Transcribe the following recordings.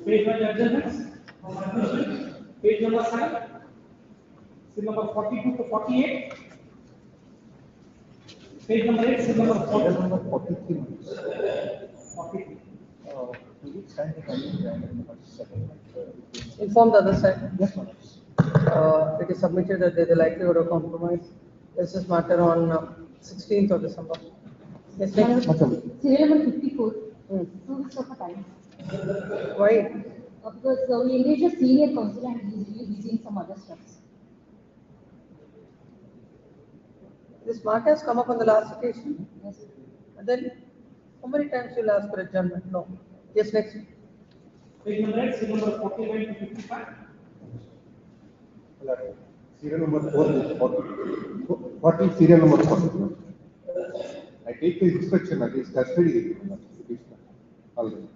Page 1 adjournments. Page number 7. Seal number 42 to 48. Page number 8. Seal number 40. Number 43. 43. Inform the other side. Yes, madam. It is submitted that there is a likelihood of compromise. This is matter on 16th of December. Yes, next. Serial number 54. 2 weeks of a time. Why? Because we engaged a senior counsel and he is really busy in some other stuff. This matter has come up on the last occasion. Yes. And then, how many times you'll ask for adjournment? No. Yes, next. Page number 8. Seal number 49 to 55. Serial number 40, serial number 40. I take the inspection against custody. Already.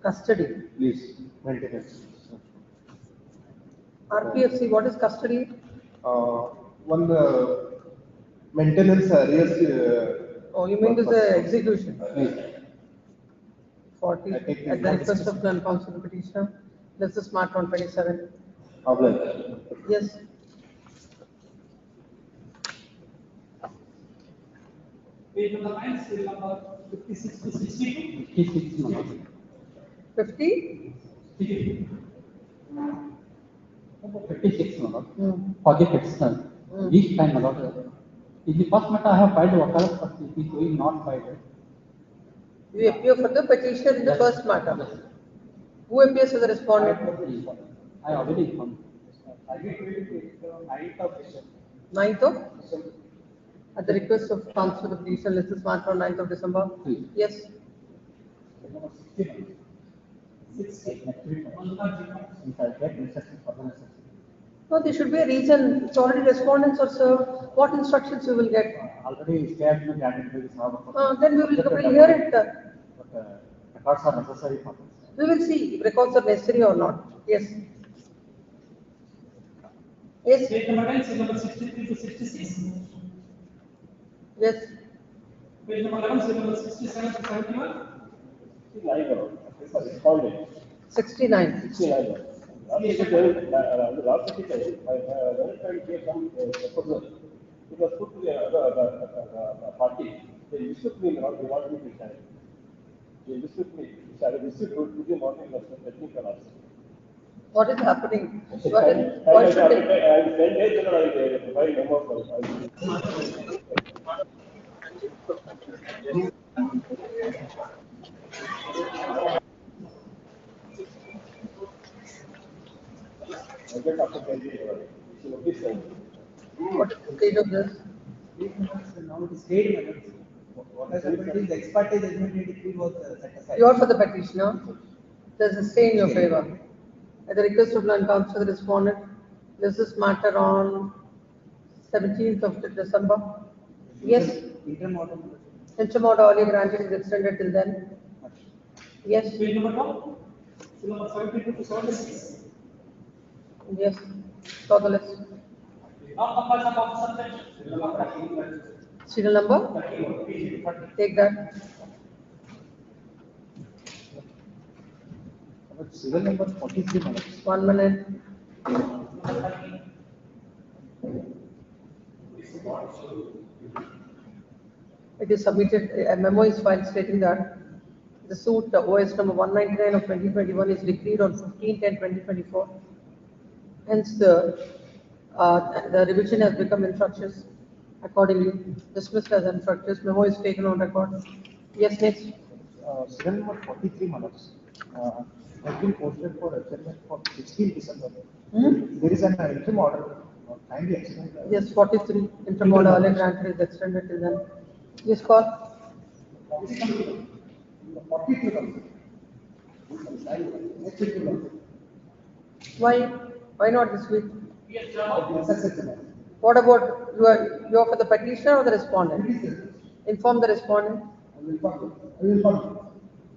Custody. Please, maintenance. RPFC, what is custody? One maintenance arrears. Oh, you mean to say execution? Please. 40 at the request of non-counsel petitioner. This is matter on 27. Yes. Page number 9. Seal number 56 to 62. 50? 56 for the petitioner. Each time, in the first matter I have filed wakalat, but it is going not filed. You appear for the petitioner in the first matter. Who appears for the respondent? I already informed. 9th of? At the request of counsel of petitioner, this is matter on 9th of December. Yes. 60. No, there should be a reason. It's already respondents are served. What instructions you will get? Already stated in the candidate is not. Then we will hear it. But records are necessary for this. We will see if records are necessary or not. Yes. Yes. Page number 10. Seal number 63 to 66. Yes. Page number 11. Seal number 67 to 71. 69. Last week, I gave some proposal. It was put to the other party. They mistook me, not they want me to sign. They mistook me. So I received to the morning of the technical officer. What is happening? I sent it, I file memo for it. I get after 20 years. What is the state of this? Now it is stayed, madam. What has happened is the ex parte judgment in decree was set aside. You are for the petitioner. There is a stay in your favor. At the request of non-counsel, the respondent, this is matter on 17th of December. Yes. Interim order earlier granted is extended till then. Yes. Page number 12. Seal number 72 to 76. Yes. Saw the list. Serial number? Take that. Serial number 43. 1 minute. It is submitted, a memo is filed stating that the suit, the OS number 199 of 2021 is decreed on 15/10/2024. Hence, the revision has become infructuous. Accordingly, dismissed as infructuous. Memo is taken on record. Yes, next. Serial number 43, madam. Has been posted for adjournment for 16 December. There is an interim order. Kindly explain that. Yes, 43. Interim order earlier granted is extended till then. Yes, call. 42. Why not this week? What about you are for the petitioner or the respondent? Inform the respondent.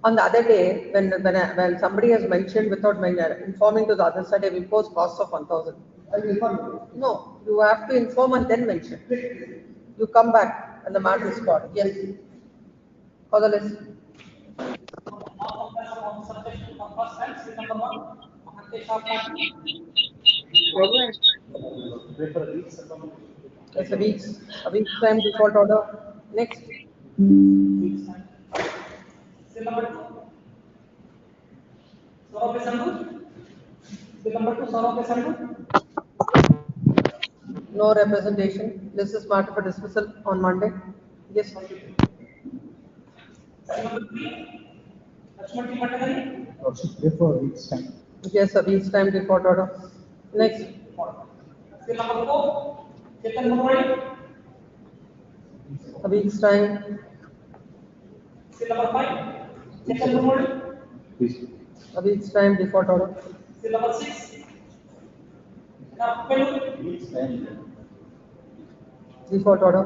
On the other day, when somebody has mentioned without informing to the other side, I will impose cost of 1,000. No, you have to inform and then mention. You come back and the matter is called. Yes. For the list. number 1, Mahatte Shah party. Prefer weeks. That's a week's time default order. Next, Weeks time. Seal number 2, Saurabh Sandu. Seal number 2, Saurabh Sandu. no representation. This is matter for dismissal on Monday. Yes, Seal number 3, Lakshman T. Bhattacharya. Also prefer weeks time. yes, a week's time default order. Next, Seal number 4, Chetan Murali. a week's time, Seal number 5, Chetan Murali. Please. a week's time default order. Seal number 6, Pelu. Weeks time. Default order.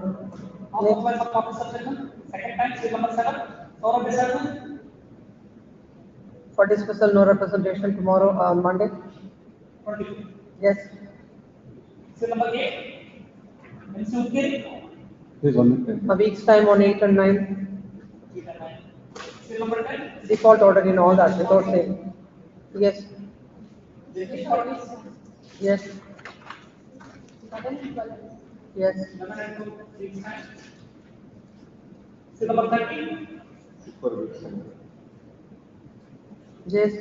Authorized of office subsection. Second time, seal number 7, Saurabh Sandu. For dismissal, no representation tomorrow on Monday. 22. Yes, Seal number 8, MC Ukiri. Please 1 minute. a week's time on 8 and 9. Seal number 10, Default order in all that without saying. Yes, JP Parties. yes, yes, 11 and 2, 6 times. Seal number 13, For weeks time. yes,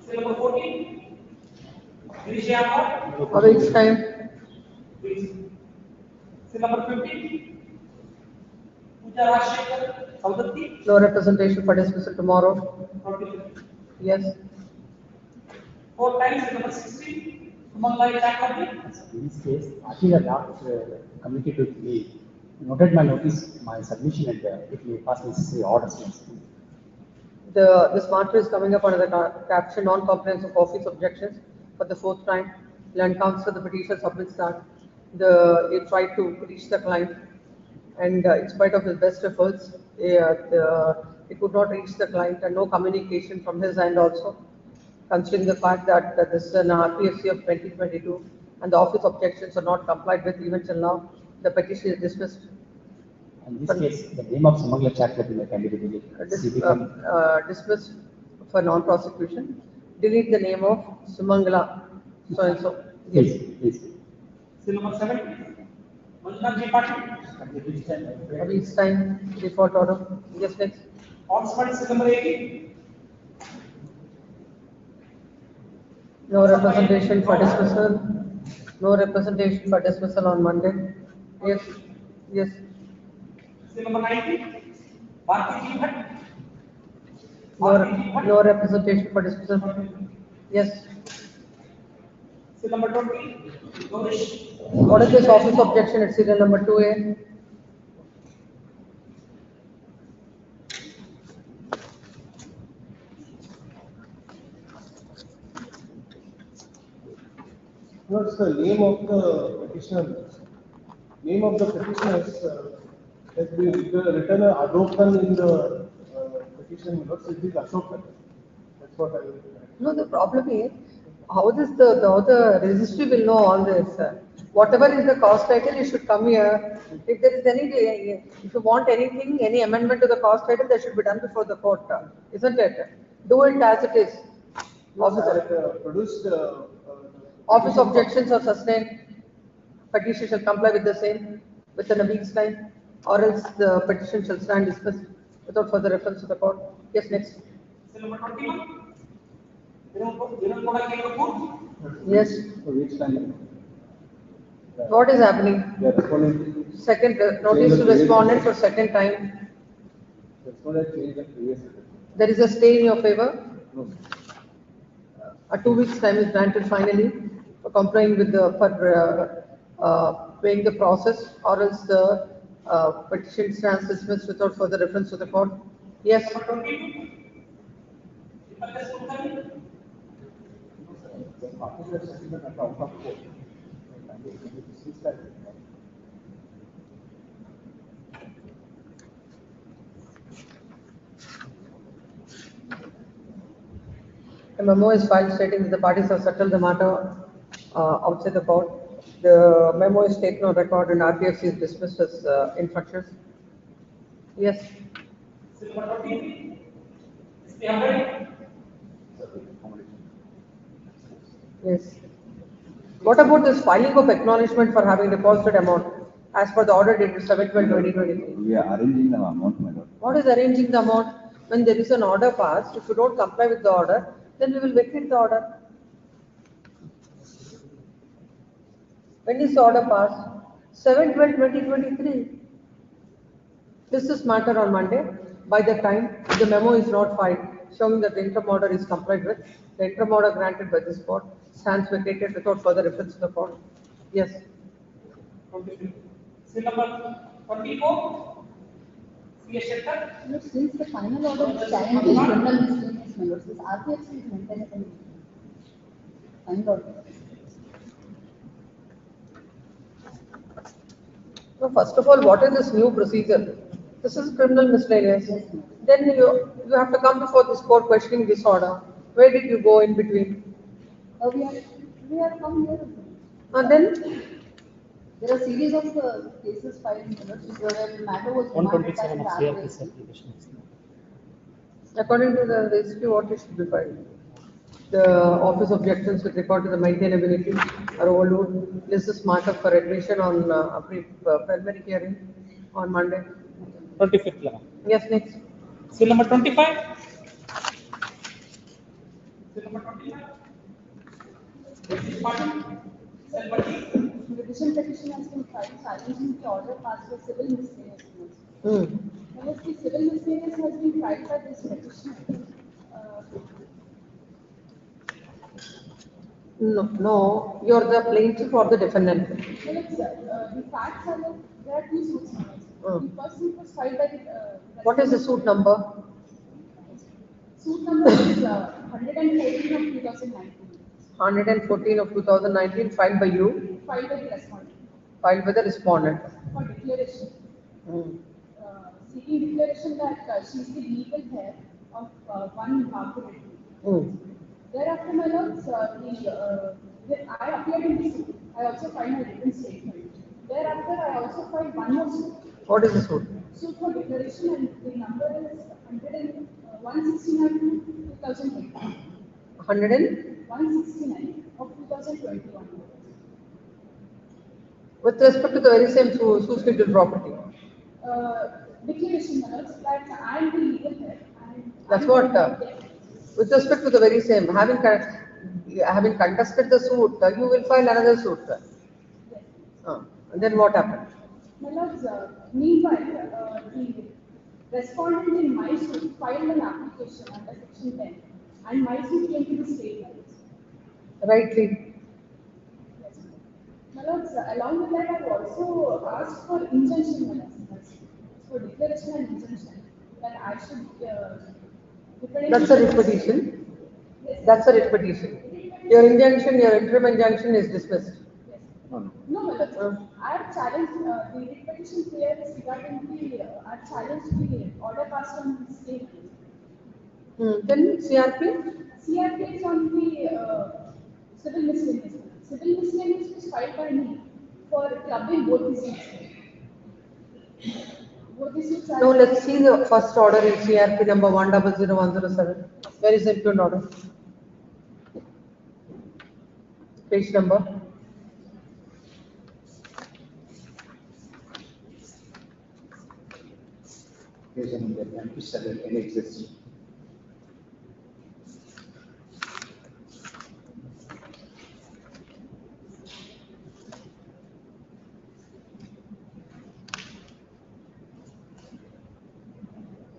seal number 14, Girish Yadav. a week's time, Seal number 15, Pooja Rajshekar Saudati. no representation for dismissal tomorrow. 42. Yes, 4 times, seal number 16, Sumangai Chakrabarti. In this case, actually the draft communicated with me, noted my notice, my submission and if you pass necessary orders. this matter is coming up under the caption non-compliance of office objections for the 4th time. Land counsel, the petitioner submits that he tried to reach the client, and in spite of his best efforts, he could not reach the client, and no communication from his end also. Considering the fact that this is an RPSC of 2022 and the office objections are not complied with even till now, the petition is dismissed. In this case, the name of Sumangla Chakrabarti can be deleted. Dismissed for non-prosecution. Delete the name of Sumangala, so and so. Yes. Please. Seal number 17, Manjunath J. Patil. A week's time, default order. Yes, next. Ombudsman, seal number 18, No representation for dismissal. No representation for dismissal on Monday. Yes, yes. seal number 19, Bharti G. Bhatt. No representation for dismissal. Yes. Seal number 20, Gaurish. What is this office objection at serial number 2A? No, it's the name of the petitioner. Name of the petitioners has been written Adoptan in the petition notes. It is Ashokan. That's what I will. No, the problem is, how the registry will know all this? Whatever is the cost title, it should come here. If there is if you want anything, any amendment to the cost title, that should be done before the court, isn't it? Do it as it is. Produced. Office objections are sustained. Petition shall comply with the same within a week's time, or else the petition shall stand dismissed without further reference to the court. Yes, next. Seal number 21, Viran K. Kapoor. Yes. For weeks time. What is happening? They are responding. Second notice to respondent for second time. Respondent change the previous. There is a stay in your favor. No. A 2 weeks time is granted finally for complying with the paying the process, or else the petition stands dismissed without further reference to the court. Yes. Number 22, Dipankar Kulkarni. A memo is filed stating that the parties have settled the matter outside the court. The memo is taken on record and RPFC is dismissed as infructuous. Yes. Seal number 23, We have read. Yes. What about this filing of acknowledgement for having deposited amount as per the order dated 7/12/2023? We are arranging the amount, my lord. What is arranging the amount? When there is an order passed, if you don't comply with the order, then we will vacate the order. When is the order passed? 7/12/2023. This matter on Monday. By the time the memo is not filed, showing that the interim order is complied with, the interim order granted by this court stands vacated without further reference to the court. Yes. Seal number 24. CS Shekhar. No, since the final order is challenged in criminal miscellaneous matters, this RPFC is maintained as a final order. So first of all, what is this new procedure? This is criminal miscellaneous. Then you have to come before this court questioning this order. Where did you go in between? We have come here. And then There are series of cases filed in Minutes where the matter was remanded by 127 of the CRPC RPFC. application. according to the history, what it should be filed? The office objections with regard to the maintainability are overruled. This is marked up for admission on preliminary hearing on Monday. 25th level. Yes, next. Seal number 25. Seal number 25. This is pardon. Cell button. Revision petition has been filed challenging the order passed by civil miscellaneous matters. Now, if the civil miscellaneous has been filed by this petitioner, No, you're the plaintiff or the defendant. well, it's, the facts are that there are two suits. The first suit was filed by the. What is the suit number? Suit number is 114 of 2019, 114 of 2019, filed by you, filed by the respondent filed by the respondent. for declaration. Seeking declaration that she is the legal heir of one corporation. Thereafter, my lords, I appeared in this suit. I also filed my written statement. Thereafter, I also filed one more suit. What is the suit? Suit for declaration, and the number is 169 to 2020. 100 and 169 of 2021. with respect to the very same susceptible property. Declaration, my lords, that I am the legal heir. That's what. With respect to the very same, having contested the suit, you will file another suit. Yes. And then what happened? My lords, meanwhile, the respondent in my suit filed an application under section 10, and my suit came to the state levels. Rightly. Yes. My lords, along with that, I've also asked for injunction, my lords, for declaration and injunction, that I should. That's a writ petition. Yes. That's a writ petition. Your injunction, your interim injunction is dismissed. Yes. No, my lords, I have challenged the writ petition here is regarding the. I've challenged the order passed on the state. Then CRP? CRP is on the civil miscellaneous. Civil miscellaneous was filed by me for clubbing both the suits. Both the suits are. Now let's see the first order in CRP number 100107. Very simple order. Page number. Page number 27 in existing.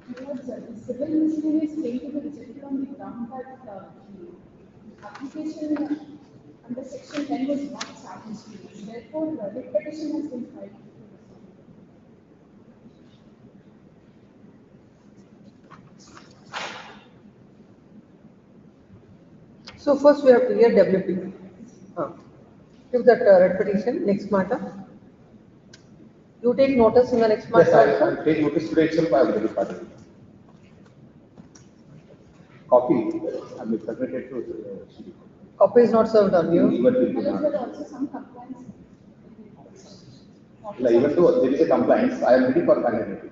The civil miscellaneous came to be rejected on the ground that the application under section 10 was not challenged. Therefore, the writ petition has been filed. So first we have to hear WP. Give that writ petition. Next matter. You take notice in the next matter Yes, also? I take notice today itself. I already filed. Copy. I will submit it to CD. Copy is not served on you. Even will be There not. were also some complaints. Even though there is a compliance, I am ready for finality.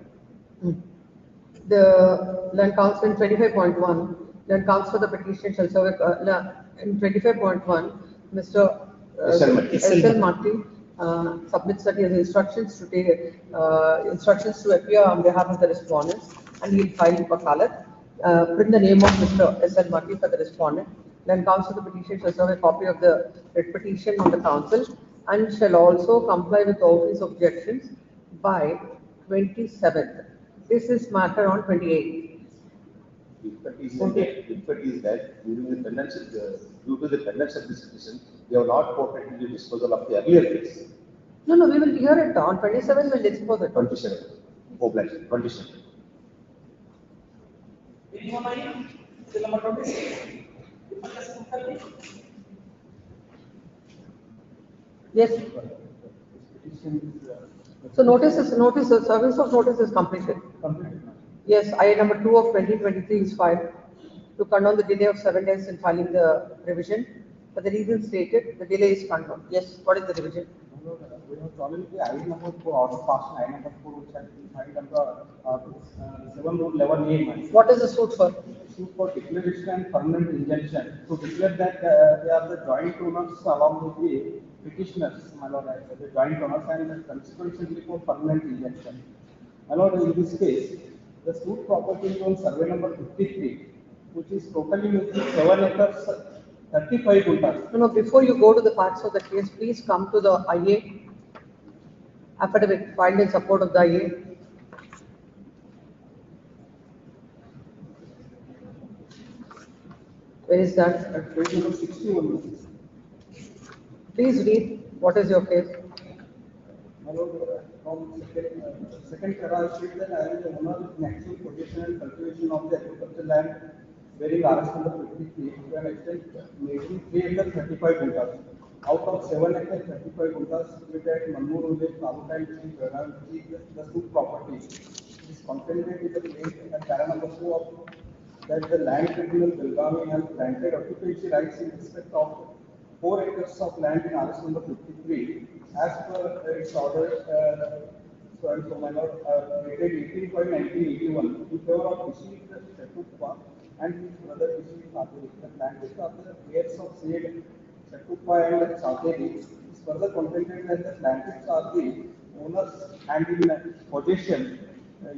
The land council in 25.1, land council for the petition shall serve in 25.1, Mr. S.L. Marty submits that he has instructions to take instructions to appear on behalf of the respondents, and he will file for color. Print the name of Mr. S.L. Marty for the respondent. Then counsel the petition shall serve a copy of the writ petition on the council and shall also comply with all his objections by 27th. This is matter on 28th. If it is that during the pendency, due to the pendency of this petition, we have not cooperated with the disposal of the earlier case. No, we will hear it on 27th. We'll dispose it. 27. Obliged. 27. Still number 26. Yes. So the service of notice is completed. Yes, IA number 2 of 2023 is filed to condone the delay of 7 days in filing the revision. For the reason stated, the delay is condoned. Yes, what is the revision? We have already the ID number 4 order passed, ID number 4 which has been filed under 7 rule 11A. What is the suit for? Suit for declaration and permanent injunction to declare that they are the joint owners along with the petitioners, my lord, the joint owners, and consequently for permanent injunction. My lord, in this case, the suit property is on survey number 53, which is totally missing 7 acres, 35 guntas. No, before you go to the facts of the case, please come to the IA affidavit filed in support of the IA. Where is that? At page number 61. Please read. What is your case? My lord, from second para states that I am the owner in actual possession and cultivation of the agricultural land bearing RS number 53 to an extent making 3 acres 35 guntas. Out of 7 acres 35 guntas situated at Manur village, Taluka and district, which is the suit property. It is contained in the plain and para number 2 of that the land tribunal Belgavi has granted occupancy rights in respect of 4 acres of land in RS number 53 as per its order. So and so, my lord, dated 18.1981 in favor of deceased Chatuppa and his brother deceased Chateri. The plaintiffs are the heirs of said Chatuppa and Chateri. Is further contended that the plaintiffs are the owners and in possession,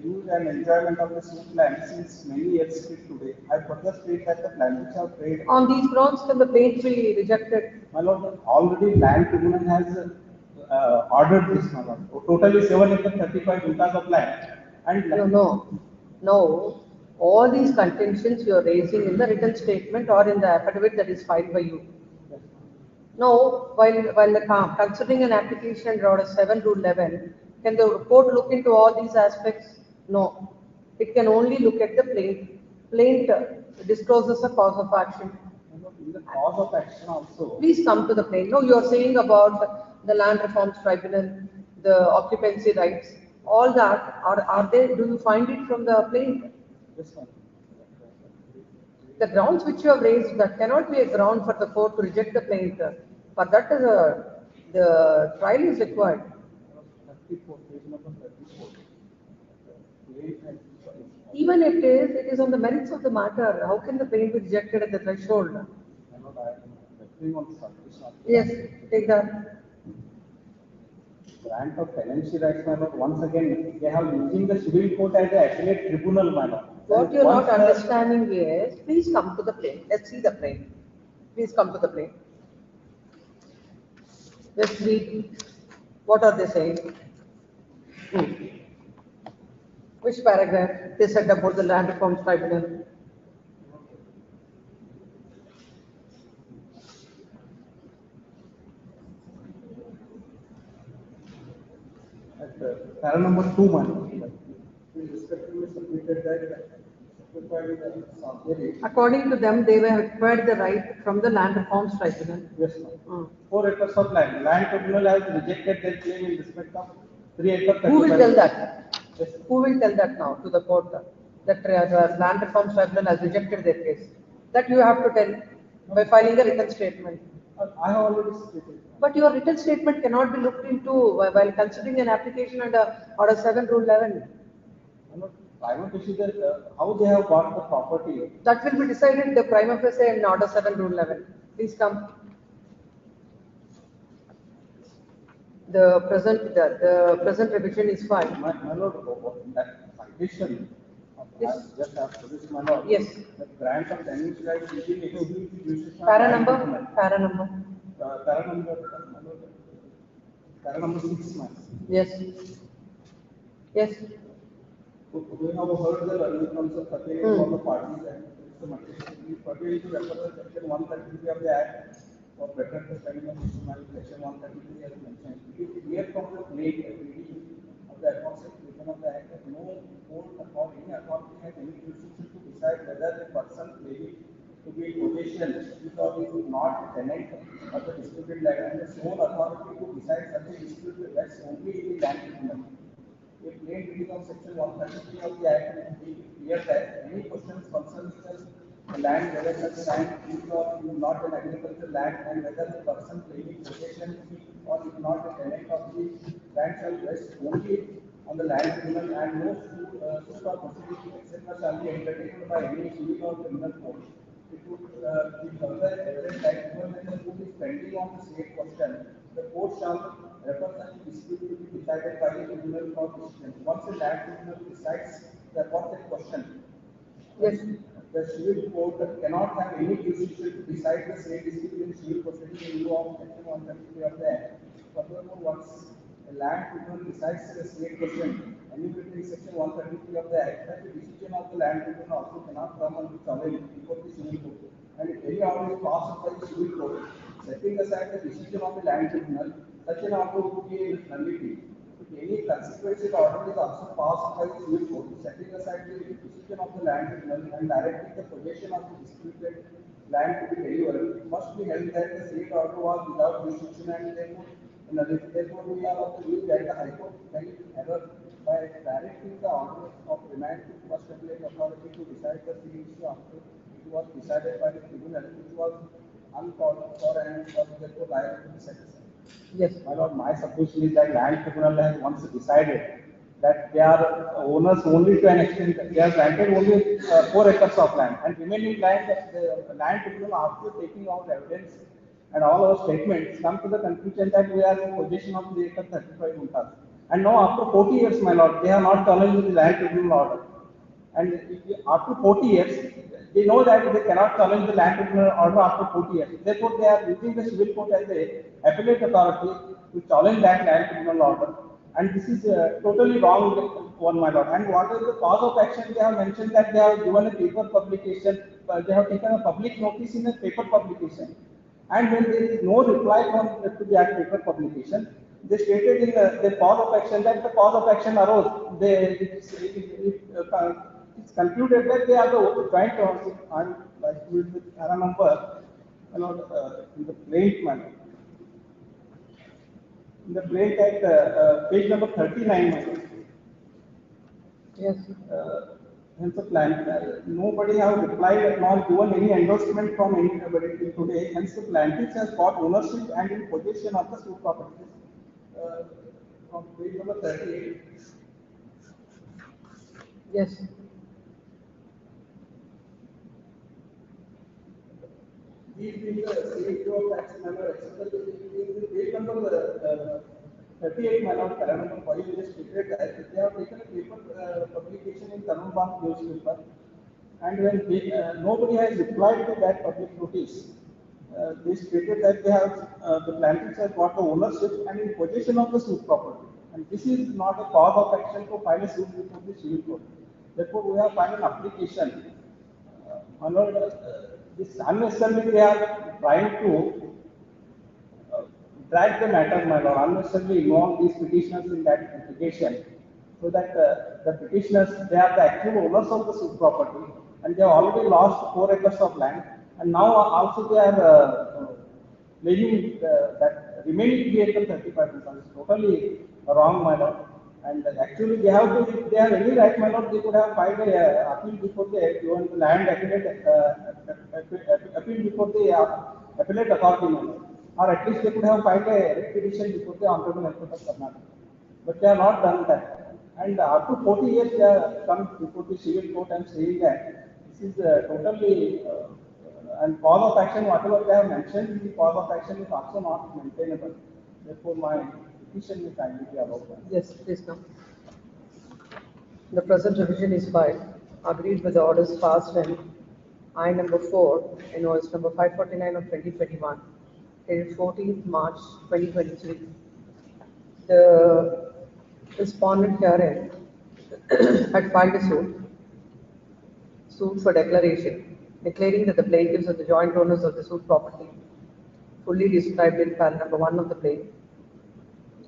use and enjoyment of the suit land since many years till today. I further state that the plaintiffs have paid. On these grounds, can the plaint be rejected? My lord, already land tribunal has ordered this, my lord. Totally 7 acres 35 guntas of land. And No. All these contentions you are raising in the written statement or in the affidavit that is filed by you. No, while the considering an application under Order 7 Rule 11, can the court look into all these aspects? No. It can only look at the plaint. Plaint discloses the cause of action. in the cause of action also. Please come to the plaint. No, you are saying about the land reforms tribunal, the occupancy rights, all that, are they, do you find it from the plaint? Yes, ma'am. The grounds which you have raised, that cannot be a ground for the court to reject the plaint. For that, the trial is required. 34, page number 34. Even if it is on the merits of the matter, how can the plaint be rejected at the threshold? I am referring on the submission of Yes, take that. grant of tenancy rights, my lord. Once again, they have using the civil court as an appellate tribunal, my lord. What you are not understanding is, please come to the plaint. Let's see the plaint. Please come to the plaint. Let's read. What are they saying? Which paragraph? They said about the land reforms tribunal. At para number 2, my lord. We respectively submitted that According to them, they were required the right from the land reforms tribunal. yes, ma'am. 4 acres of land. Land tribunal has rejected their claim in respect of 3 acres. Who will tell that? Yes, Who will tell that now to the court that the land reforms tribunal has rejected their case? That you have to tell by filing a written statement. I have already stated. But your written statement cannot be looked into while considering an application under Order 7 Rule 11. prima facie, how they have got the property? That will be decided the prima facie in Order 7, Rule 11. Please come. The present revision is fine. My lord, that citation, Yes. just after this, my lord. Yes. The grant of tenancy rights within exclusive jurisdiction. Para number, para number. Para number, my lord, para number 6, ma'am. Yes. Yes. We have heard the early concept pertaining all the parties and the material pertaining to refer to section 133 of the Act for better understanding of system, section 133 as mentioned. It is clear from the plain reading of the aforesaid provision of the Act that no court or any authority has any jurisdiction to decide whether the person claiming to be in possession is or is not a tenant of the disputed land, and the sole authority to decide such a dispute rests only in the land tribunal. A plain reading of section 133 of the Act is clear that any questions concerning the land, whether such land is or is not an agricultural land, and whether the person claiming possession is or is not a tenant of the land shall rest only on the land tribunal, and no suit or proceedings, etc., shall be entertained by any civil or criminal court. It would be further evident that even when the suit is pending on the state question, the court shall refer such dispute to be decided by the tribunal for decision. Once the land tribunal decides the appropriate question, Yes. the civil court cannot have any jurisdiction to decide the same dispute in civil proceeding in lieu of section 133 of the Act. Furthermore, once a land tribunal decides the state question enumerated in section 133 of the Act, that the decision of the land tribunal also cannot come under challenge before the civil court. And if any order is passed by the civil court, setting aside the decision of the land tribunal, such an order would be a nullity. If any consequential order is also passed by the civil court, setting aside the decision of the land tribunal and directing the possession of the disputed land to be delivered, it must be held that the state order was without jurisdiction, and therefore we are of the view that the High Court committed error by directing the order of remand to first appellate authority to decide the same issue after it was decided by the tribunal, which was uncalled for and was therefore liable to be set aside. Yes. My lord, my supposition is that land tribunal has once decided that they are owners only to an extent, they are granted only 4 acres of land, and remaining land, the land tribunal, after taking out evidence and all our statements, come to the conclusion that we are in possession of the acre 35 untas. And now after 40 years, my lord, they have not challenged the land tribunal order. And after 40 years, they know that they cannot challenge the land tribunal order after 40 years. Therefore, they are using the civil court as a appellate authority to challenge that land tribunal order. And this is totally wrong one, my lord. And what is the cause of action? They have mentioned that they have given a paper publication, they have taken a public notice in a paper publication. And when there is no reply to that paper publication, they stated in the cause of action that the cause of action arose. It's concluded that they are the joint owners, and with the para number, in the plaint manner. In the plaint at page number 39, Yes. hence the plan, nobody have replied nor given any endorsement from anybody till today. Hence the plaintiff has got ownership and in possession of the suit properties. From page number 38. Yes. These being the same of tax matter, etc. Page number 38, my lord, para number 5, just stated that they have taken a paper publication in Dharwad newspaper, and when nobody has replied to that public notice, they stated that they have the plaintiffs have got the ownership and in possession of the suit property, and this is not a cause of action to file a suit before the civil court. Therefore, we have filed an application. My lord, this unnecessarily they are trying to drag the matter, my lord, unnecessarily involve these petitioners in that litigation, so that the petitioners, they are the actual owners of the suit property, and they have already lost 4 acres of land, and now also they are claiming that remaining 3 acres 35 is totally wrong, my lord. And actually, they have to, if they have any right, my lord, they could have filed a appeal before the given land appellate, appeal before the appellate authority, my lord. Or at least they could have filed a petition before the Honorable High Court of Karnataka. But they have not done that. And after 40 years, they have come before the civil court and saying that this is totally, and cause of action, whatever they have mentioned, the cause of action is also not maintainable. Therefore, my petition is kindly about that. Yes, please come. The present revision is filed, agreed with the orders passed in I number 4, invoice number 549 of 2021, dated 14th March 2023. The respondent herein had filed a suit for declaration, declaring that the plaintiffs are the joint owners of the suit property, fully described in paragraph number 1 of the plaint,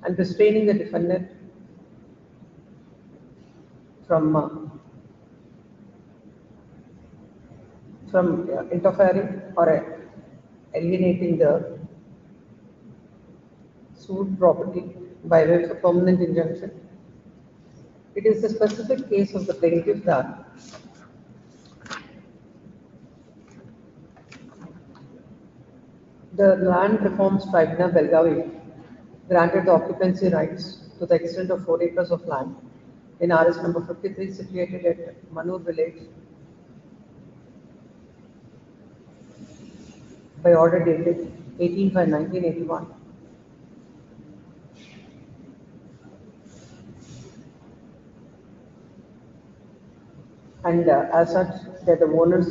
and restraining the defendant from interfering or alienating the suit property by way of a permanent injunction. It is the specific case of the plaintiff that the Land Reforms Tribunal Belgavi granted the occupancy rights to the extent of 4 acres of land in RS number 53 situated at Manur village by order dated 18/5/1981. And as such, they are the owners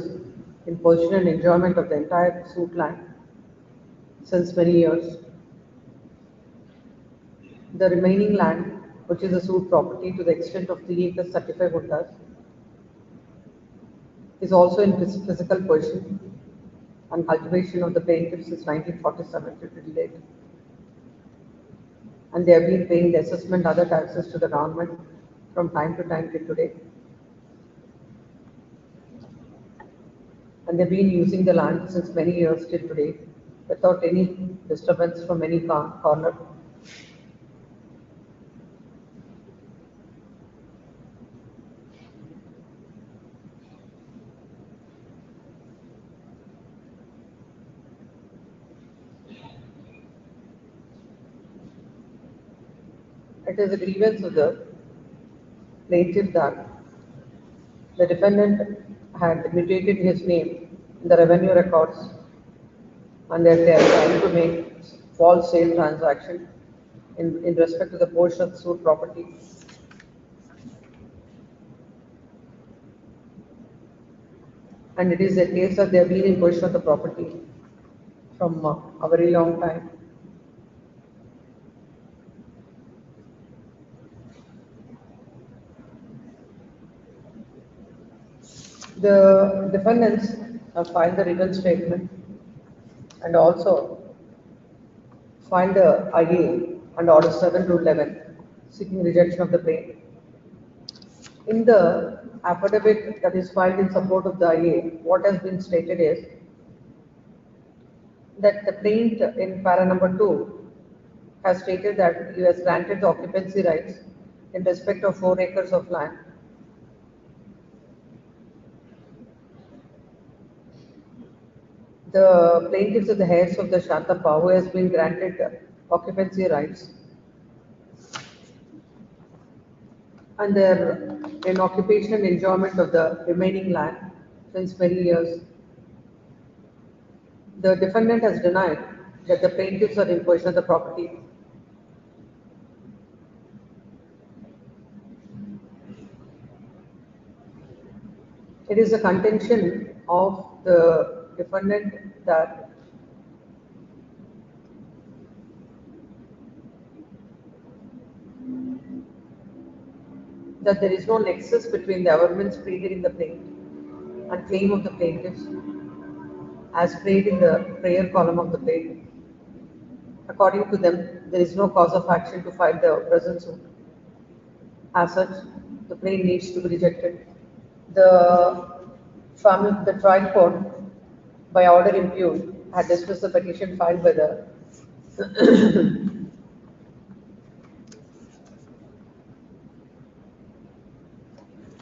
in possession and enjoyment of the entire suit land since many years. The remaining land, which is a suit property to the extent of 3 acres 35 hectares, is also in physical possession and cultivation of the plaintiff since 1947 till date. And they have been paying the assessment other taxes to the government from time to time till today. And they've been using the land since many years till today without any disturbance from any corner. It is a grievance of the plaintiff that the defendant had mutated his name in the revenue records and that they are trying to make false sale transaction in respect to the portion of the suit property. And it is a case that they have been in possession of the property from a very long time. The defendants have filed the written statement and also filed the IA and Order 7 to 11 seeking rejection of the plaint. In the affidavit that is filed in support of the IA, what has been stated is that the plaint in para number 2 has stated that he has granted the occupancy rights in respect of 4 acres of land. The plaintiffs are the heirs of the Shantappa, who has been granted occupancy rights, and they're in occupation and enjoyment of the remaining land since many years. The defendant has denied that the plaintiffs are in possession of the property. It is a contention of the defendant that there is no nexus between the elements pleaded in the plaint and claim of the plaintiffs as played in the prayer column of the plaint. According to them, there is no cause of action to file the present suit. As such, the plaint needs to be rejected. The trial court, by order impugned, had dismissed the petition filed by the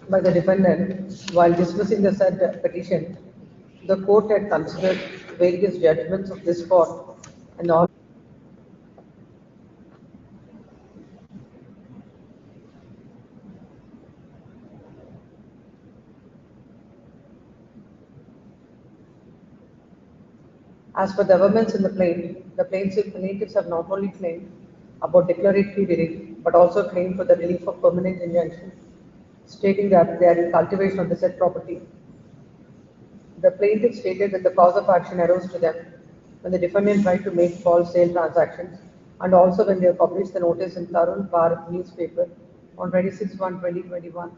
by the defendant. While dismissing the said petition, the court had considered various judgments of this court and all As per the amendments in the plaintiffs have not only claimed about declaratory relief, but also claimed for the relief of permanent injunction, stating that they are in cultivation of the said property. The plaintiff stated that the cause of action arose to them when the defendant tried to make false sale transactions and also when they published the notice in Dharwad newspaper on 26/1/2021.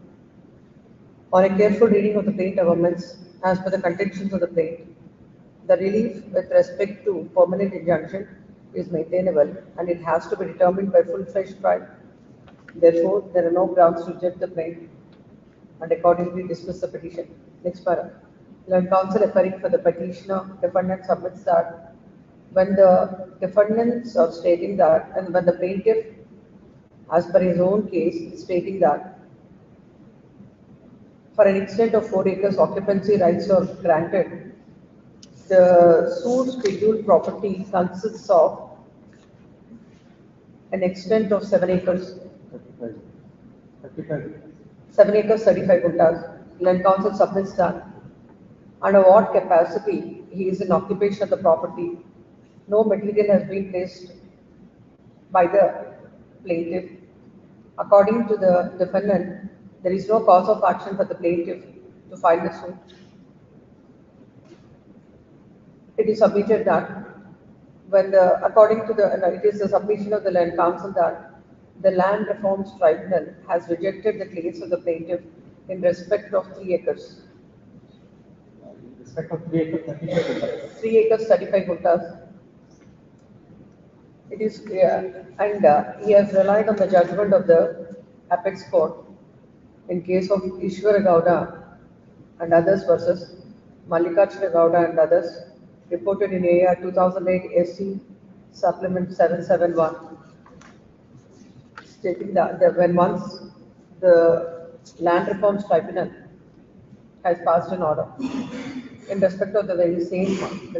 On a careful reading of the plaint amendments, as per the contentions of the plaint, the relief with respect to permanent injunction is maintainable and it has to be determined by full-fledged trial. Therefore, there are no grounds to reject the plaint and accordingly dismiss the petition. Next paragraph. Learned counsel appearing for the petitioner, defendant submits that when the defendants are stating that, and when the plaintiff, as per his own case, is stating that for an extent of 4 acres, occupancy rights are granted. The suit scheduled property consists of an extent of 7 acres. 7 acres, 35 guntas. Land council submits that under what capacity he is in occupation of the property. No material has been placed by the plaintiff. According to the defendant, there is no cause of action for the plaintiff to file the suit. It is submitted that when the, according to the, it is the submission of the land council that the land reforms tribunal has rejected the claims of the plaintiff in respect of 3 acres. In respect of 3 acres, 35 guntas. 3 acres, 35 guntas. It is clear, and he has relied on the judgment of the apex court in case of Ishwara Gowda and others versus Mallikarjuna Gowda and others, reported in AR 2008 SC Supplement 771, stating that when once the Land Reforms Tribunal has passed an order in respect of the very same one,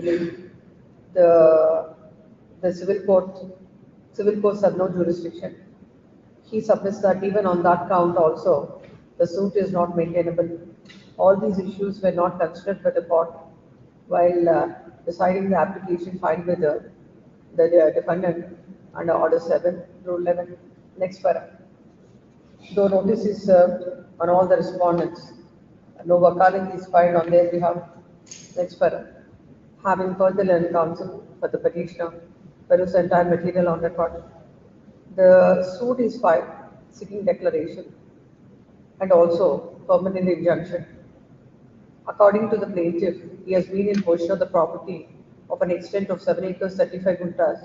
the civil courts have no jurisdiction. He submits that even on that count also, the suit is not maintainable. All these issues were not considered by the court while deciding the application filed with the defendant under Order 7, Rule 11. Next para. Though notice is served on all the respondents, no wakalat is filed on their behalf. Next para. Having heard the learned counsel for the petitioner, peruse the entire material on record. The suit is filed seeking declaration and also permanent injunction. According to the plaintiff, he has been in possession of the property of an extent of 7 acres, 35 guntas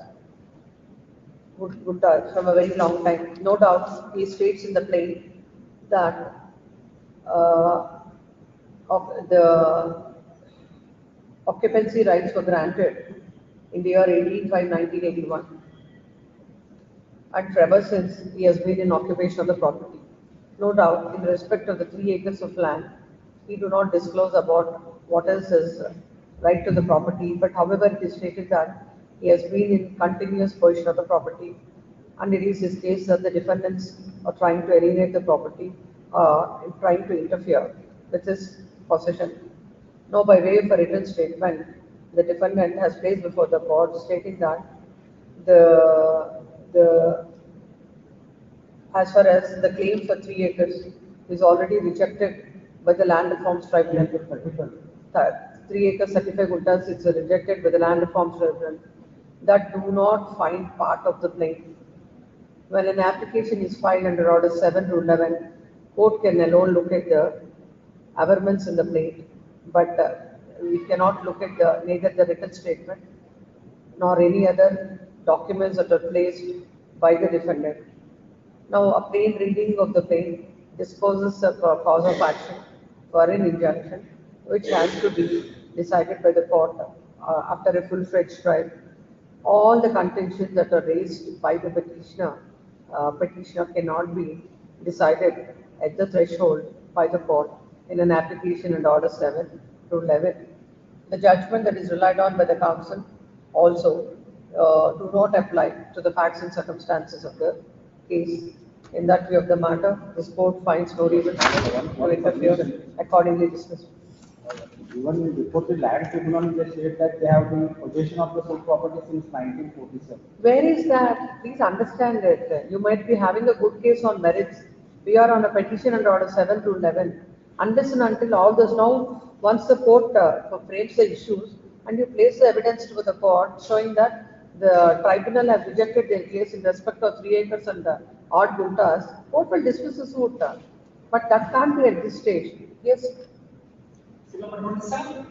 from a very long time. No doubt, he states in the plaint that of the occupancy rights were granted in the year 18/5/1981, and ever since he has been in occupation of the property. No doubt, in respect of the 3 acres of land, he do not disclose about what is his right to the property, but however it is stated that he has been in continuous possession of the property, and it is his case that the defendants are trying to alienate the property, trying to interfere with his possession. Now, by way of a written statement, the defendant has placed before the court stating that as far as the claim for 3 acres is already rejected by the Land Reforms Tribunal. 3 acres, 35 guntas is rejected by the Land Reforms Tribunal that do not find part of the claim. When an application is filed under Order 7, Rule 11, court can alone look at the averments in the plaint, but we cannot look at neither the written statement nor any other documents that are placed by the defendant. Now, a plain reading of the plaint disposes of a cause of action for an injunction, which has to be decided by the court after a full-fledged trial. All the contentions that are raised by the petitioner cannot be decided at the threshold by the court in an application under Order 7 to 11. The judgment that is relied on by the counsel also do not apply to the facts and circumstances of the case. In that view of the matter, this court finds no reason to interfere, accordingly dismissed. Even before the land tribunal, they said that they have been in possession of the sole property since 1947. Where is that? Please understand it. You might be having a good case on merits. We are on a petition under order 7 to 11. Unless and until all this now, once the court frames the issues and you place the evidence to the court showing that the tribunal has rejected their case in respect of 3 acres and odd guntas, court will dismiss the suit. But that can't be at this stage. Yes. Seal number 27.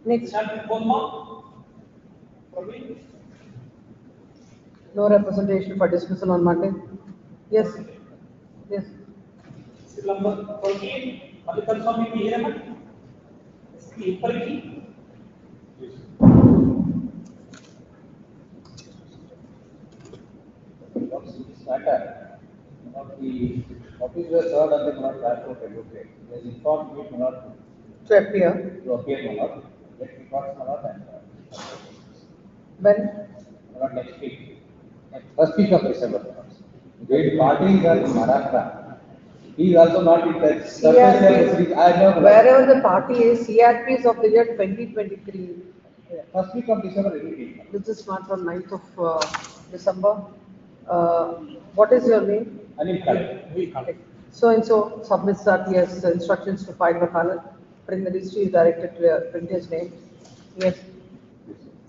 Next. Champion Burma. Praveen. No representation for dismissal on Monday. Yes. Yes. Seal number 38. Malikan Swami Hiraman. SP Pariki. This matter of the office was served on the Manor Transport Advocate. He has informed me Manor To appear. to appear Manor. Let me call Manor and When? Manor next week. First week of December. Great parties are in Maharashtra. He is also not in touch. CRP, I know. wherever the party is, CRPs of the year 2023. First week of December, it will be. This is not on 9th of December. What is your name? Anil Kale. So and so submits RPS instructions to file the panel. Bring the registry is directed to print his name. Yes.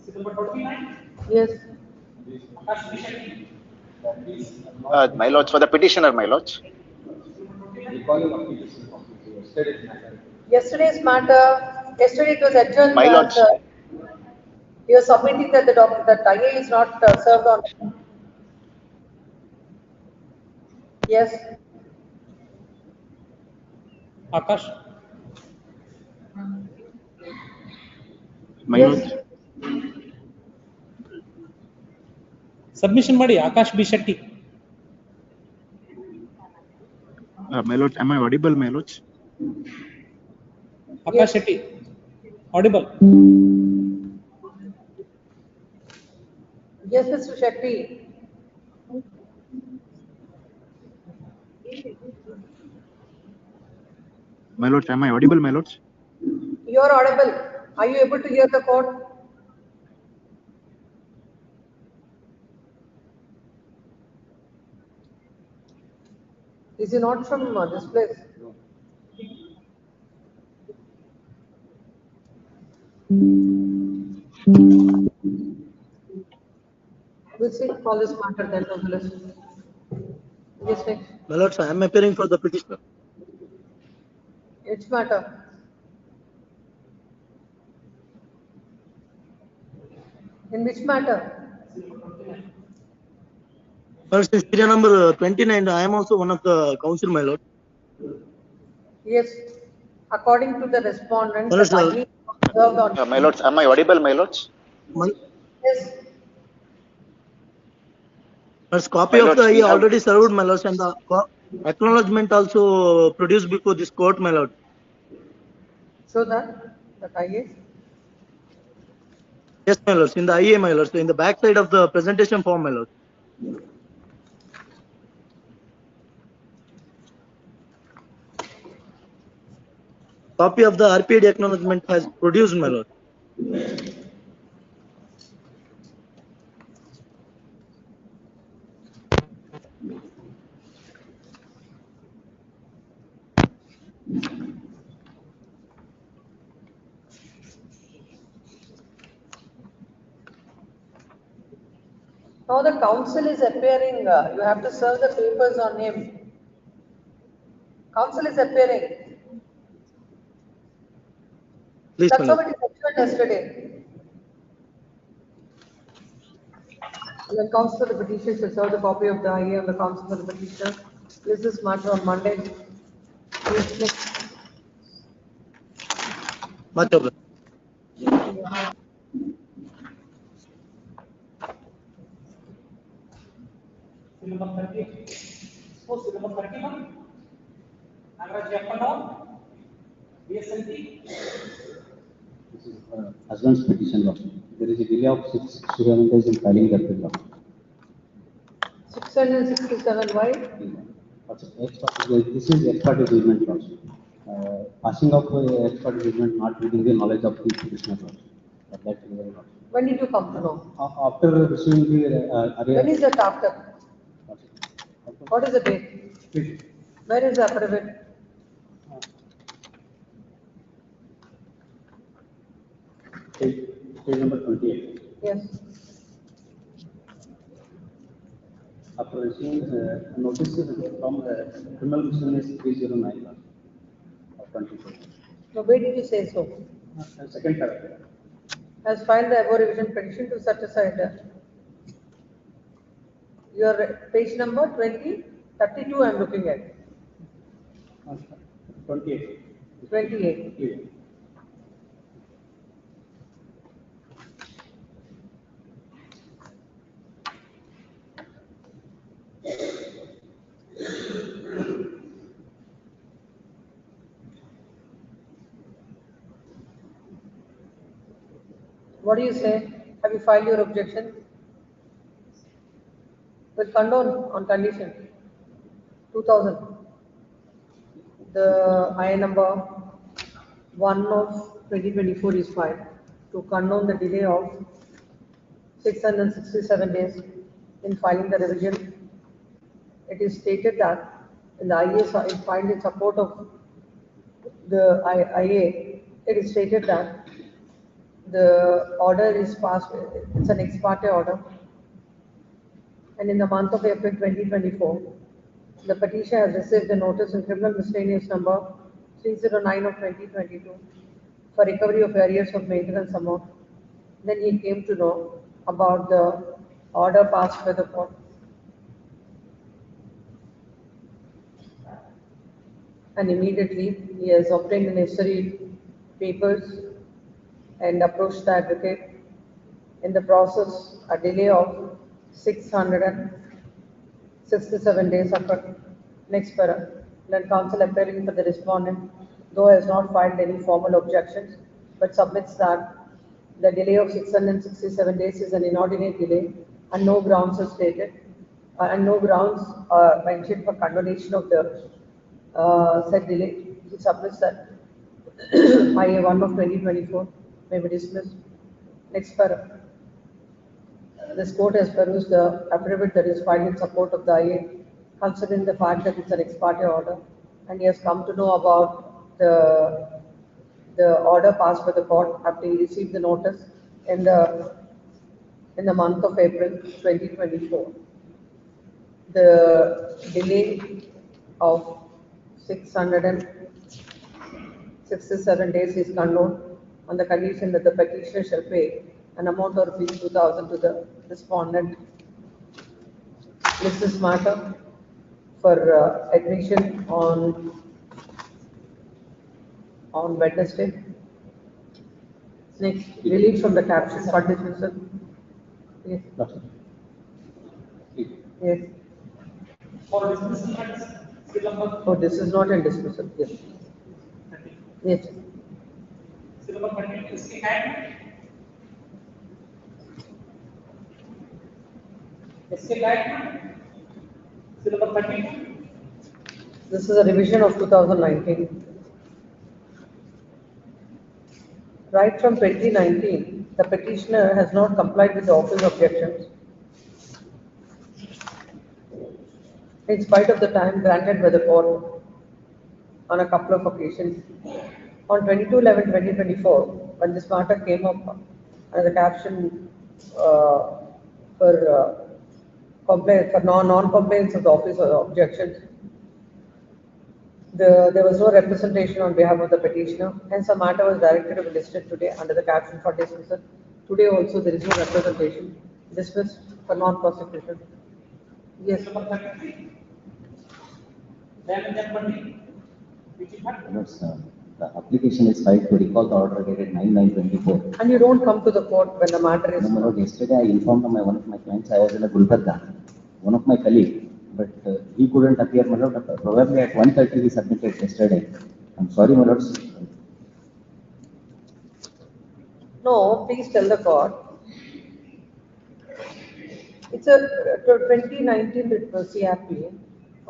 Seal number 29. Yes. Akash Bishetty. My lords, for the petitioner, my lords. Recalling of yesterday's matter. Yesterday it was adjourned. My lords. You are submitting that that IA is not served on. Yes. Akash. My Yes. lords. Submission ಮಾಡಿ Akash B Shetty. My lords, am I audible, my lords? Akash Shetty. Audible. Yes, Mr. Shetty. My lords, am I audible, my lords? You are audible. Are you able to hear the court? Is he not from this place? We'll see, call this matter then on the list. Yes, next. My lords, I am appearing for the petitioner. Which matter? In which matter? My lords, in serial number 29, I am also one of the counsel, my lord. Yes. According to the respondent, My lords, the finding observed on. My lords, am I audible, my lords? Yes. Lords, copy My of the lords, we IA have- already served, my lords, and the acknowledgement also produced before this court, my lord. Show that IA. Yes, my lords, in the IA, my lords, in the back side of the presentation form, my lord. Copy of the RPD acknowledgement has produced, my lord. Now the counsel is appearing, you have to serve the papers on him. Counsel is appearing. Please, That's my how lord. it is adjourned yesterday. And then counsel for the petition shall serve the copy of the IA on the counsel for the petitioner. List this matter on Monday. Yes, next. Much obliged. Seal number 30. Suppose seal number 31. Nagaraj Yappanov. BSNT. This is husband's petition law. There is a delay of 6 days in filing the appeal law. 667, why? This is ex parte judgment law. Passing of expert judgment not within the knowledge of the petitioner. But that is very not. When did you come to know? After receiving the When is that after? After- What is the date? Please. Where is the affidavit? Page number 28. Yes. After receiving notices from criminal miscellaneous 309 of 24. So where did you say so? Second paragraph. Has filed the above revision petition to set aside your page number 20, 32 I am looking at. 28. 28. Yeah. What do you say? Have you filed your objection? With condone on condition 2000. The I number 1 of 2024 is filed to condone the delay of 667 days in filing the revision. It is stated that in the IA filed in support of the IA, it is stated that the order is passed, it's an ex parte order. And in the month of April 2024, the petitioner has received a notice in criminal miscellaneous number 309 of 2022 for recovery of arrears of maintenance amount. Then he came to know about the order passed by the court. And immediately he has obtained the necessary papers and approached the advocate. In the process, a delay of 667 days occurred. Next para. Then counsel appearing for the respondent, though has not filed any formal objections, but submits that the delay of 667 days is an inordinate delay and no grounds are stated and no grounds are mentioned for condonation of the said delay. He submits that IA 1 of 2024 may be dismissed. Next para. This court has perused the affidavit that is filed in support of the IA, considering the fact that it's an ex parte order, and he has come to know about the order passed by the court after he received the notice in the month of April 2024. The delay of 667 days is condoned on the condition that the petitioner shall pay an amount of rupees 2,000 to the respondent. This matter for admission on Wednesday. Next, relief from the caption for dismissal. Yes. Yes. For dismissal, still number Oh, this is not in dismissal. Yes. 30. Yes. Still number 30 is the guide. SK guide. Still number 30. This is a revision of 2019. Right from 2019, the petitioner has not complied with the office objections, in spite of the time granted by the court on a couple of occasions. On 22/11/2024, when this matter came up as a caption for non-compliance of the office objections, there was no representation on behalf of the petitioner, hence the matter was directed to be listed today under the caption for dismissal. Today also there is no representation. Dismissed for non-prosecution. Yes. Number 33. Then 20. Which is what? The application is filed to recall the order dated 9/9/24. And you don't come to the court when the matter is. No, my lord, yesterday I informed one of my clients I was in a Gulbarga, one of my colleague, but he couldn't appear, my lord. Probably at 1:30 he submitted yesterday. I'm sorry, my lord. No, please tell the court. It's a 2019 CAP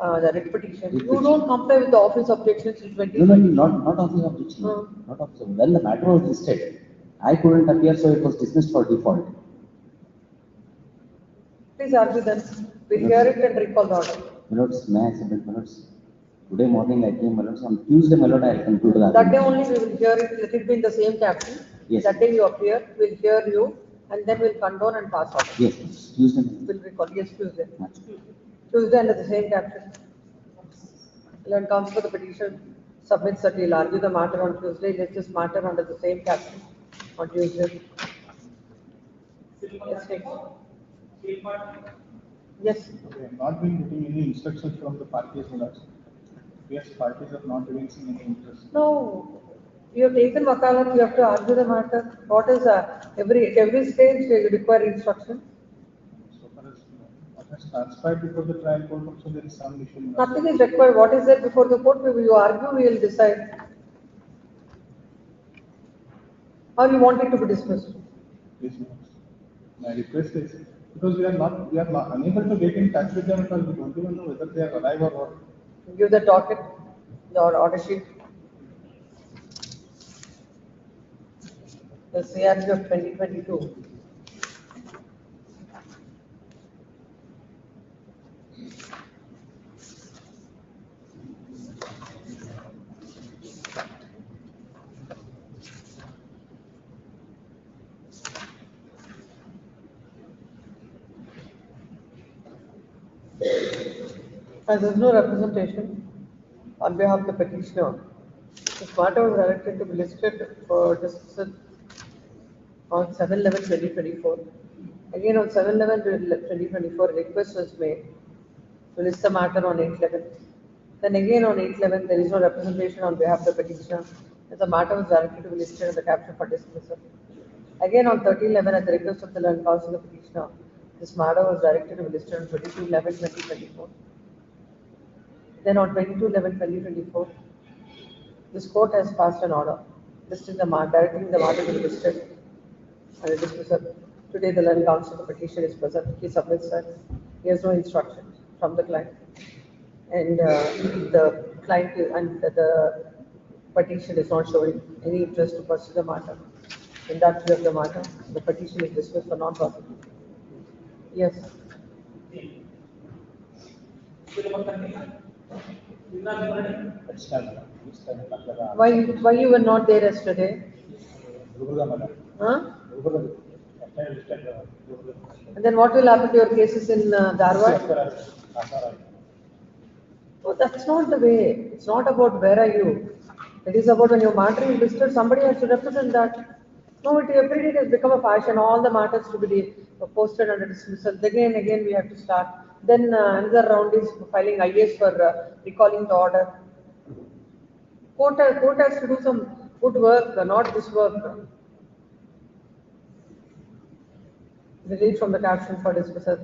the writ petition. You don't comply with the office objections till No, 2020. not office objection. Not office. When the matter was listed, I couldn't appear, so it was dismissed for default. Please argue then. We'll hear it and recall the order. My lords, may I submit, my lords? Today morning I came, my lords. On Tuesday, my lord, I will conclude the That day argument. only we will hear it, let it be in the same caption. Yes. That day you appear, we'll hear you, and then we'll condone and pass order. Yes, Tuesday. We'll recall, yes, Tuesday. Much. Tuesday under the same caption. When comes for the petition, submits that we'll argue the matter on Tuesday, let this matter under the same caption on Tuesday. Yes, next. Yes. We have not been getting any instructions from the parties, my lords. Yes, parties are not evincing any interest. No, you have taken wakalat, you have to argue the matter. What is at every stage you require instruction? So far as what has transpired before the trial court, also there is some issue. Nothing is required. What is there before the court? You argue, we will decide. Or you want it to be dismissed? Yes, my lords. My request is, because we are not unable to get in touch with them because we don't even know whether they are alive or what. Give the docket, the order sheet. The CRG of 2022. As there is no representation on behalf of the petitioner, this matter was directed to be listed for discussion on 7/11/2024. Again on 7/11/2024, a request was made to list the matter on 8/11. Then again on 8/11, there is no representation on behalf of the petitioner, as the matter was directed to be listed in the caption for dismissal. Again on 13/11, at the request of the learned counsel of the petitioner, this matter was directed to be listed on 22/11/2024. Then on 22/11/2024, this court has passed an order listing the matter, directing the matter to be listed and dismissal. Today, the learned counsel of the petition is present. He submits that he has no instructions from the client, and the client and the petition is not showing any interest to pursue the matter. In that view of the matter, the petition is dismissed for non-prosecution. Yes. Why you were not there yesterday? Huh? And then what will happen to your cases in Dharwad? Oh, that's not the way. It's not about where are you. It is about when your matter is listed, somebody has to represent that. No, every day it has become a fashion. All the matters to be posted under dismissal. Again, we have to start. Then another round is filing IAs for recalling the order. Court has to do some good work, not this work. Delete from the caption for dismissal.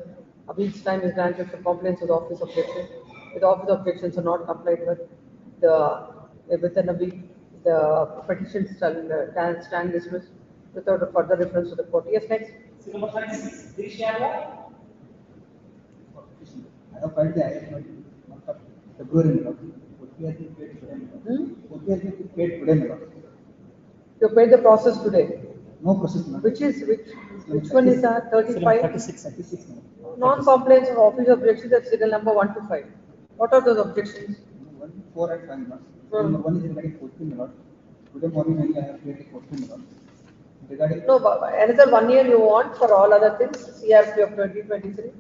Each time is granted for compliance with office objection. If the office objections are not complied with, within a week, the petition can stand dismissed without a further reference to the court. Yes, next. Number 36, I have filed the month of February. OP has been paid today. OP has been paid today. You paid the process today. No process. Which one is that? 35? 36. Non-compliance of office objections at serial number 1 to 5. What are those objections? 1, 4 and 5. One is regarding 14. Today morning I have paid 14. Regarding No, another 1 year you want for all other things, CRP of 2023?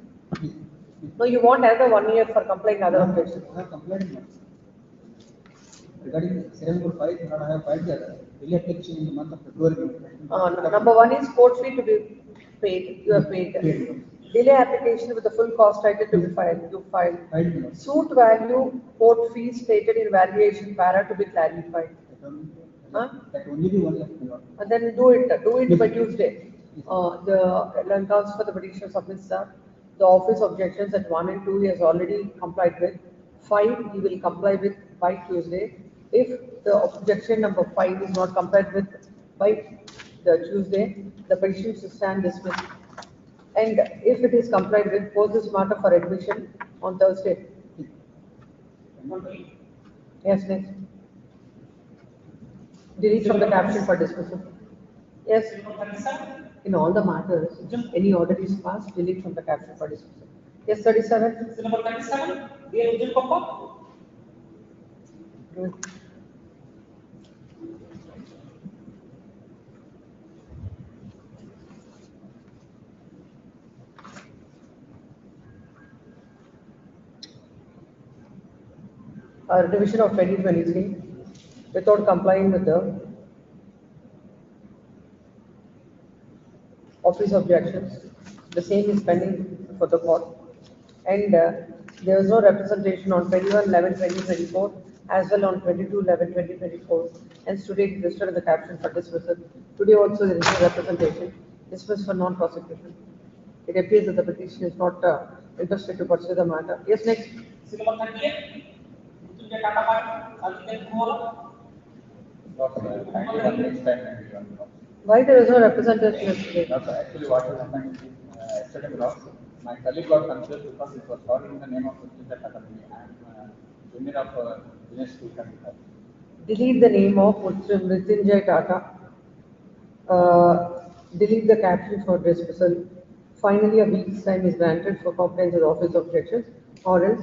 No, you want another 1 year for complying other objections. I have complained. Regarding serial number 5, I have filed the daily application in the month of February. Number 1 is court fee to be paid. You have paid. Delay application with the full cost title to be filed. You filed. Suit value, court fee stated in variation para to be clarified. That only be one left. And then do it by Tuesday. The learned counsel for the petitioner submits that. The office objections at 1 and 2 he has already complied with. 5 he will comply with by Tuesday. If the objection number 5 is not complied with by the Tuesday, the petition should stand dismissed. And if it is complied with, post this matter for admission on Thursday. Yes, next. Delete from the caption for dismissal. Yes. In all the matters, any order is passed, delete from the caption for dismissal. Yes, 37. Number 37, dear Vijay Papa. Good. Revision of 2023 without complying with the office objections. The same is pending for the court. And there was no representation on 21/11/2024 as well on 22/11/2024. Hence today it is listed in the caption for dismissal. Today also there is no representation. Dismissed for non-prosecution. It appears that the petition is not interested to pursue the matter. Yes, next. Number 38, Mr. Tata Party, Architect Kumara. Why there is no representation yesterday? Actually, what has happened yesterday, my colleague got confused because it was not in the name of Mr. Academy. I am junior of business school. Delete the name of Mrityunjay Tata. Delete the caption for dismissal. Finally, a week's time is granted for compliance with office objections, or else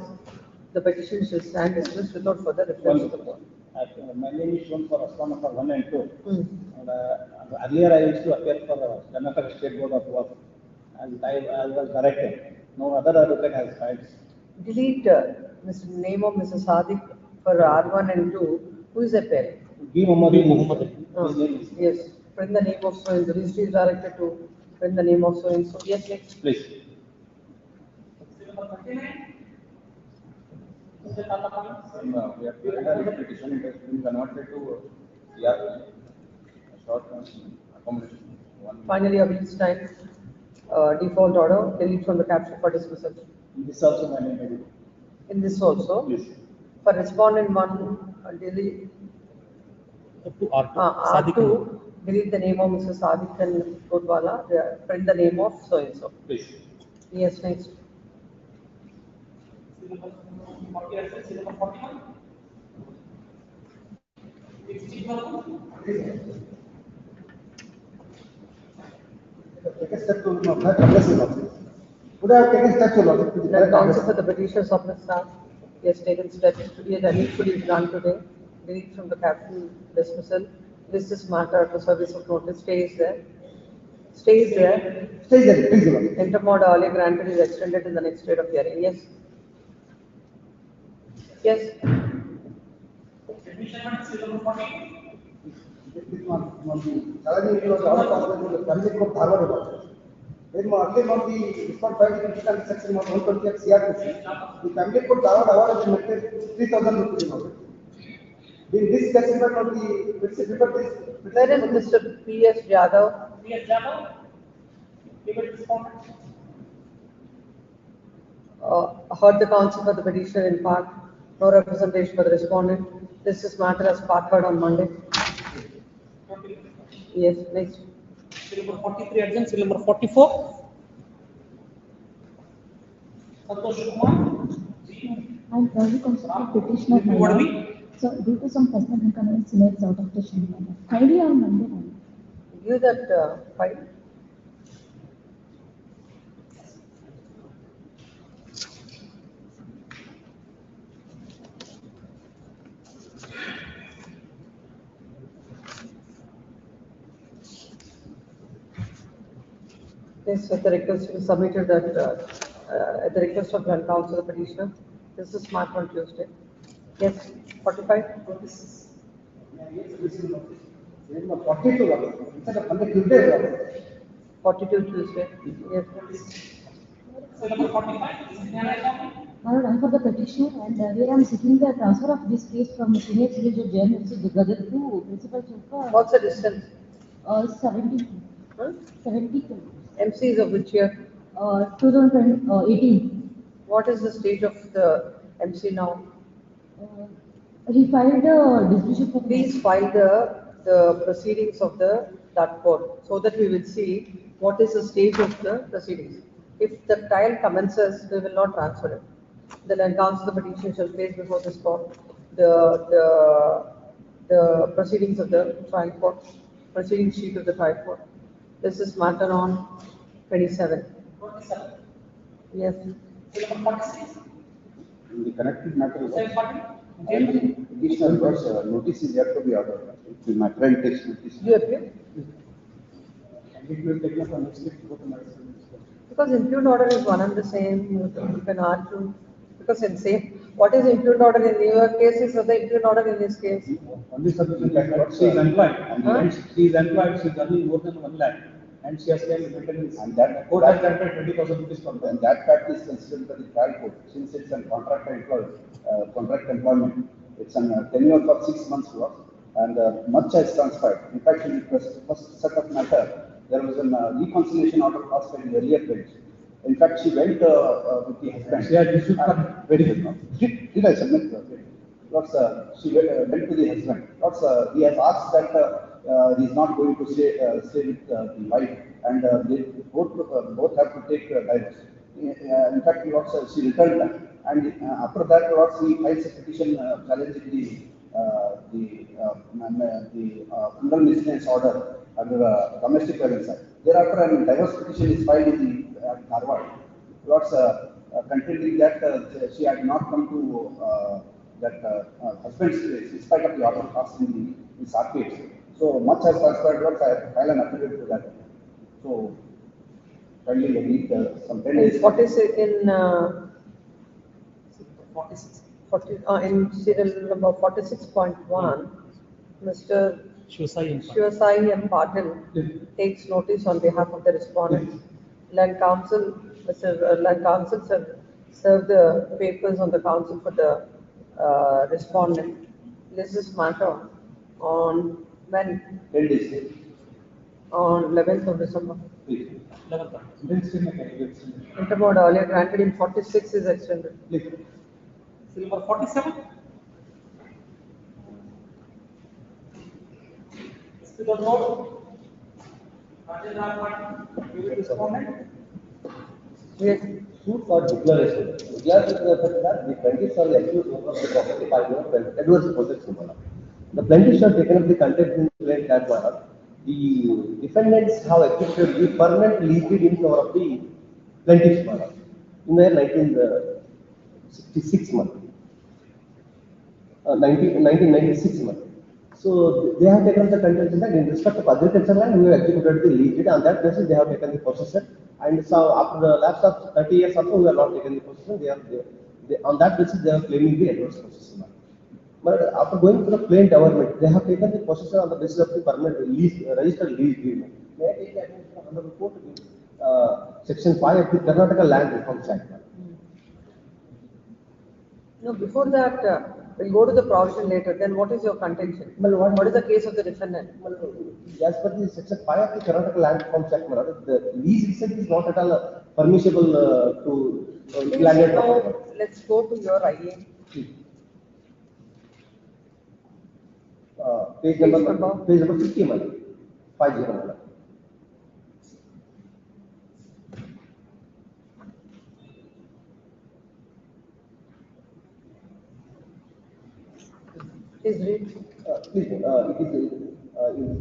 the petition shall stand dismissed without further reference to the court. My name is shown for Assam number 1 and 2. And, earlier I used to appear for Karnataka State Board of Work, and I was directed. No other advocate has filed. Delete name of Mr. Sadiq for R1 and 2. Who is appearing? B. Muhammad. Yes. Print the name of so and so. Registry is directed to print the name of so and so. Yes, next. Please. Number 39, Mr. Tata Party. We have filed a petition. It has been converted to CRP, short accommodation. Finally, a week's time. Default order. Delete from the caption for dismissal. This also my name is. In this also. Please. For respondent 1, delete. R2, delete the name of Mr. Sadiq and Kodwala, print the name of so and so. Please. Yes, next. Number 40, number 41. Take a step to would have taken steps to The counsel for the petitioners of the staff, he has taken steps today that needful is done today. Delete from the caption dismissal. This is matter to service of notice. Stays there. Stays there. Stay there, please. Inter-alia granted is extended in the next date of hearing. Yes. Yes. Number 40. Suddenly it was all possible to the family court Dharwad. Then earlier on the respond filed in critical section of 120 of CRPC, the family court Dharwad award has been made 3,000 rupees. In this case, on the Where is Mr. P.S. Yadav? P.S. Jadhav, legal respondent. Heard the counsel for the petitioner in part. No representation for the respondent. This is matter as part heard on Monday. Yes, next. Number 43, adjourned. Serial number 44. Santosh Kumar. I'm early consulted petitioner. What we? So due to some personal inconvenience, mails out of the chamber. Kindly on Monday. Give that file. Yes, at the request we submitted that at the request of Grand Counsel, the petitioner. This is smart on Tuesday. Yes, 45. 46. 42. Instead of Monday, Tuesday. 42 Tuesday. Yes. Number 45. My lord, I'm for the petitioner, and here I'm seeking the transfer of this case from senior civil judge JNFC Gadar to principal Chowka. What's the distance? 70. Huh? 72. MC is of which year? 2018. What is the stage of the MC now? He filed the disposition for Please file the proceedings of that court so that we will see what is the stage of the proceedings. If the trial commences, we will not transfer it. the land counsel the petition shall place before this court the proceedings of the trial court, proceeding sheet of the trial court. This is matter on 27. 27. Yes. Number 46. In the connected matter, 740. additional words, notice is yet to be ordered. The matter and text notice. You appeal? And it will take up on next week, go to next week. Because impugned order is one and the same, you can argue, because in same, what is impugned order in your case is the impugned order in this case. Only submission that she is employed, and she is employed, she is earning more than 1 lakh, and she has claimed maintenance. And that court has granted 20,000 rupees from them. And that fact is considered by the trial court, since it's a contract employment. It's a tenure of 6 months work, and much has transpired. In fact, in the first set of matter, there was a reconciliation order passed by the earlier bench. In fact, she went with the husband. She had issued for very good. Did I submit? She went to the husband. He has asked that he is not going to stay with the wife, and they both have to take divorce. In fact, she returned back, and after that, he files a petition challenging the criminal misdemeanor order under domestic violence act. Thereafter, a divorce petition is filed in the Dharwad. Contending that she had not come to that husband's place in spite of the order passed in the circuit. So much has transpired. I file an affidavit to that. So kindly need some 10 days. What is it in 46? In serial number 46.1, Mr. Shivasai and Patil takes notice on behalf of the respondent. Land counsel, Mr. Land counsel serve the papers on the counsel for the respondent. This is matter on when? 10 days. On 11th of December. 11th. Intermode earlier granted in 46 is extended. Number 47. To the note, respondent. Yes. Suit for declaration. Declaration refers that the plaintiffs are the accused of the property by the adverse possession. The plaintiffs have taken up the contempt in the claim that the defendants have executed the permanent lease deed in favor of the plaintiffs in the 1966 month. 1996 month. So they have taken the contention that in respect of agricultural land, we have executed the lease deed. On that basis, they have taken the possession. And so after the lapse of 30 years also, we have not taken the possession. On that basis, they are claiming the adverse possession. But after going to the plain government, they have taken the possession on the basis of the permanent lease, registered lease agreement. May I take the attention of the report section 5 of the Karnataka Land Reforms Act. No, before that, we'll go to the provision later. Then what is your contention? Well, what is the case of the defendant? Well, as per the section 5 of the Karnataka Land Reforms Act, the lease itself is not at all permissible to landed property. Let's go to your IA. Page number 50, 50. Please read. Please, it is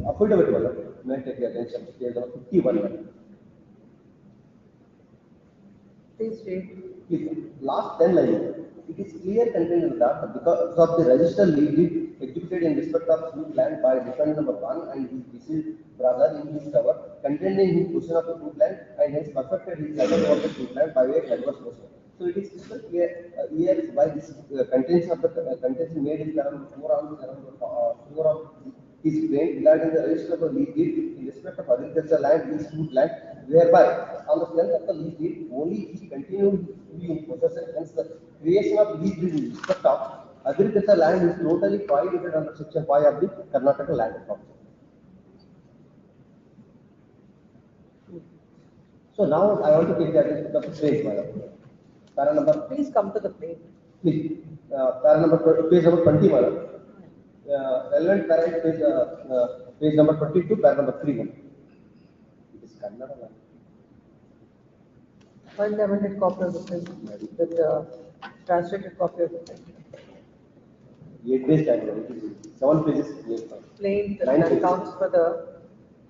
affordable. May I take your attention? Page number 51. Please read. Please, last 10 lines. It is clear contained in that because of the registered lease deed executed in respect of fruit land by defendant number 1 and his deceased brother in his cover, containing his possession of the fruit land and hence perfected his title of the fruit land by way of adverse possession. So it is crystal clear here by this contention of the contention made in paragraph 4 of his claim regarding the registration of the lease deed in respect of agricultural land, his fruit land, whereby on the strength of the lease deed only he continued to be in possession. Hence the creation of lease deed in respect of agricultural land is totally prohibited under section 5 of the Karnataka Land Reforms. So now I want to take the attention of the page, madam. Para number. Please come to the page. Please. Para number page number 20, madam. Relevant para page number 22, para number 3. It is Kannada land. Find the amended copy of the bill with Translated copy of the plaint. 8 days time, it is 7 pages. Plaint 9 that pages. counts for the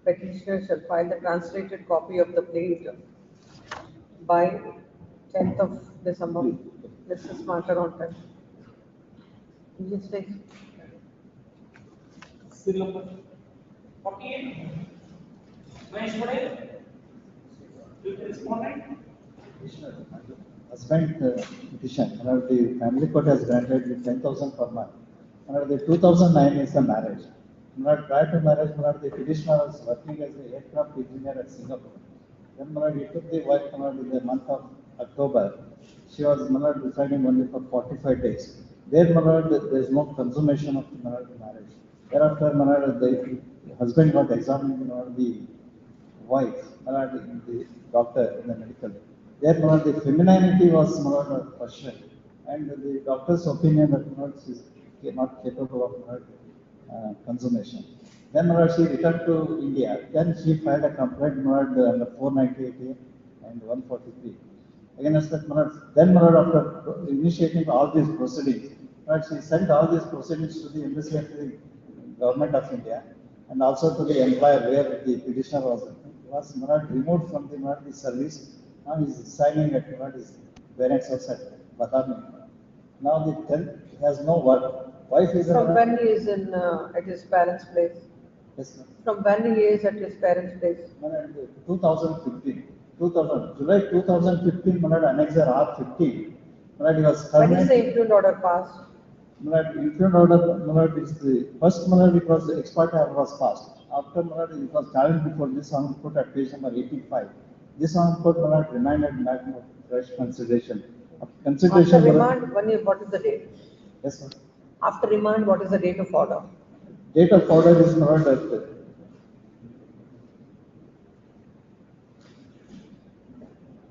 petitioner shall file the translated copy of the plaint by 10th of December. This is smarter on time. Yes, next. Still number 48. Mahesh Patel. Will the respondent? Husband petition, the family court has granted the 10,000 per month. The 2009 is the marriage. Prior to marriage, the petitioner was working as an aircraft engineer at Singapore. Then he took the wife in the month of October. She was residing only for 45 days. There is no consummation of the marriage. Thereafter, the husband got examined the wife, the doctor in the medical. There, the femininity was questioned, and the doctor's opinion that she is not capable of consummation. Then she returned to India. Then she filed a complaint under 498A and 143. Against that, then after initiating all these proceedings, she sent all these proceedings to the embassy of the government of India and also to the employer where the petitioner was removed from the service. Now he is signing at his parents' house at Badami. Now the 10th has no work. Wife is From when he is in at his parents' place? Yes, ma'am. From when he is at his parents' place? 2015. July 2015, annexure R15. He was When is the impugned order passed? impugned order is the first it was the ex parte order was passed. After it was challenged before this on court at page number 85. This on court remanded matter of fresh consideration. After remand, what is the date? Yes, sir. After remand, what is the date of order? Date of order is not at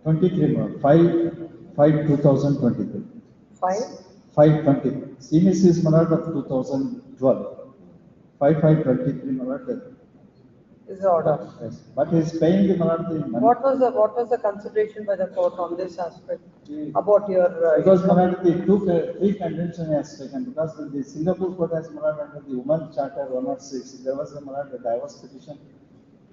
23 5/2023. 5/20. CMS is of 2012. 5/5/23 Is the order? Yes, but he is paying the money. What was the consideration by the court on this aspect about your? Because the three convention has taken because the Singapore court has under the Women's Charter 106. There was a divorce petition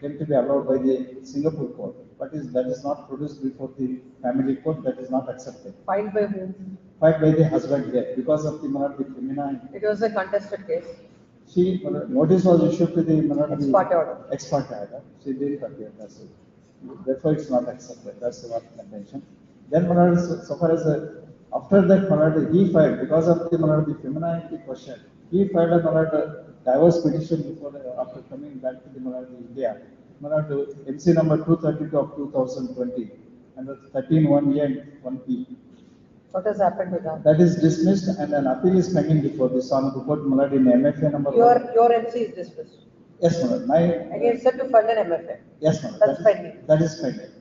came to be allowed by the Singapore court, but that is not produced before the family court. That is not accepted. Filed by whom? Filed by the husband here because of the feminine. It was a contested case. She notice was issued to the Ex parte order. Ex parte order. She didn't appear. That's it. Therefore, it's not accepted. That's what contention. Then so far as after that he filed because of the femininity question. He filed a divorce petition before after coming back to the India. MC number 232 of 2020 and 13(1)A and 1P. What has happened with that? That is dismissed and an appeal is pending before this honorable court in MFA number. Your MC is dismissed. Yes, madam. Against that to file an MFA. Yes, madam. That's pending. That is pending.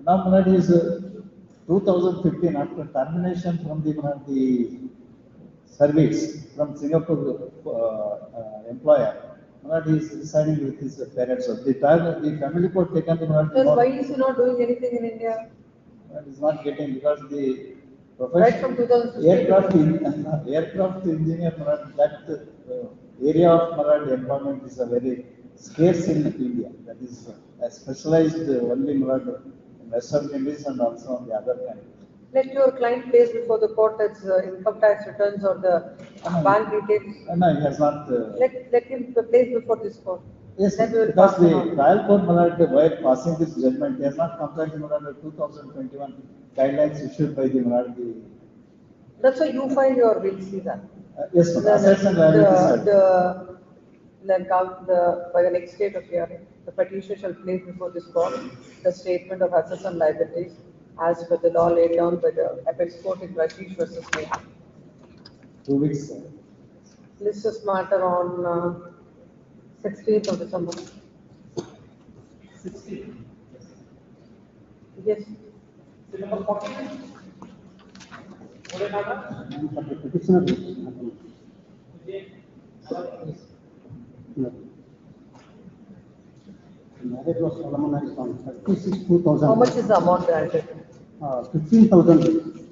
Now, madam, is 2015 after termination from the service from Singapore employer. He is residing with his parents. So the family court taken the why is he not doing anything in India? It is not getting because the Right from 2015. aircraft engineer, that area of employment is a very scarce in India. That is specialized only in Western Indies and also on the other countries. Let your client place before the court its income tax returns or the bank details. No, he has not. Let him place before this court. Yes, then we will because pass the on. trial court, while passing this judgment, he has not complied with the 2021 guidelines issued by the. That's why you file your, we'll see that. Yes, ma'am. Assets and liabilities. By the next date of hearing, the petitioner shall place before this court the statement of assets and liabilities as per the law laid down by the apex court in Rashish versus Neha. 2 weeks. List is matter on 16th of December. 16. Yes. Number 14. Marriage was solemnized on 36,000. How much is the amount granted? 15,000.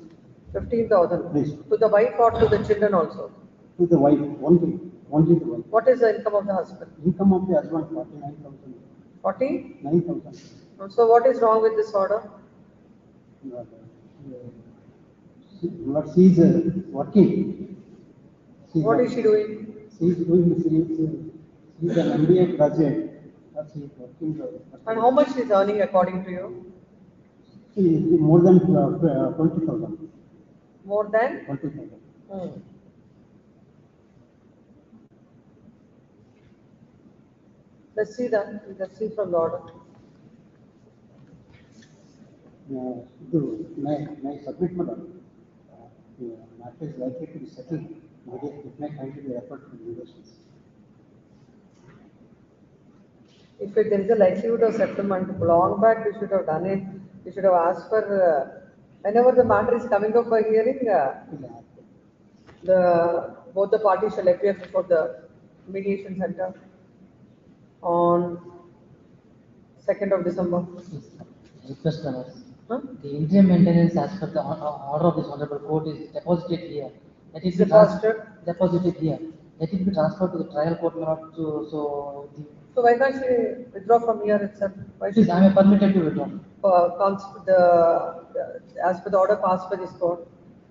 15,000. Please. To the wife or to the children also? To the wife, only the wife. What is the income of the husband? Income of the husband, 49,000. 40? 9,000. So what is wrong with this order? What she is working. What is she doing? She is doing, she is an MBA graduate. She is working. And how much she is earning according to you? She is more than 20,000. More than? 20,000. Hmm. Let's see that. Let's see from the order. ಇದು ನೈ submit ಮಾಡೋಣ matter is likely to be settled. It may kindly be referred to negotiations. If there is a likelihood of settlement, long back we should have done it. We should have asked for, whenever the matter is coming up for hearing, both the parties shall appear before the mediation center on 2nd of December. Request us. Huh? The interim maintenance as per the order of this honorable court is deposited here. Let it be deposited here. Let it be transferred to the trial court, not to, So why can't she withdraw from here itself? Why please, should I am permitted to withdraw. As per the order passed by this court,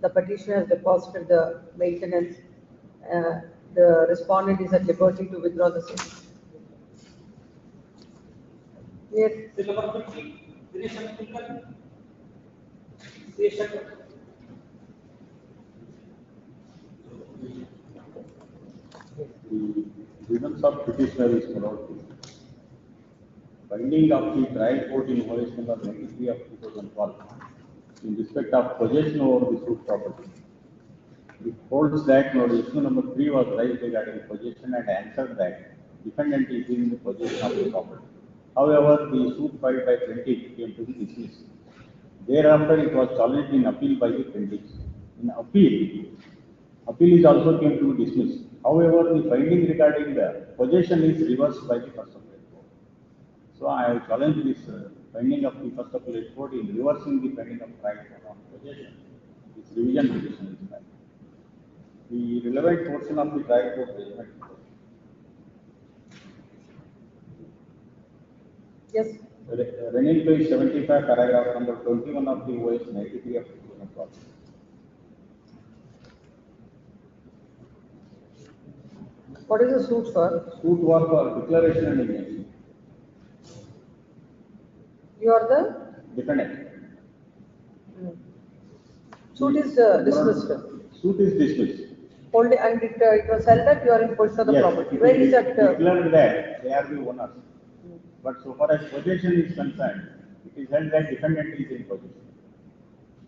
the petitioner has deposited the maintenance. The respondent is at liberty to withdraw the same. Yes. Bill number 50, Dinesh Agarwal. Session. The grievance of petitioner is followed. Finding of the trial court in violation number 93 of 2012 in respect of possession over the suit property. It holds that issue number 3 was raised regarding possession and answered that defendant is in the possession of the property. However, the suit filed by plaintiff came to be dismissed. Thereafter, it was challenged in appeal by the plaintiff. In appeal is also came to be dismissed. However, the finding regarding the possession is reversed by the first appellate court. So, I have challenged this finding of the first appellate court in reversing the finding of trial court on possession. This revision petition is filed. The relevant portion of the trial court judgment. Yes. Running page 75, paragraph number 21 of the OS 93 of 2012. What is the suit for? Suit was for declaration and injunction. You are the? Defendant. Suit is dismissed. Suit is dismissed. Only, and it was held that you are in possession of the property. It Where is that? declared that they are the owners. But so far as possession is concerned, it is held that defendant is in possession.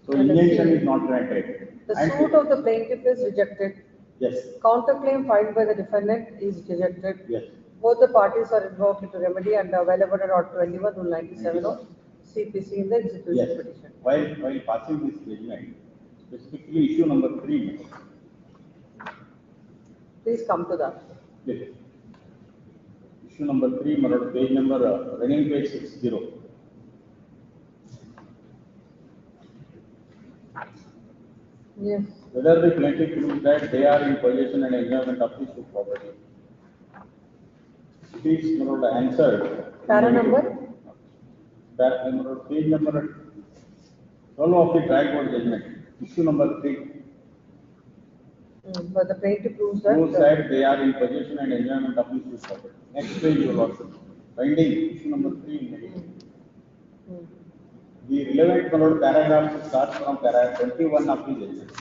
So injunction is not granted. The suit of the plaintiff is rejected. Yes. Counterclaim filed by the defendant is rejected. Yes. Both the parties are invoked into remedy and available at Order 21 Rule 97 of CPC in the execution Yes. petition. While passing this judgment, specifically issue number 3. Please come to that. Yes. Issue number 3, page number, running page 60. Yes. Whether the plaintiff proves that they are in possession and enjoyment of the suit property. It is answered. Para number? Page number 12 of the trial court judgment. Issue number 3. But the plaintiff proves Proves that. that they are in possession and enjoyment of the suit property. Next page, your lordship. Finding issue number 3 in negative. The relevant paragraph starts from paragraph 21 of the judgment.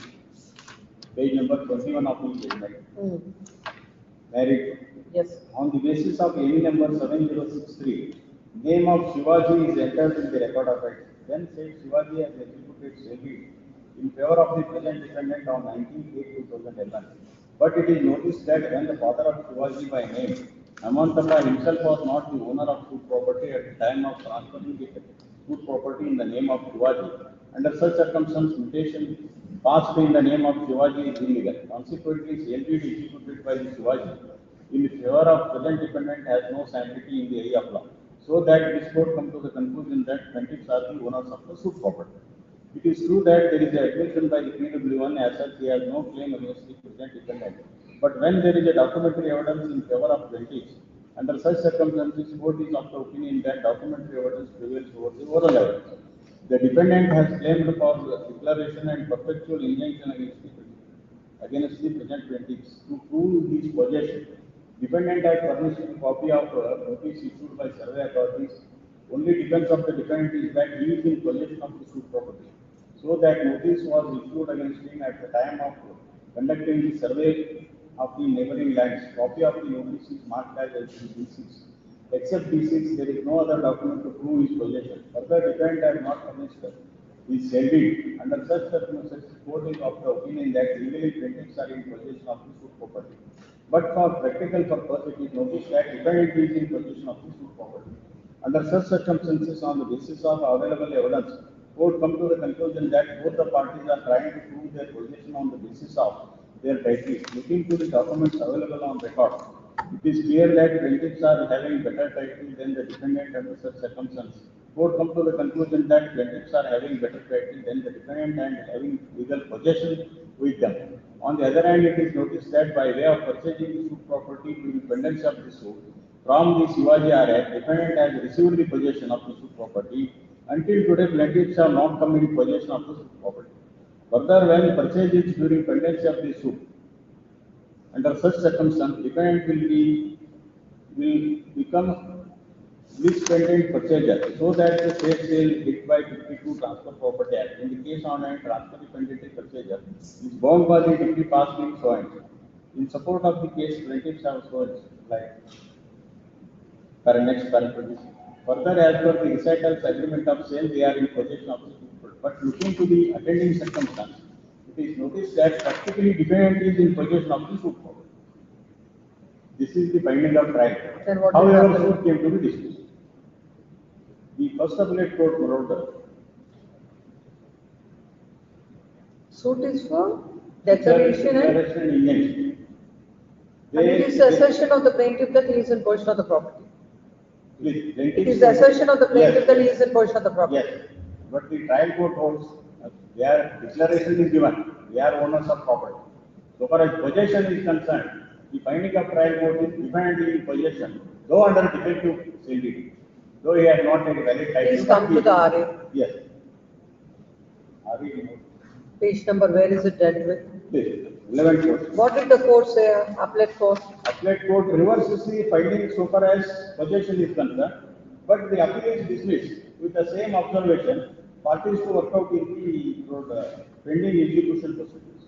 Page number 21 of the judgment. Married. Yes. On the basis of any number 7063, name of Shivaji is entered in the record of rights. Then said Shivaji has executed sale in favor of the present defendant on 19/8/2011. But it is noticed that when the father of Shivaji by name, Amantappa himself was not the owner of suit property at the time of transferring the suit property in the name of Shivaji. Under such circumstances, mutation passed in the name of Shivaji is illegal. Consequently, sale deed executed by the Shivaji in favor of present defendant has no sanctity in the area of law. So that this court come to the conclusion that plaintiffs are the owners of the suit property. It is true that there is an admission by the PW1 as such he has no claim against the present defendant. But when there is a documentary evidence in favor of plaintiffs, under such circumstances, court is of the opinion that documentary evidence prevails over the oral evidence. The defendant has claimed for declaration and perpetual injunction against the present plaintiffs to prove his possession. Defendant has furnished a copy of notice issued by survey authorities. Only defense of the defendant is that he is in possession of the suit property. So that notice was issued against him at the time of conducting the survey of the neighboring lands. Copy of the notice is marked as D6. Except D6, there is no other document to prove his possession. Further, defendant has not furnished his sale deed. Under such circumstances, court is of the opinion that legally plaintiffs are in possession of the suit property. But for practical purpose, it is noticed that defendant is in possession of the suit property. Under such circumstances, on the basis of available evidence, court come to the conclusion that both the parties are trying to prove their possession on the basis of their title. Looking to the documents available on record, it is clear that plaintiffs are having better title than the defendant under such circumstances. Court come to the conclusion that plaintiffs are having better title than the defendant and having legal possession with them. On the other hand, it is noticed that by way of purchasing the suit property to the pendency of the suit, from the Shivaji RA, defendant has received the possession of the suit property. Until today, plaintiffs have not come in possession of the suit property. Further, when purchase is during pendency of the suit, under such circumstance, defendant will become least pendant purchaser, so that the said sale hit by 52 Transfer Property Act. In the case on hand, transfer pendant purchaser is bound by the decree passed in so and so. In support of the case, plaintiffs have so like next parenthesis. Further, as per the recitals agreement of sale, they are in possession of the suit. But looking to the attending circumstance, it is noticed that practically defendant is in possession of the suit property. This is the binding of trial. However, suit came to be dismissed. The first appellate court order. Suit is for declaration and injunction. And it is the assertion of the plaintiff that he is in possession of the property. It is the assertion of the plaintiff that he is in possession of the property. Yes, but the trial court holds their declaration is given. They are owners of property. So far as possession is concerned, the finding of trial court is defendant in possession, though under defective sale deed. Though he has not a valid title. Please come to the RA. Yes. Page number, where is it dealt with? Yes. 11 court. What did the court say, appellate court? Appellate court reverses the finding so far as possession is concerned, but the appeal is dismissed with the same observation, parties to work out in the pending execution procedures.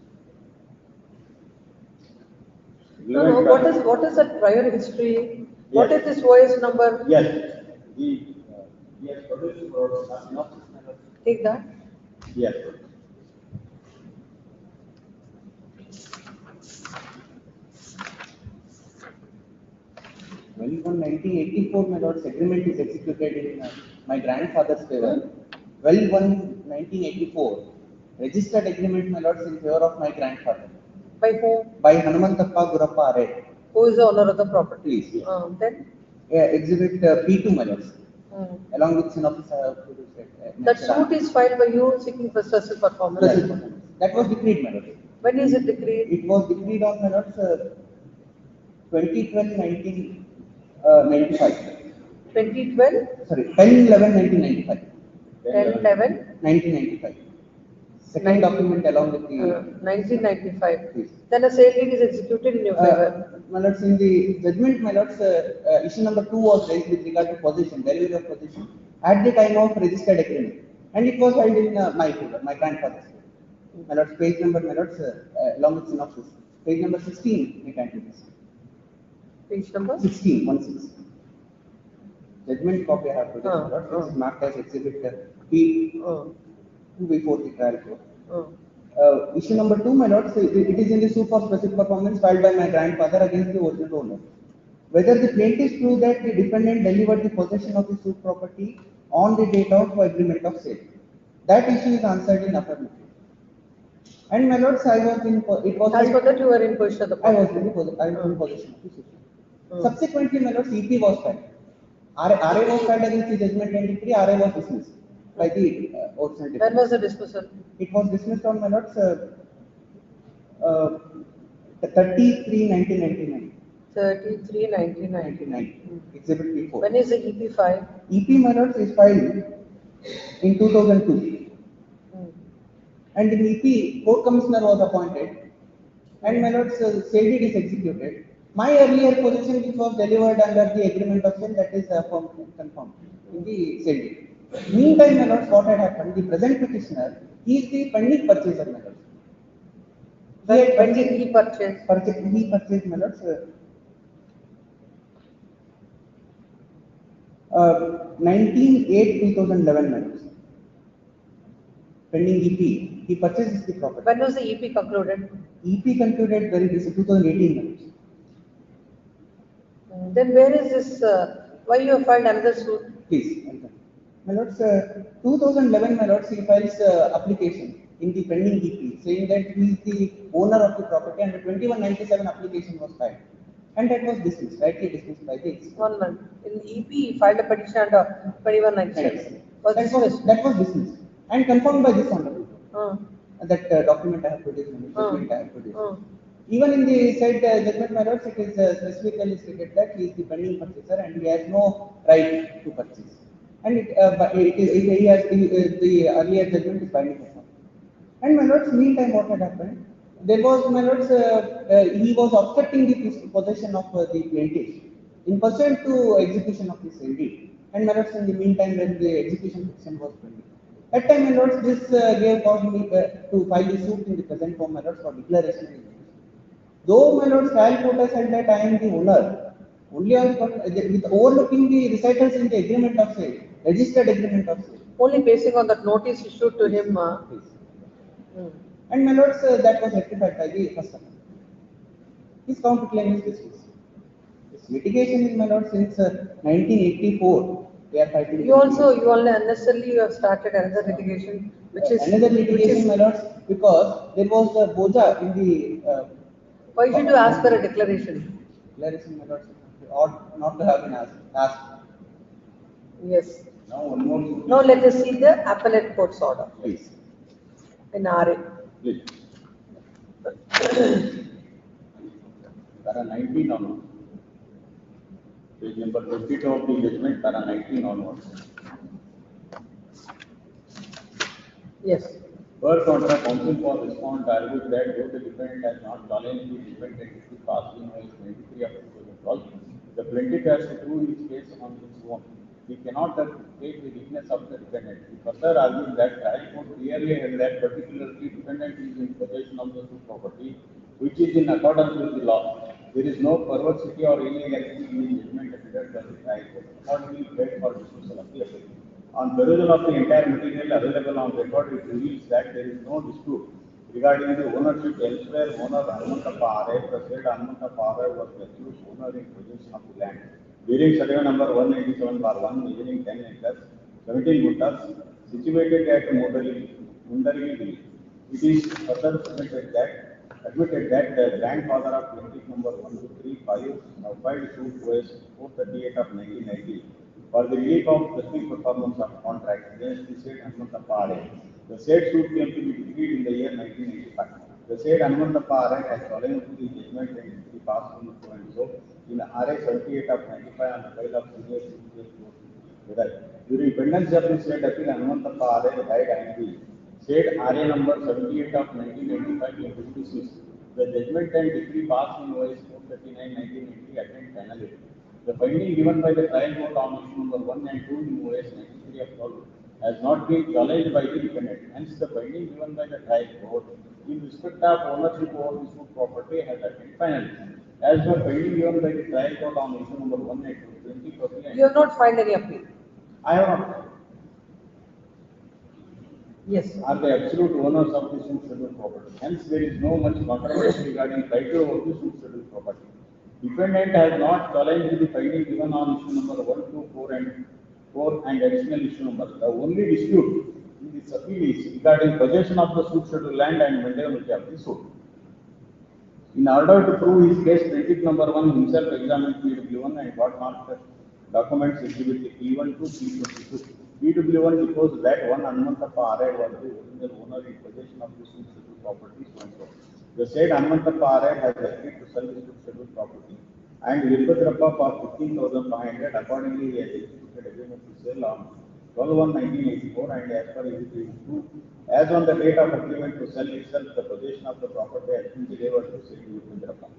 No, what is that prior history? Yes. What is this voice number? Yes. Yes, produced Take that. Yes. When 1984, my lord's agreement is executed in my grandfather's favor. Well, 1984, registered agreement, my lords, in favor of my grandfather. By whom? By Hanumantappa Gurappa Are. Who is the owner of the property? Please. Yes. Then? Exhibit P2, my lords. Along with synopsis, I have to that suit is filed by you seeking successful performance. That was decreed, my lords. When is it decreed? It was decreed on, my lords, 2012-1995. 2012? Sorry, 10-11-1995. 10-11? 1995. Second document along with the 1995. Please. Then a sale deed is executed in your favor. My lords, in the judgment, my lords, issue number 2 was raised with regard to possession, delivery of possession, at the time of registered agreement, and it was held in my favor, my grandfather's favor. My lords, page number, my lords, along with synopsis, page number 16, we can do this. Page number? 16. Judgment copy I have to my lords. It is marked as exhibit P. Before the trial court. Issue number 2, my lords, it is in the suit for specific performance filed by my grandfather against the original owner. Whether the plaintiffs prove that the defendant delivered the possession of the suit property on the date of agreement of sale. That issue is answered in affirmative. And my lords, I was in, it was. As for that, you were in possession of the property. I was in possession of the suit. Subsequently, my lords, EP was filed. RA was filed against the judgment and decree, RA was dismissed. by the original When defendant. was the dismissal? It was dismissed on, my lords, 33/1999. 33/1999. Exhibit P4. When is the EP filed? EP, my lords, is filed in 2002. And in EP, court commissioner was appointed, and my lords, sale deed is executed. My earlier position, which was delivered under the agreement of sale, that is confirmed in the sale deed. Meantime, my lords, what had happened? The present petitioner, he is the pending purchaser, my lords. When did he purchase? He purchased, my lords, 19/8/2011, my lords. Pending EP, he purchases the property. When was the EP concluded? EP concluded very recent, 2018, my lords. Then where is this, why you have filed another suit? Please, my lords, 2011, my lords, he files application in the pending EP, saying that he is the owner of the property, and the 2197 application was filed. And that was dismissed, rightly dismissed by the executive. 1 month. In EP, he filed a petition under 2197. Was dismissed. That was dismissed and confirmed by this honorable. That document I have produced, judgment I have produced. Even in the said judgment, my lords, it is specifically stated that he is the pending purchaser and he has no right to purchase. And he has the earlier judgment is binding upon. And my lords, meantime, what had happened? There was, my lords, he was obstructing the possession of the plaintiff in pursuant to execution of the sale deed. And my lords, in the meantime, when the execution petition was pending. At time, my lords, this gave cause me to file the suit in the present form, my lords, for declaration. Though, my lords, trial court has said that I am the owner, only on with overlooking the recitals in the agreement of sale, registered agreement of sale. Only basing on that notice issued to him. And my lords, that was rectified by the customer. His counterclaim is dismissed. This litigation is, my lords, since 1984. They are fighting. You only unnecessarily have started another litigation, which is another litigation, my lords, because there was a boja in the. Why should you ask for a declaration? Declaration, my lords, ought not to have been asked. Yes. Now one more. Now let us see the appellate court's order. Please. In RA. Please. Para 19 onwards. Page number 22 of the judgment, para 19 onwards. Yes. Per contra, counsel for respond argued that though the defendant has not challenged the defendant to pass in 23 of 2012, the plaintiff has to prove his case on his own. He cannot take the weakness of the defendant. He further argued that trial court clearly held that particularly defendant is in possession of the suit property, which is in accordance with the law. There is no perversity or illegality in the judgment entered by the trial court. Accordingly, paid for dismissal of the appeal. On perusal of the entire material available on record, it reveals that there is no dispute regarding the ownership elsewhere. Owner Hanumantappa R.A., the said Hanumantappa R.A. was the accused owner in possession of the land. During survey number 197/1, measuring 10 acres, 17 guttas, situated at Mundarigiri. It is further admitted that the grandfather of plaintiff number 1235 filed suit was 438 of 1990 for the relief of specific performance of contract against the said Hanumantappa R.A. The said suit came to be decreed in the year 1985. The said Hanumantappa R.A. has challenged the judgment and the past on so and so in RA 78 of 95 on the file of senior citizen. During pendency of the said appeal, Hanumantappa R.A. died angry. Said RA number 78 of 1995 came to be dismissed. The judgment and decree passed in OS 439/1990 attained finality. The finding given by the trial court on issue number 1 and 2 in OS 93 of 12 has not been challenged by the defendant. Hence, the finding given by the trial court in respect of ownership over the suit property has attained finality. As the finding given by the trial court on issue number 1 and 2, 20%. You have not filed any appeal. I have not. Yes. Are the absolute owners of the suit scheduled property. Hence, there is no much controversy regarding title of the suit scheduled property. Defendant has not challenged the finding given on issue number 1, 2, 4 and additional issue number. The only dispute in this appeal is regarding possession of the suit scheduled land and maintenance of the suit. In order to prove his case, plaintiff number 1 himself examined PW1 and got marked documents exhibit P1 to P22. PW1 deposed that one Hanumantappa Arayad was the original owner in possession of the suit scheduled property, so and so. The said Hanumantappa Arayad has agreed to sell the suit scheduled property, and Virbadrappa for 15,500. Accordingly, he has executed agreement to sell on 12/1/1984, and as per Exhibit 2, as on the date of agreement to sell itself, the possession of the property has been delivered to said Virbadrappa.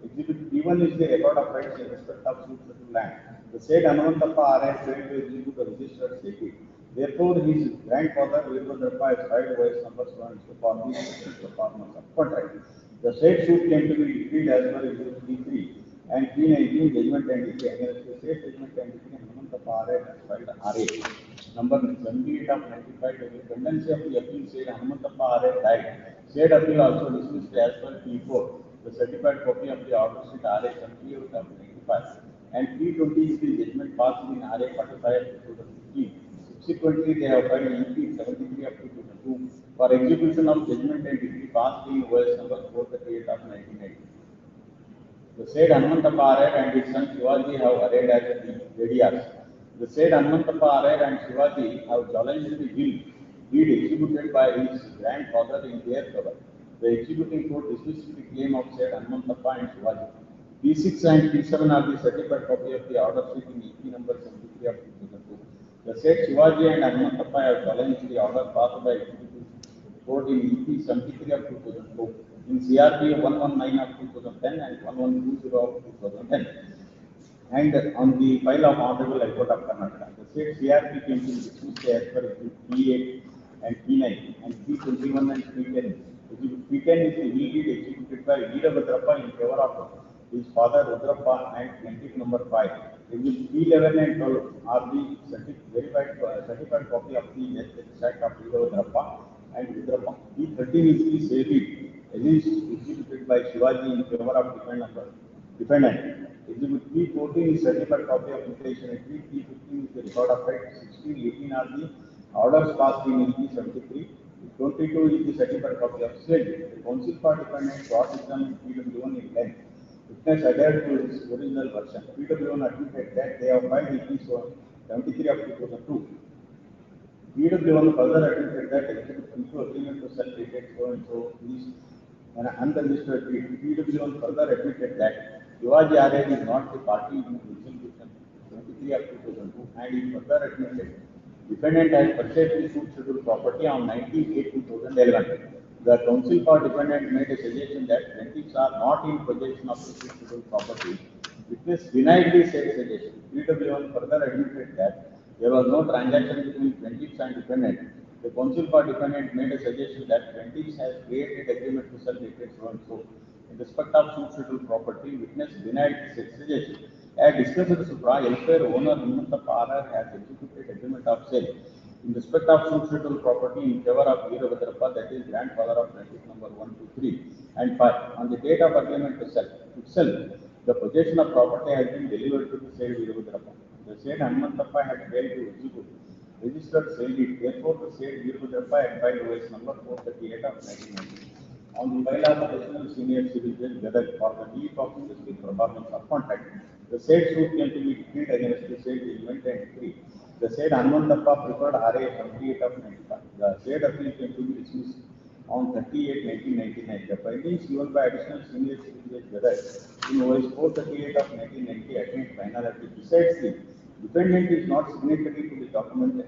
Exhibit P1 is the record of rights in respect of suit scheduled land. The said Hanumantappa Arayad failed to execute a registered sale. Therefore, his grandfather Virbadrappa has filed vice number so and so for the performance of contract. The said suit came to be decreed as per Exhibit P3 and P19 judgment and decree against the said judgment and decree. Hanumantappa Arayad has filed RA number 78 of 95 to the tendency of the appeal said Hanumantappa Arayad died. Said appeal also dismissed as per P4. The certified copy of the order sheet RA 78 of 95 and P20 is the judgment passed in RA 45 of 2015. Subsequently, they have filed EP 73 of 2002 for execution of judgment and decree passed in OS number 438 of 1990. The said Hanumantappa Arayad and his son Shivaji have arrayed as the ADRs. The said Hanumantappa Arayad and Shivaji have challenged the will deed executed by his grandfather in their favor. The executing court dismissed the claim of said Hanumantappa and Shivaji. P6 and P7 are the certified copy of the order sheet in EP number 73 of 2002. The said Shivaji and Hanumantappa have challenged the order passed by executive court in EP 73 of 2002, in CRP 119 of 2010 and 1120 of 2010. And on the file of Honorable High Court of Karnataka, the said CRP came to be dismissed as per P8 and P9 and P21 and P10. P10 is the will deed executed by Virbadrappa in favor of his father Rudrappa and plaintiff number 5. P11 and 12 are the certified copy of the death extract of Virbadrappa and Rudrappa. P13 is the sale deed executed by Shivaji in favor of defendant. Exhibit P14 is certified copy of litigation entry. P15 is the record of right. 16, 18 are the orders passed in EP 73. 22 is the certified copy of sale. The counsel for defendant got examined PW1 in length. Witness adhered to his original version. PW1 admitted that they have filed EP 73 of 2002. PW1 further admitted that exhibit into agreement to sell dated so and so is an unregistered deed. PW1 further admitted that Shivaji Arayad is not the party in execution 23 of 2002 and he further admitted defendant has purchased the suit scheduled property on 19/8/2011. The counsel for defendant made a suggestion that plaintiffs are not in possession of the suit scheduled property. Witness denied the said suggestion. PW1 further admitted that there was no transaction between plaintiffs and defendant. The counsel for defendant made a suggestion that plaintiffs has created agreement to sell dated so and so. In respect of suit scheduled property, witness denied the said suggestion. As discussed supra, elsewhere owner Hanumantappa Arayad has executed agreement of sale in respect of suit scheduled property in favor of Virbadrappa, that is grandfather of plaintiff number 1, 2, 3 and 5. On the date of agreement to sell itself, the possession of property has been delivered to the said Virbadrappa. The said Hanumantappa had failed to execute registered sale deed. Therefore, the said Virbadrappa had filed OS number 438 of 1990. On the file of additional senior civil judge Gadag for the deed of industry performance of contract, the said suit came to be decreed against the said judgment and decree. The said Hanumantappa preferred RA 78 of 95. The said appeal came to be dismissed on 38/1999. The findings given by additional senior civil judge Gadag in OS 438 of 1990 attained finality. Besides, the defendant is not signatory to the document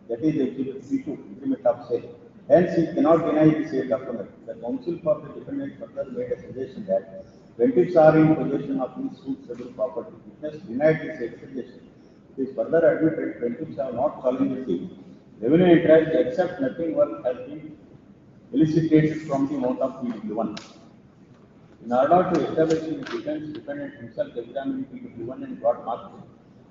that is Exhibit P2, agreement of sale. Hence, he cannot deny the said document. The counsel for the defendant further made a suggestion that plaintiffs are in possession of the suit scheduled property. Witness denied the said suggestion. It is further admitted plaintiffs have not challenged the revenue interest except nothing work has been elicited from the amount of PW1. In order to establish his defense, defendant himself examined PW1 and got marked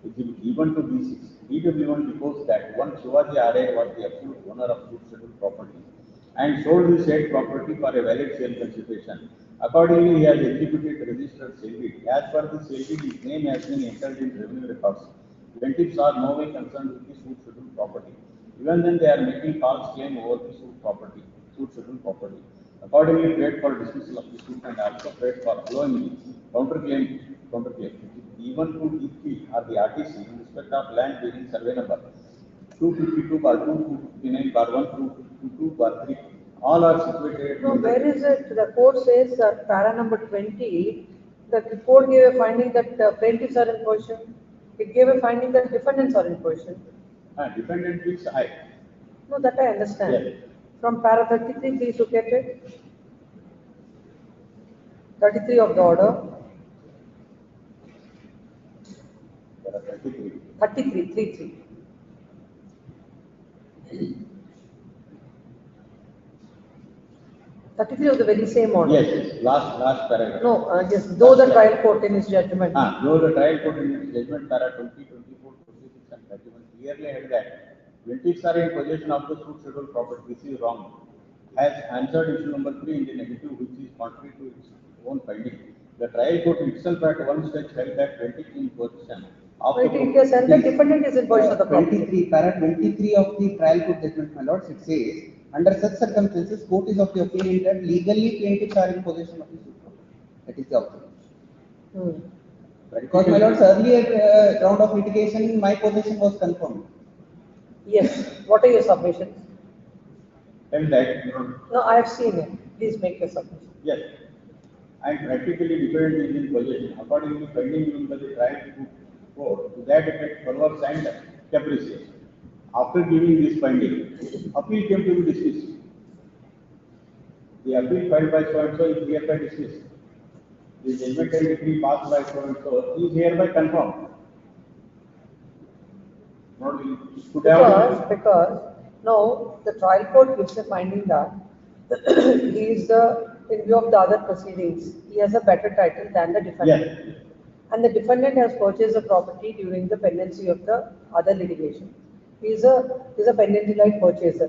Exhibit E1 to B6. PW1 deposed that one Shivaji Arayad was the absolute owner of suit scheduled property and sold the said property for a valid sale consideration. Accordingly, he has executed registered sale deed. As per the sale deed, his name has been entered in revenue records. Plaintiffs are no way concerned with the suit scheduled property. Even then, they are making false claim over the suit scheduled property. Accordingly, prayed for dismissal of the suit and also prayed for allowing the counterclaim. E1 to E3 are the RTC in respect of land bearing survey number 252 bar 2, 259 bar 1, 252 bar 3, all are situated. No, where is it? The court says that para number 20, that the court gave a finding that plaintiffs are in possession. It gave a finding that defendants are in possession. Defendant is I. No, that I understand. Yes. From para 33, please look at it. 33 of the order. 33. 33, 33. Thirty-three of the very same order. Yes, last paragraph. No, yes, though the trial court in its judgment. Though the trial court in its judgment, para 20, 24, 26 and 31 clearly held that plaintiffs are in possession of the suit scheduled property. This is wrong. Has answered issue number 3 in the negative, which is contrary to its own finding. The trial court itself at one stage held that plaintiff in possession of the It has said the defendant is in possession of the property. 23, para 23 of the trial court judgment, my lords, it says, under such circumstances, court is of the opinion that legally plaintiffs are in possession of the suit property. That is the observation. Because, my lords, earlier round of litigation, my possession was confirmed. Yes. What are your submissions? Tell that. No, I have seen it. Please make your submission. Yes. And practically defendant is in possession. According to finding given by the trial court, to that effect, Dharwad signed capricious. After giving this finding, appeal came to be dismissed. The appeal filed by so and so is hereby dismissed. The judgment and decree passed by so and so is hereby confirmed. Because now the trial court gives a finding that he is in view of the other proceedings, he has a better title than the defendant. Yes. And the defendant has purchased the property during the pendency of the other litigation. He is a pendency-like purchaser.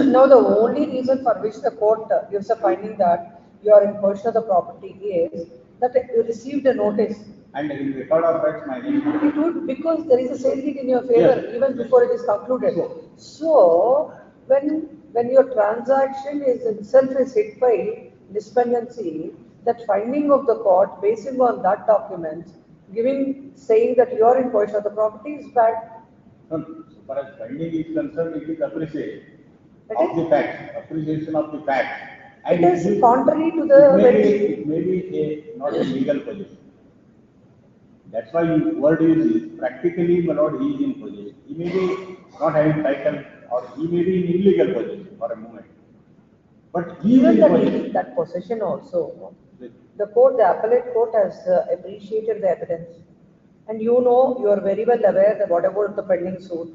Now the only reason for which the court gives a finding that you are in possession of the property is that you received a notice. And in record of rights, my name. It would, because there is a sale deed in your favor, Yes. even before it is concluded. So when your transaction is itself is hit by dispendency, that finding of the court basing on that document, saying that you are in possession of the property is bad. So far as finding is concerned, it is appreciation It of is? the facts, appreciation of the facts. It is contrary to the It may be not a legal possession. That's why word is practically, my lord, he is in possession. He may be not having title, or he may be in illegal possession for a moment. But he is even in possession. that possession also, the appellate court has appreciated the evidence. And you are very well aware that whatever the pending suit,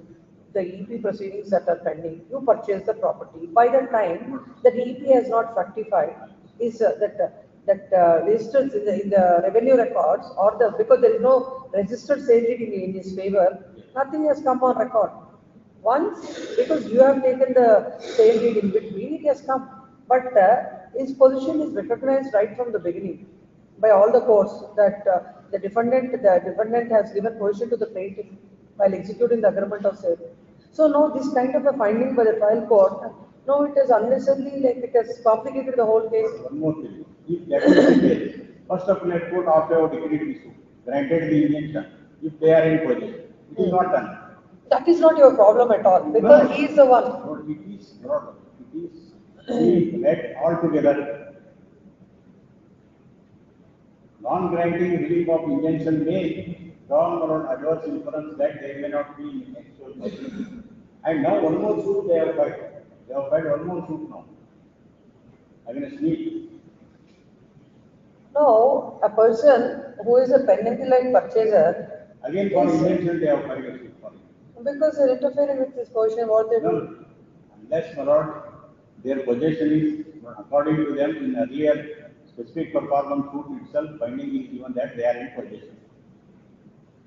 the EP proceedings that are pending, you purchase the property. By the time that EP has not fructified, is that registered in the revenue records because there is no registered sale deed in his favor, nothing has come on record. Once, because you have taken the sale deed in between, it has come. But his position is recognized right from the beginning by all the courts that the defendant has given position to the plaintiff while executing the agreement of sale. So now this kind of a finding by the trial court, no, it is unnecessarily it has complicated the whole case. One more thing. If that is the case, first appellate court after decreed issue, granted the injunction, if they are in possession, it is not done. That is not your problem at all, because he is the one. No, it is not. It is being read altogether. Non-granting relief of injunction may draw on adverse inference that they may not be in actual possession. And now one more suit they have filed. They have filed one more suit now against me. Now, a person who is a pendency-like purchaser, Again for injunction they have filed a suit for it. because they're interfering with his position, what they do? No, unless, my lord, their possession is, according to them, in earlier specific performance suit itself, finding is given that they are in possession.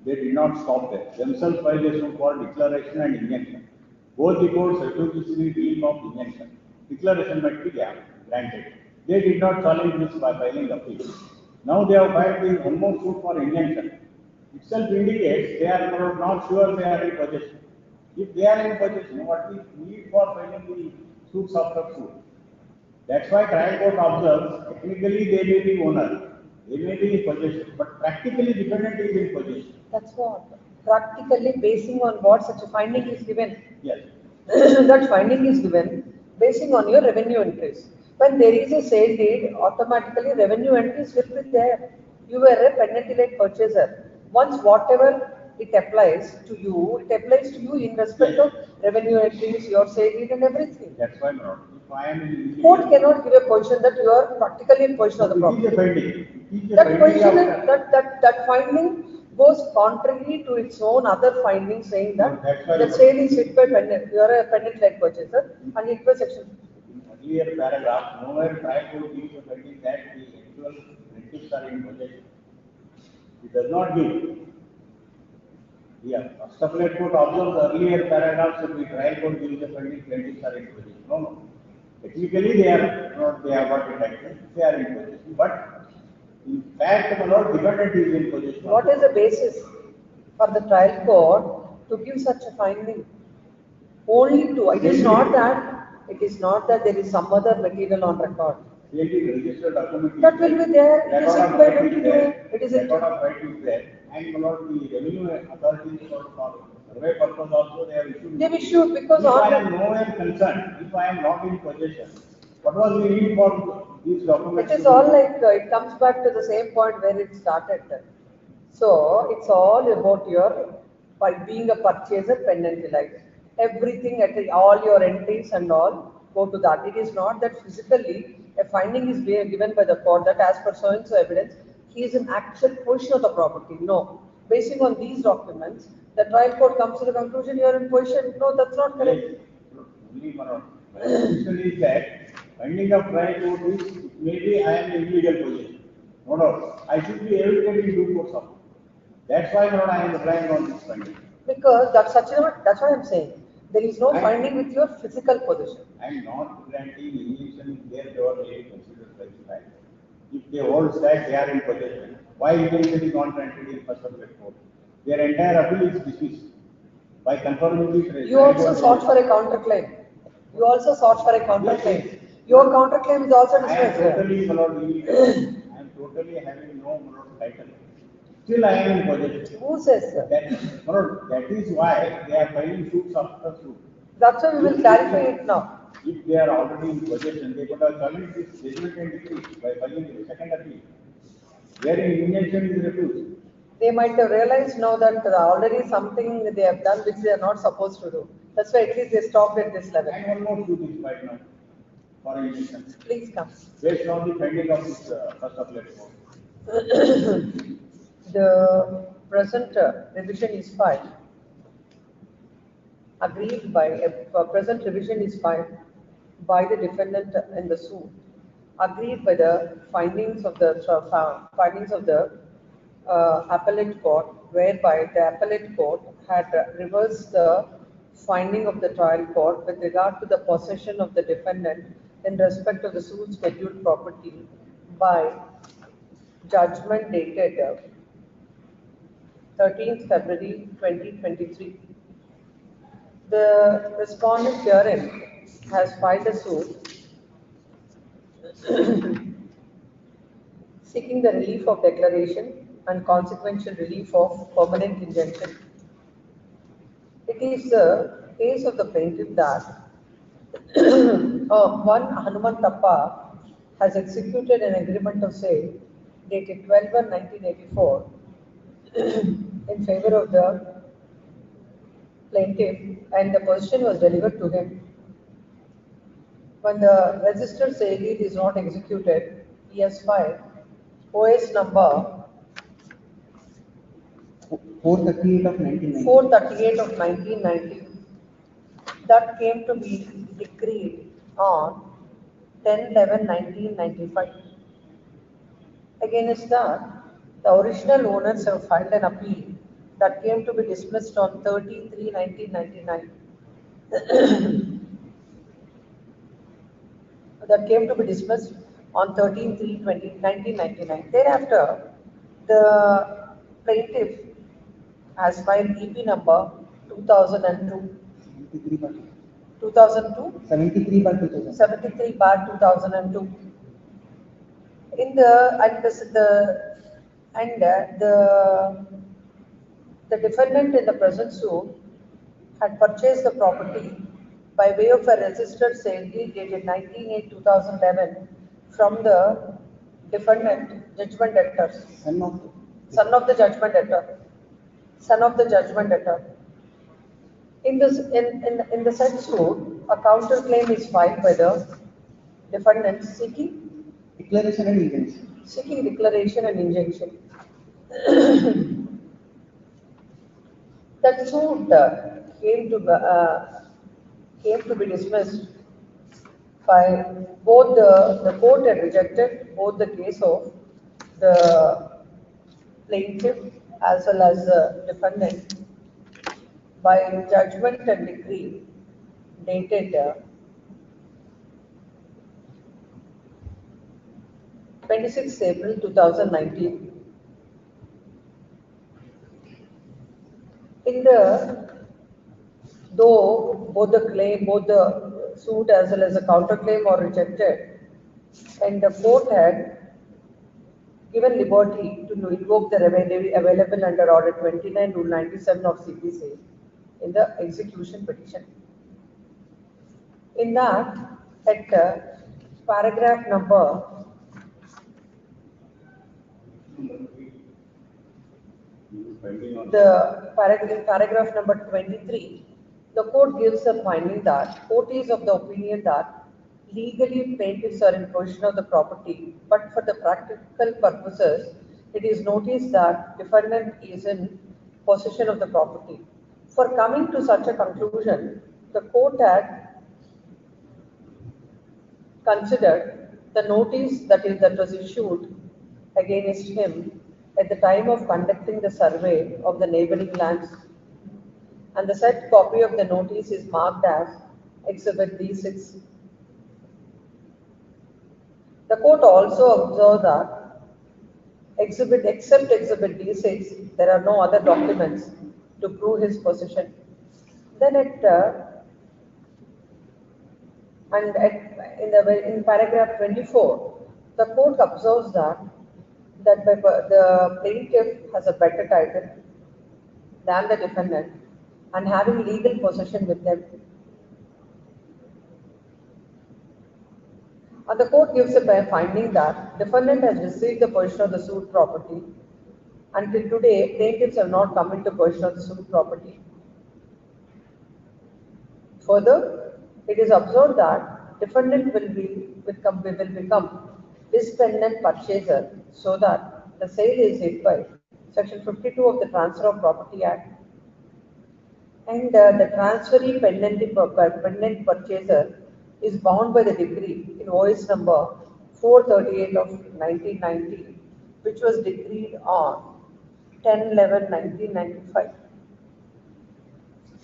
They did not stop there. Themselves filed a suit for declaration and injunction. Both the courts adjudicatory deal of injunction. Declaration might be granted. They did not challenge this by filing appeal. Now they have filed one more suit for injunction. Itself indicates they are not sure they are in possession. If they are in possession, what is need for filing the suits after suit? That's why trial court observes, technically they may be owner, they may be in possession, but practically defendant is in possession. That's what. practically basing on what such a finding is given. Yes. That finding is given basing on your revenue entries. When there is a sale deed, automatically revenue entries will be there. You were a penalty-led purchaser. Once whatever it applies to you in respect of revenue entries, your sale deed and everything. That's why not. If I am in Court cannot give a position that you are practically in possession of the property. It is a finding. That position is, that finding goes contrary to its own other findings, saying that the sale is hit by pendant. You are a pendant-led purchaser and hit by section. Earlier paragraph, nowhere trial court gives a finding that the actual rentists are in possession. It does not give. Yeah, separate court observes the earlier paragraphs of the trial court gives a finding rentists are in possession. No. Technically they are not, they have got it actually, they are in possession. But in fact, my lord, defendant is in possession. What is the basis for the trial court to give such a finding? Only to, it is not that there is some other material on record. Registered document that will be there. It is hit by 22. It is record of right is there. And my lord, the revenue authorities for survey purpose also they have issued. They have issued because if I am nowhere concerned, if I am not in possession, what was the need for these documents? It is all like, it comes back to the same point where it started. So, it's all about your, by being a purchaser, pendant-like. Everything, all your entries and all, go to that. It is not that physically, a finding is being given by the court that as per so-and-so evidence, he is in actual possession of the property. No. Basing on these documents, the trial court comes to the conclusion you are in possession. No, that's not correct. Only one. My position is that finding of trial court is maybe I am in illegal possession. No doubt. I should be able to do course of. That's why I am relying on this finding. Because that's what I am saying. There is no finding with your physical possession. I am not granting injunction there they are really considered by the fact. If they hold that they are in possession, why injunction is not granted in first appellate court? Their entire appeal is dismissed by conformity. You also sought for a counterclaim. Your counterclaim is also dismissed. I am totally having no moral title. Still I am in possession. Who says so? That is why they are filing suits after suit. That's why we will clarify it now. If they are already in possession, they could have challenged this judgment and decree by filing a second appeal. Wherein injunction is refused. They might have realized now that already something they have done which they are not supposed to do. That's why at least they stopped at this level. I will not do this right now for injunction. Please come. Based on the finding of this first appellate court. The present revision is filed. Agreed by present revision is filed by the defendant in the suit. Agreed by the findings of the appellate court, whereby the appellate court had reversed the finding of the trial court with regard to the possession of the defendant in respect of the suit scheduled property by judgment dated 13th February 2023. The respondent herein has filed a suit seeking the relief of declaration and consequential relief of permanent injunction. It is the case of the plaintiff that one Hanumantappa has executed an agreement of sale dated 12/1/1984 in favor of the plaintiff, and the possession was delivered to him. When the registered sale deed is not executed, he has filed OS number 438 of 1990. 438 of 1990 that came to be decreed on 10/11/1995. Against that, the original owners have filed an appeal that came to be dismissed on 30/3/1999. That came to be dismissed on 13/3/1999. Thereafter, the plaintiff has filed EP number 2002. 2002? 73/2002. In the the defendant in the present suit had purchased the property by way of a registered sale deed dated 19/8/2011 from the defendant, judgment debtors, son of the judgment debtor, son of the judgment debtor. In the said suit, a counterclaim is filed by the defendant seeking Declaration and injunction. seeking declaration and injunction. That suit came to be dismissed by both the court had rejected both the case of the plaintiff as well as the defendant by judgment and decree dated 26 April 2019. Though both the suit as well as the counterclaim are rejected, and the court had given liberty to invoke the remedy available under Order 29, Rule 97 of CPC in the execution petition. In that, at paragraph number paragraph number 23, the court gives a finding that court is of the opinion that legally plaintiffs are in possession of the property, but for the practical purposes, it is noticed that defendant is in possession of the property. For coming to such a conclusion, the court had considered the notice that was issued against him at the time of conducting the survey of the neighboring lands, and the said copy of the notice is marked as Exhibit D6. The court also observed that except Exhibit D6, there are no other documents to prove his possession. Then in paragraph 24, the court observes that the plaintiff has a better title than the defendant and having legal possession with them. And the court gives a finding that defendant has received the possession of the suit property. Until today, plaintiffs have not come into possession of the suit property. Further, it is observed that defendant will become dispendent purchaser, so that the sale is hit by Section 52 of the Transfer of Property Act. And the transferee pendent purchaser is bound by the decree in OS number 438 of 1990, which was decreed on 10/11/1995.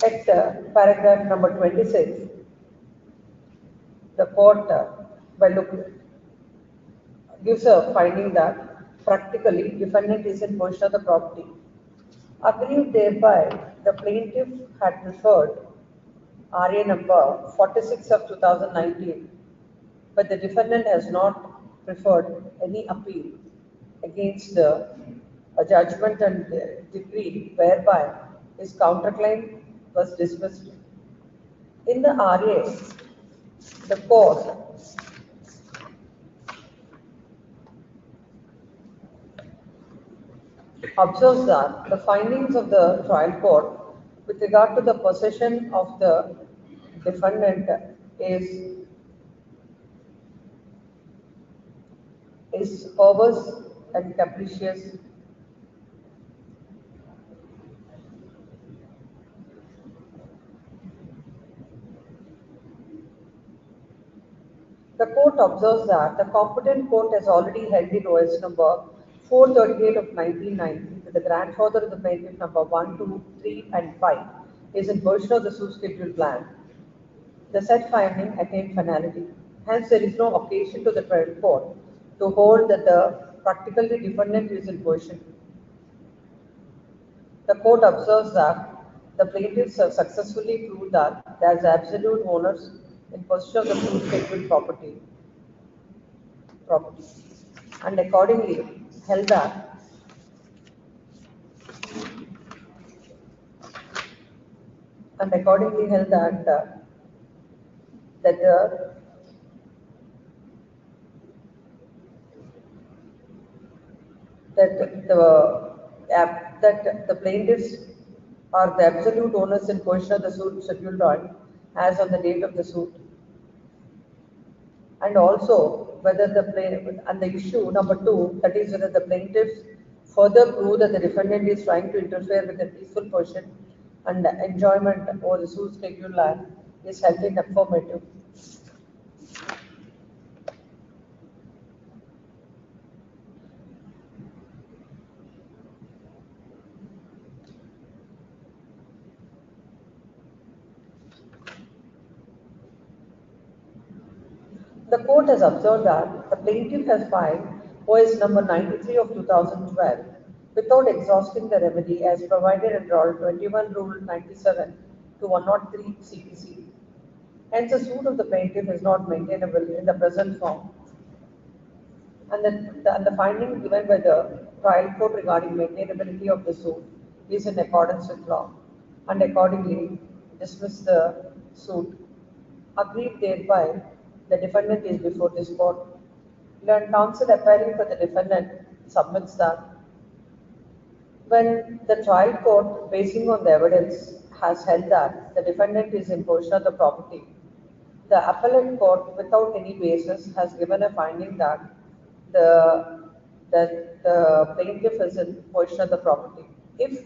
At paragraph number 26, the court gives a finding that practically defendant is in possession of the property. Agreed thereby, the plaintiff had preferred RA number 46 of 2019, but the defendant has not preferred any appeal against a judgment and decree whereby his counterclaim was dismissed. In the RA, the court observes that the findings of the trial court with regard to the possession of the defendant is perverse and capricious. The court observes that the competent court has already held in OS number 438 of 1990 that the grandfather of the plaintiff number 1, 2, 3, and 5 is in possession of the suit schedule plan. The said finding attained finality. Hence, there is no occasion to the trial court to hold that the practically defendant is in possession. The court observes that the plaintiffs have successfully proved that there is absolute owners in possession of the suit schedule property, and accordingly held that and accordingly held that that the that the plaintiffs are the absolute owners in question of the suit scheduled on as on the date of the suit, and also whether the issue number two, that is whether the plaintiffs further prove that the defendant is trying to interfere with the peaceful possession and enjoyment over the suit scheduled land is held in affirmative. The court has observed that the plaintiff has filed OS number 93 of 2012 without exhausting the remedy as provided under Article 21 Rule 97 to 103 CPC. Hence, the suit of the plaintiff is not maintainable in the present form. And the finding given by the trial court regarding maintainability of the suit is in accordance with law, and accordingly dismiss the suit. Agreed thereby, the defendant is before this court. Learned counsel appearing for the defendant submits that when the trial court, basing on the evidence, has held that the defendant is in possession of the property, the appellate court, without any basis, has given a finding that the plaintiff is in possession of the property. If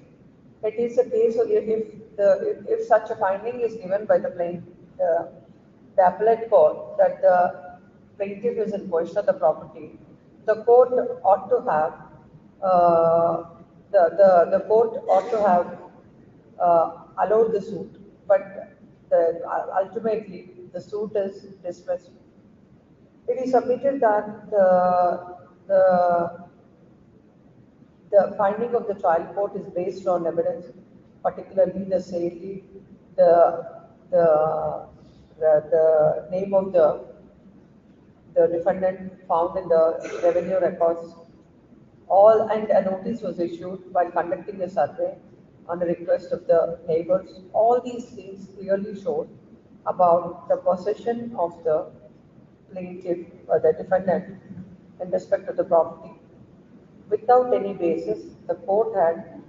it is a case, or if such a finding is given by the appellate court that the plaintiff is in possession of the property, the court ought to have the court ought to have allowed the suit, but ultimately the suit is dismissed. It is submitted that the finding of the trial court is based on evidence, particularly the safety, the name of the defendant found in the revenue records, and a notice was issued while conducting a survey on the request of the neighbors. All these things clearly showed about the possession of the plaintiff or the defendant in respect of the property. Without any basis, the court had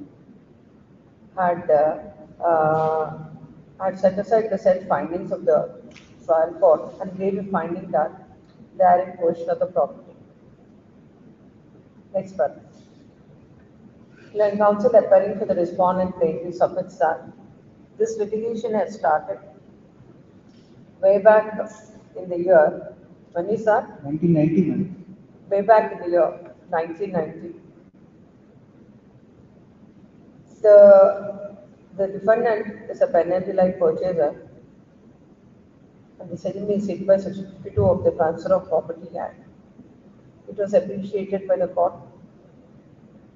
set aside the said findings of the trial court and gave a finding that they are in possession of the property. Next part. Learned counsel appearing for the respondent plaintiff submits that this litigation has started way back in the year, when is that? 1999. Way back in the year 1990. The defendant is a penalty-like purchaser, and the same is hit by Section 52 of the Transfer of Property Act. It was appreciated by the court,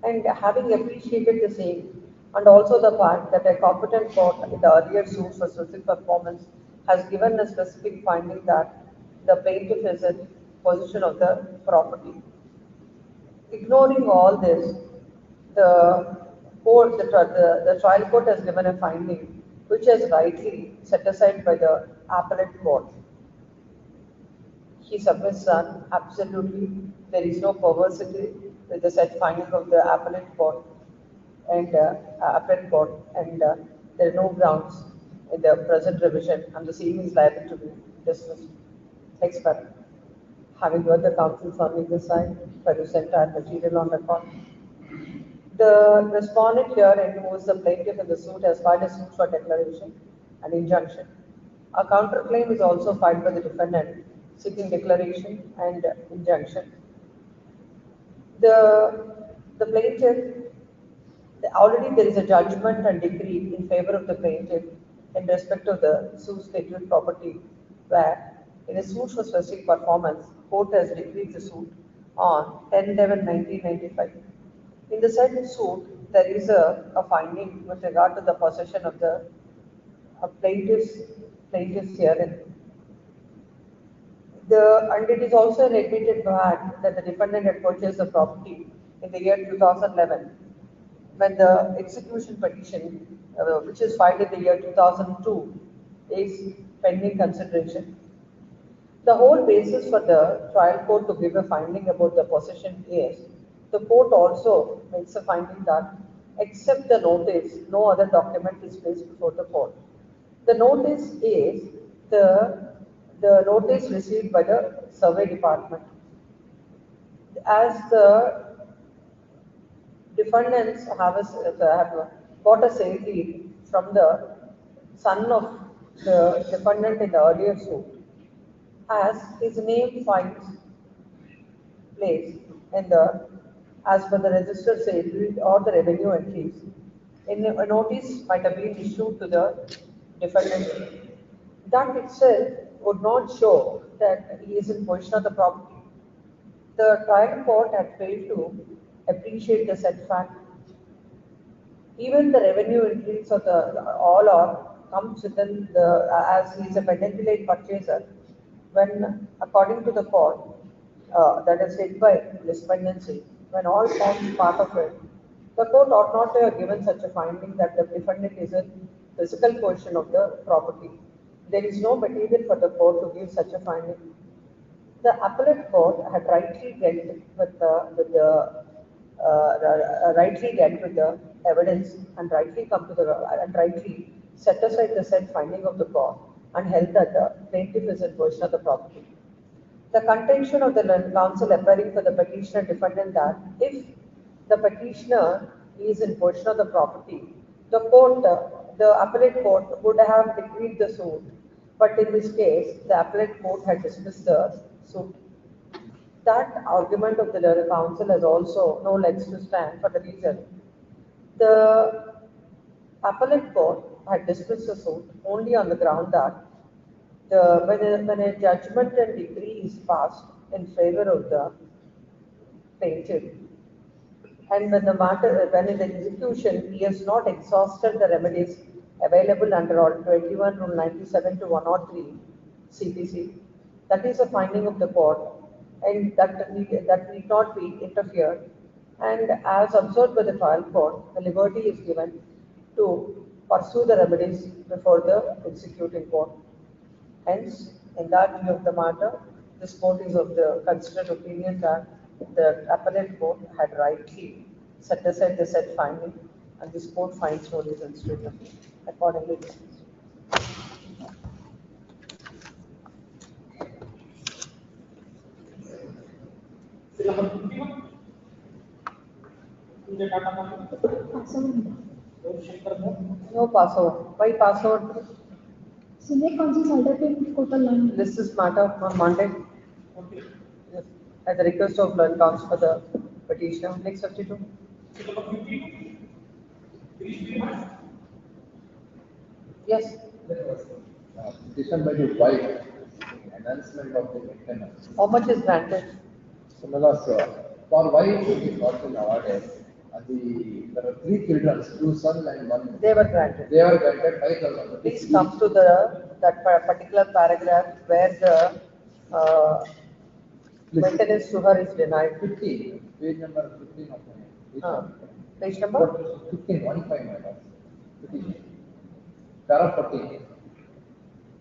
and having appreciated the same, and also the fact that a competent court in the earlier suit for specific performance has given a specific finding that the plaintiff is in possession of the property. Ignoring all this, the trial court has given a finding which is rightly set aside by the appellate court. He submits that absolutely there is no perversity with the said finding of the appellate court and there are no grounds in the present revision, and the same is liable to be dismissed. Expert. Having heard the counsels on this side, present and material on record. The respondent here, and who is the plaintiff in the suit, has filed a suit for declaration and injunction. A counterclaim is also filed by the defendant seeking declaration and injunction. The plaintiff, already there is a judgment and decree in favor of the plaintiff in respect of the suit scheduled property, where in a suit for specific performance, court has decreed the suit on 10/11/1995. In the said suit, there is a finding with regard to the possession of the plaintiff's herein. And it is also an admitted fact that the defendant had purchased the property in the year 2011. when the execution petition, which is filed in the year 2002, is pending consideration. The whole basis for the trial court to give a finding about the possession is, the court also makes a finding that except the notice, no other document is placed before the court. The notice is the notice received by the survey department. As the defendants have got a sale deed from the son of the defendant in the earlier suit, as his name finds place in the, as per the registered sale deed or the revenue entries, in a notice might have been issued to the defendant. That itself would not show that he is in possession of the property. The trial court had failed to appreciate the said fact. Even the revenue entries of the all are comes within the, as he is a pendently late purchaser, when according to the court, that is said by despondency, when all forms part of it, the court ought not to have given such a finding that the defendant is in physical possession of the property. There is no material for the court to give such a finding. The appellate court had rightly dealt with the evidence and rightly come to the and rightly set aside the said finding of the court and held that the plaintiff is in possession of the property. The contention of the counsel appearing for the petitioner defendant that if the petitioner is in possession of the property, the court, the appellate court would have decreed the suit, but in this case, the appellate court had dismissed the suit. That argument of the counsel has also no legs to stand for the reason the appellate court had dismissed the suit only on the ground that when a judgment and decree is passed in favor of the plaintiff, and when in the execution he has not exhausted the remedies available under Article 21, Rule 97 to 103 CPC, that is a finding of the court, and that need not be interfered. And as observed by the trial court, the liberty is given to pursue the remedies before the executing court. Hence, in that view of the matter, this court is of the considered opinion that the appellate court had rightly set aside the said finding, and this court finds no reasons to interfere. Accordingly dismissed. No passover. Why passover? Senior counsel cited total line. This is matter on Monday. Okay. Yes. At the request of learned counsel for the petitioner. Next 52. Yes. Petition by the wife, enhancement of the maintenance. How much is granted? So, for wife, it is not been awarded. There are 3 children, 2 sons and 1. They were granted. They were granted 5,000. Please come to that particular paragraph where the maintenance to her is denied. 15, page number 15 of my. Page number? 15, 1 5, my lord. Petition. Para 14.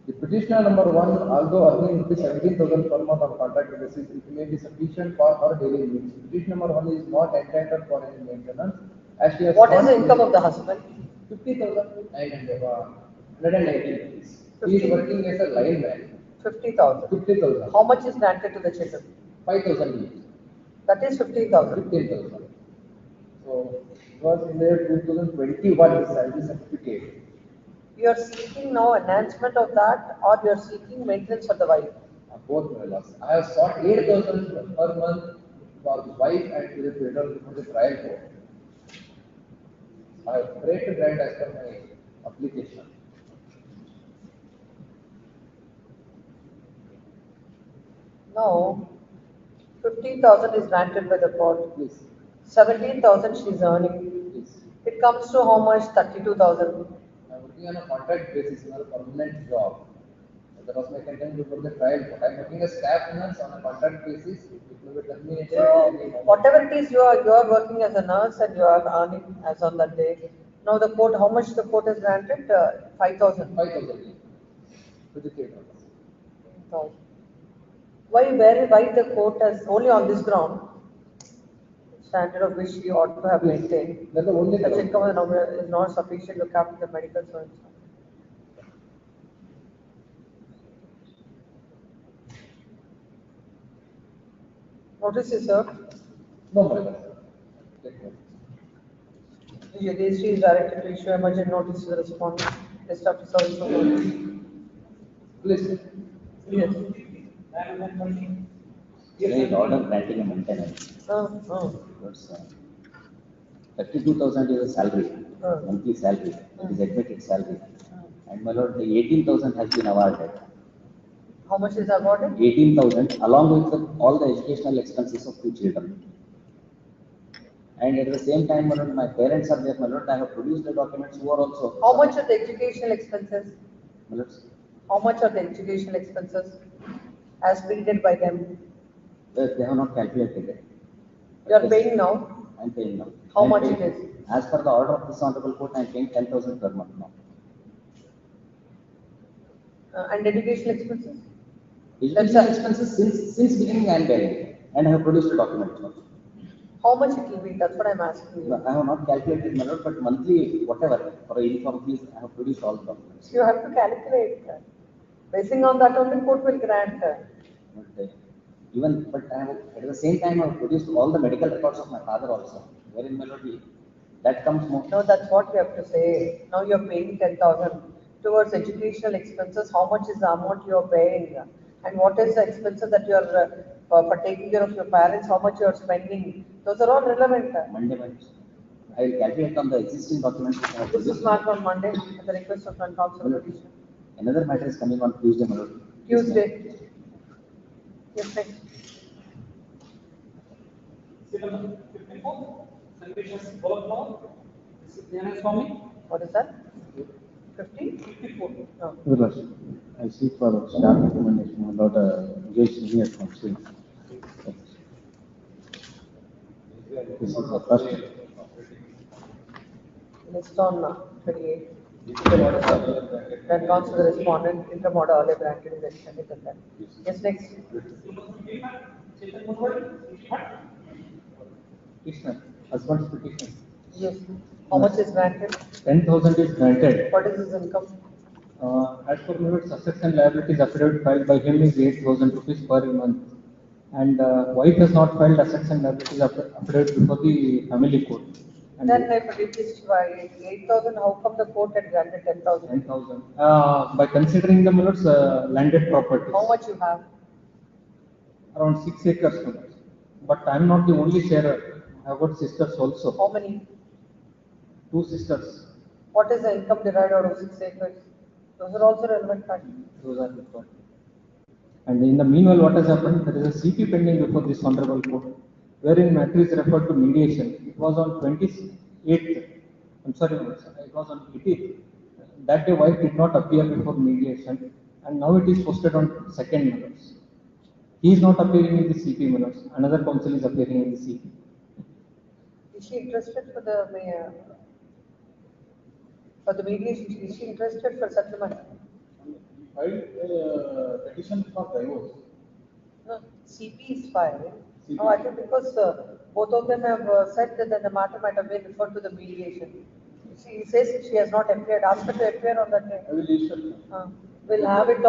The petitioner number 1, although earning 17,000 per month on contract basis, it may be sufficient for her daily needs. Petitioner number 1 is not entitled for any maintenance. As she has what is the income of the husband? 50,000 and 190 rupees. He is working as a lineman. 50,000. 50,000. How much is granted to the children? 5,000 each. That is 15,000. 15,000. So it was in the year 2021 salary certificate. You are seeking now enhancement of that, or you are seeking maintenance for the wife? Both my loss. I have sought 8,000 per month for the wife and to the children for the trial court. I have prayed to grant as per my application. No. 15,000 is granted by the court. Please. 17,000 she is earning. Please. It comes to how much? 32,000. I am working on a contract basis, not a permanent job. That was my contention before the trial court. I'm working as staff nurse on a contract basis. It may be terminated at any moment. Whatever it is, you are working as a nurse and you are earning as on that day. Now the court, how much the court has granted? 5,000. 5,000. To the theatre. Why the court has only on this ground? Standard of which you ought to have maintained. That's the only Such ground. income is not sufficient to cap the medical service. Notice is served. No, my lord. The registry is directed to issue emergent notice to the respondent. List of service of notice. Please. Yes. There is order granting a maintenance. Because 32,000 is a salary, monthly salary, it is admitted salary. And my lord, the 18,000 has been awarded. How much is awarded? 18,000 along with all the educational expenses of 2 children. And at the same time, my lord, my parents are there, my lord, I have produced the documents who are also. How much are the educational expenses? My lord, How much are the educational expenses as treated by them? they have not calculated it. You are paying now? I am paying now. How I am much paying- it is? As per the order of this honorable court, I am paying 10,000 per month now. And educational expenses? Educational expenses since beginning I am bearing, and I have produced a document. How much it will be? That's what I'm asking you. I have not calculated, my lord, but monthly, whatever, for a uniform fees, I have produced all the documents. You have to calculate. Basing on that only court will grant. But I have, at the same time, I have produced all the medical records of my father also, wherein my lord, that comes more. No, that's what you have to say. Now you are paying 10,000 towards educational expenses. How much is the amount you are paying? And what is the expenses that you are for taking care of your parents? How much you are spending? Those are all relevant. Monday, I will calculate on the existing documents which I have This is produced. marked on Monday at the request of non-counsel petition. Another matter is coming on Tuesday, my lord. Tuesday. Yes, next. Number 54, Salvation's Golf This is Jnana Swami. What is that? 50? 54. No. Your Lordship, I seek for staff recommendation about Judge Senior Counsel. This is the first. List on 28. Then counsel the respondent, inter-alia granted is extended and then. Yes, next. Petitioner, husband's petition. Yes. How much is granted? 10,000 is granted. What is his income? As per my lord, assets and liabilities affidavit filed by him is 8,000 rupees per month. And wife has not filed assets and liabilities affidavit before the family court. And Then if it is by 8,000, how come the court had granted 10,000? 10,000. By considering the my lord's landed property. How much you have? Around 6 acres. My lord. But I am not the only sharer. I have got sisters also. How many? 2 sisters. What is the income derived out of 6 acres? Those are also relevant factors. Those are required. And in the meanwhile, what has happened? There is a CP pending before this honorable court, wherein matter is referred to mediation. It was on 28th. I'm sorry, it was on 18th. That day, wife did not appear before mediation, and now it is posted on 2nd minutes. He is not appearing in the CP minutes. Another counsel is appearing in the CP. Is she interested for the mediation? Is she interested for settlement? Filed a petition for divorce. No, CP is filed. CP. No, I think because both of them have said that the matter might have been referred to the mediation. She says she has not appeared. Ask her to appear on that day. I will issue. We'll have it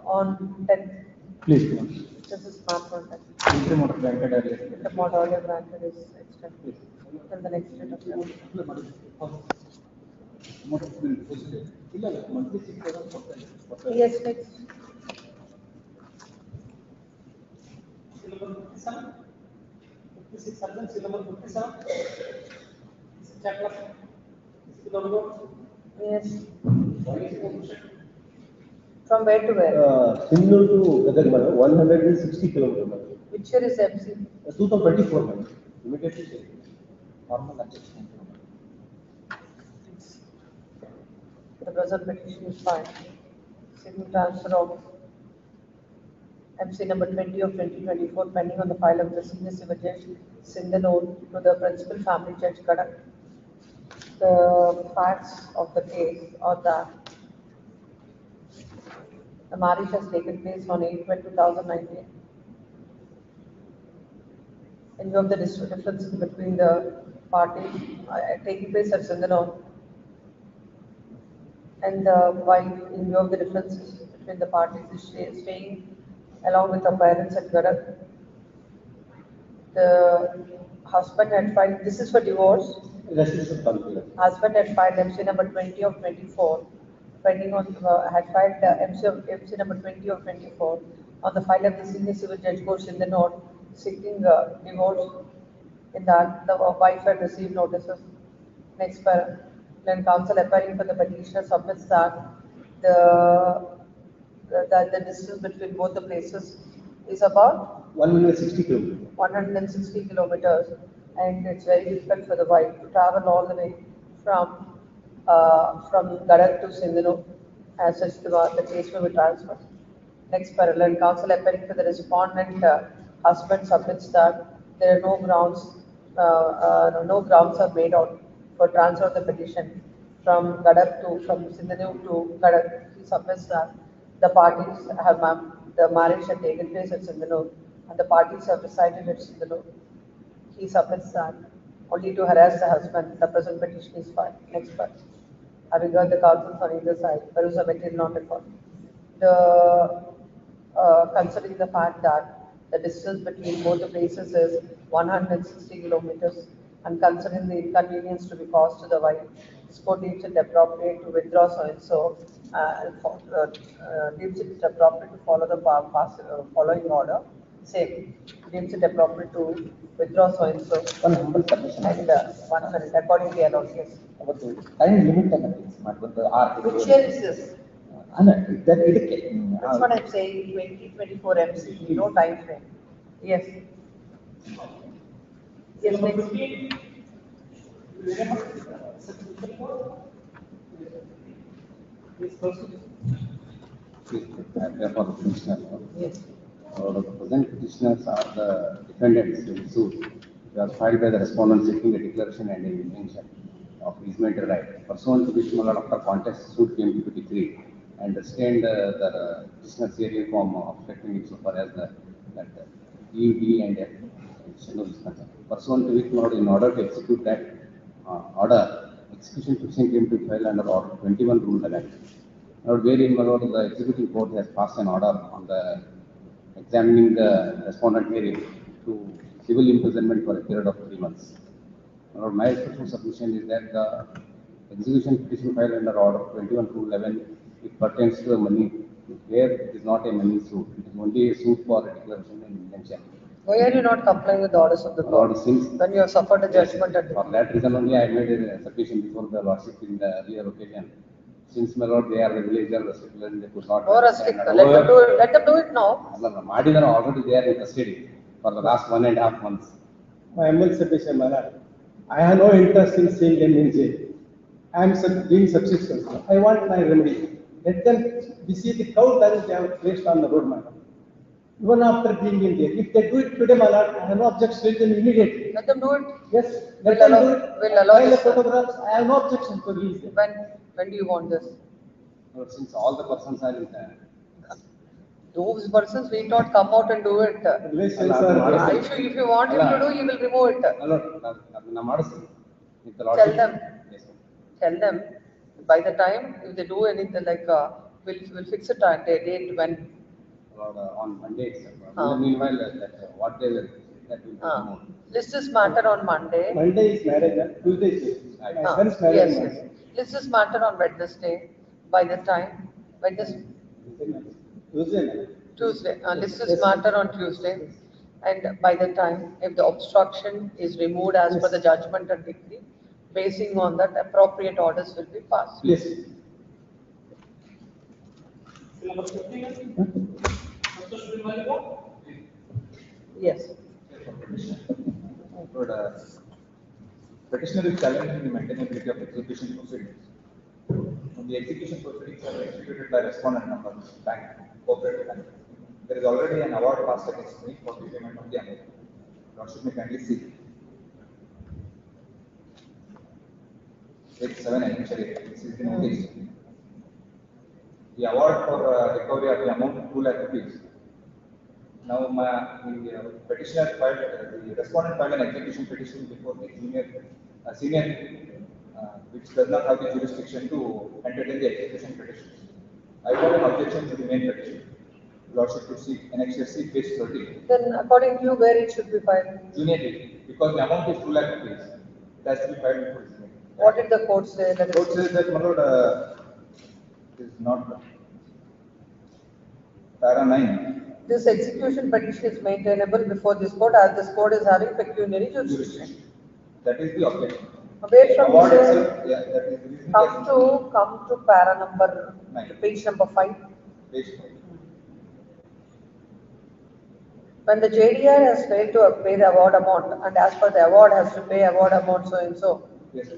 on 10th. Please, please. This is marked on 10th. Interim order granted earlier. The model granted is extended. Till the next date of the Yes, next. Number 57. 56 sergeants, number 57. This is chapter. This is Dharwad. Yes. From where to where? Similar to Gadag, 160 kilometers. Which year is MC? 2024. Immediately say. Normal adjustment. The present petition is filed. seeking transfer of MC number 20 of 2024 pending on the file of the senior civil judge Sindhanur to the principal family judge Kadak. The facts of the case are that the marriage has taken place on 8/12/2019. In view of the differences between the parties taking place at Sindhanur, and while in view of the differences between the parties is staying along with her parents at Garak, the husband had filed, this is for divorce. Husband had filed MC number 20 of 24, pending on, had filed MC number 20 of 24 on the file of the senior civil judge court in the note seeking divorce. In that, the wife had received notices. Next paragraph. Then counsel appearing for the petitioner submits that the distance between both the places is about 160 kilometers. 160 kilometers, and it's very difficult for the wife to travel all the way from Gadak to Sindhanur. As such, the case will be transferred. Next parallel, counsel appearing for the respondent husband submits that there are no grounds are made out for transfer of the petition from Sindhanur to Gadak. He submits that the parties have the marriage had taken place at Sindhanur and the parties have resided at Sindhanur. He submits that only to harass the husband. The present petition is filed. Next part. Having heard the counsel on either side, there is a material not recorded. Considering the fact that the distance between both the places is 160 kilometers, and considering the inconvenience to be caused to the wife, this court deems it appropriate to withdraw so deems it appropriate to follow the following order. Same, deems it appropriate to withdraw so. One humble submission. And 1 minute, accordingly allowed, yes. About the time limit Which year is this? that That's what I'm saying, 2024 MC, no time frame. Yes. Yes, next. Therefore, the petitioner. Yes. The present petitioners are the defendants in the suit. They are filed by the respondent seeking a declaration and a injunction of easement right. Pursuant to which, after contest, suit came to be decreed and restrained the petitioner's hearing from obstructing it so far as that E, D, and F. Pursuant to which, in order to execute that order, execution petition came to file under Order 21 Rule 11. Now, wherein the executing court has passed an order on the examining the respondent hearing to civil imprisonment for a period of 3 months. Now, my special submission is that the execution petition filed under Order 21 Rule 11, it pertains to the money. Here it is not a money suit, it is only a suit for a declaration and intention. Why are you not complying with the orders of the court? When you have suffered a judgment at For that reason only I made a submission before the lordship in the earlier occasion. Since my lord, they are the villagers, they could not. Let them do it now. Madidana already they are in custody for the last 1.5 months. My humble submission, my lord. I have no interest in seeing them in jail. I am being subsistence. I want my remedy. Let them see the cow that they have placed on the road, my lord. Even after being in jail. If they do it today, my lord, I have no objection to them immediately. Let them do it. Yes, let them do it. We'll allow File the this. photographs. I have no objection to release them. When do you want this? Since all the persons are in the Those persons need not come out and do it. If you want him to do, he will remove it. Tell them. Tell them by the time if they do anything like we'll fix a date when. On Monday itself. In the meanwhile, what they will that will be removed. List this matter on Monday. Monday is marriage, Tuesday is Yes, yes. List this matter on Wednesday. By the time Tuesday. List this matter on Tuesday, and by the time if the obstruction is removed as per the judgment and decree, basing on that appropriate orders will be passed. Yes. Yes. Petitioner is challenging the maintainability of execution proceedings. The execution proceedings are executed by respondent number, bank, cooperative bank. There is already an award passed against me for the payment of the amount. Lordship may kindly see. Page 7 actually, this is the notice. The award for recovery of the amount 2 lakh rupees. Now, the petitioner filed, the respondent filed an execution petition before the senior, which does not have the jurisdiction to entertain the execution petition. I filed an objection to the main petition. Lordship to see annexure C, page 30. Then, according to you, where it should be filed? Junior D, because the amount is 2 lakh rupees. It has to be filed before senior. What did the court say? The court says that, my lord, is not para 9. This execution petition is maintainable before this court as this court is having pecuniary jurisdiction. That is the objection. Where from Award you itself, yeah, that is the reason. come to para number 9. Page number 5. Page 5. When the JDR has failed to pay the award amount and as per the award has to pay award amount so and so. Yes,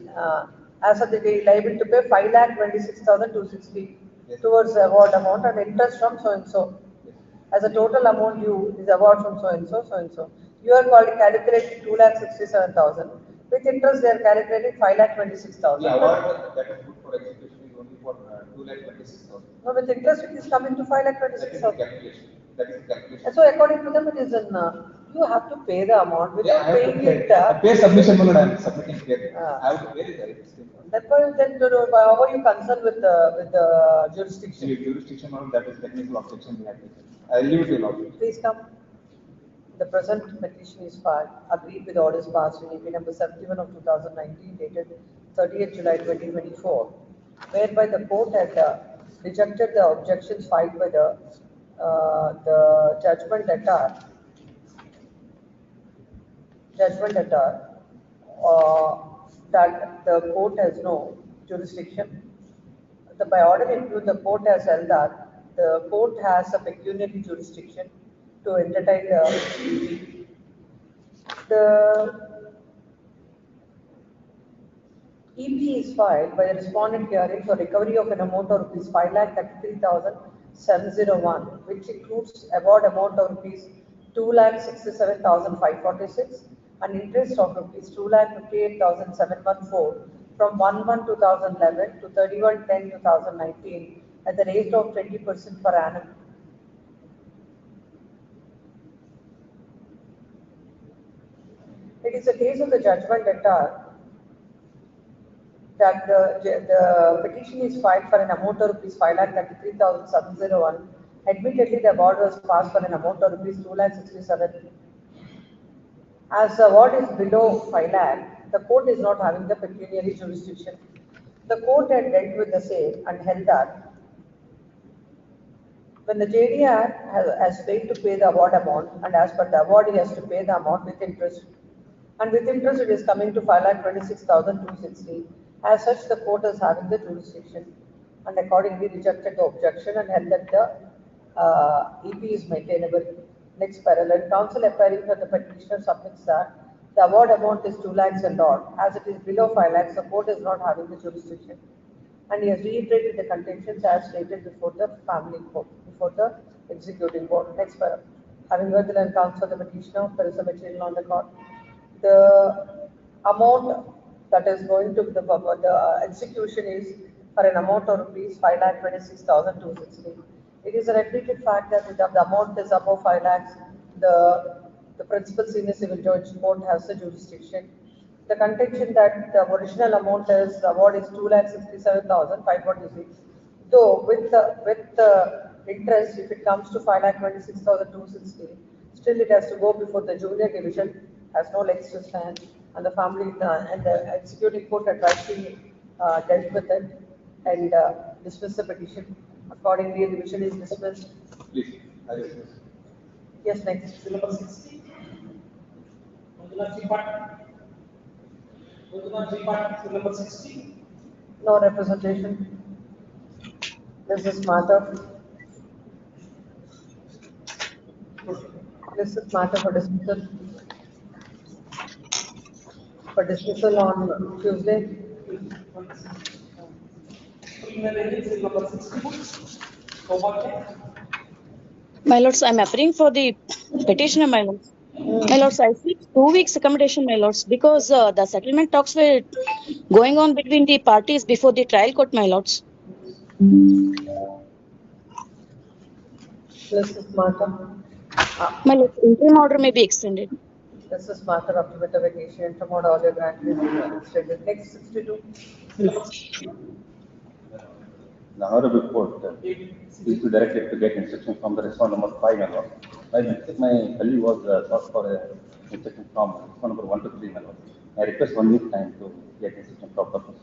as of the day liable to pay 5,26,260 towards the award amount and interest from so and so. As a total amount due is award from so and so, so and so. You are calculating 2,67,000. With interest, they are calculating 5,26,000. The award that is good for execution is only for 2,26,000. No, with interest, it is coming to 5,26,000. That is the calculation. So, according to them, it is in. You have to pay the amount without paying it. Pay submission, I am submitting here. I have to pay it. Therefore, then how are you concerned with the jurisdiction? The jurisdiction, that is technical objection we have to. I will leave it to you. Please come. The present petition is filed, agreed with orders passed in EP number 71 of 2019, dated 30th July 2024, whereby the court had rejected the objections filed by the judgment debtor that the court has no jurisdiction. By order include the court has held that the court has a pecuniary jurisdiction to entertain the EP is filed by the respondent hearing for recovery of an amount of rupees 5,33,701, which includes award amount of rupees 2,67,546 and interest of rupees 2,58,714 from 1/1/2011 to 31/10/2019 at the rate of 20% per annum. It is a case of the judgment debtor that the petition is filed for an amount of rupees 5,33,701. Admittedly, the award was passed for an amount of rupees 2,67,000. As the award is below 5 lakh, the court is not having the pecuniary jurisdiction. The court had dealt with the same and held that when the JDR has failed to pay the award amount and as per the award he has to pay the amount with interest. And with interest it is coming to 5,26,260. As such, the court is having the jurisdiction and accordingly rejected the objection and held that the EP is maintainable. Next parallel, counsel appearing for the petitioner submits that the award amount is 2 lakhs and odd. As it is below 5 lakhs, the court is not having the jurisdiction. And he has reiterated the contentions as stated before the family court, before the executing court. Next parallel, having heard the learned counsel of the petitioner, there is a material on the court. The amount that is going to the execution is for an amount of rupees 5,26,260. It is a repeated fact that if the amount is above 5 lakhs, the principal senior civil judge court has the jurisdiction. The contention that the original amount is the award is 2,67,546. Though with the interest, if it comes to 5,26,260, still it has to go before the junior division, has no legs to stand, and the family and the executing court had rightly dealt with it and dismissed the petition. Accordingly, the division is dismissed. Please, yes, next. Number 60. Number 60. No representation. This is matter. This is matter for dismissal. For dismissal on Tuesday. penal agency number 62. My lords, I'm appearing for the petitioner, my lords. My lords, I seek 2 weeks accommodation, my lords, because the settlement talks were going on between the parties before the trial court, my lords. Mrs. Martha. My lords, interim order may be extended. Mrs. Martha, after the vacation, interim order order granted. Next 62. The Honorable Court is to direct it to get instruction from the respondent number 5 and all. My colleague was sought for instruction from respondent number 1 to 3 and all. I request 1 week time to get instruction from purpose.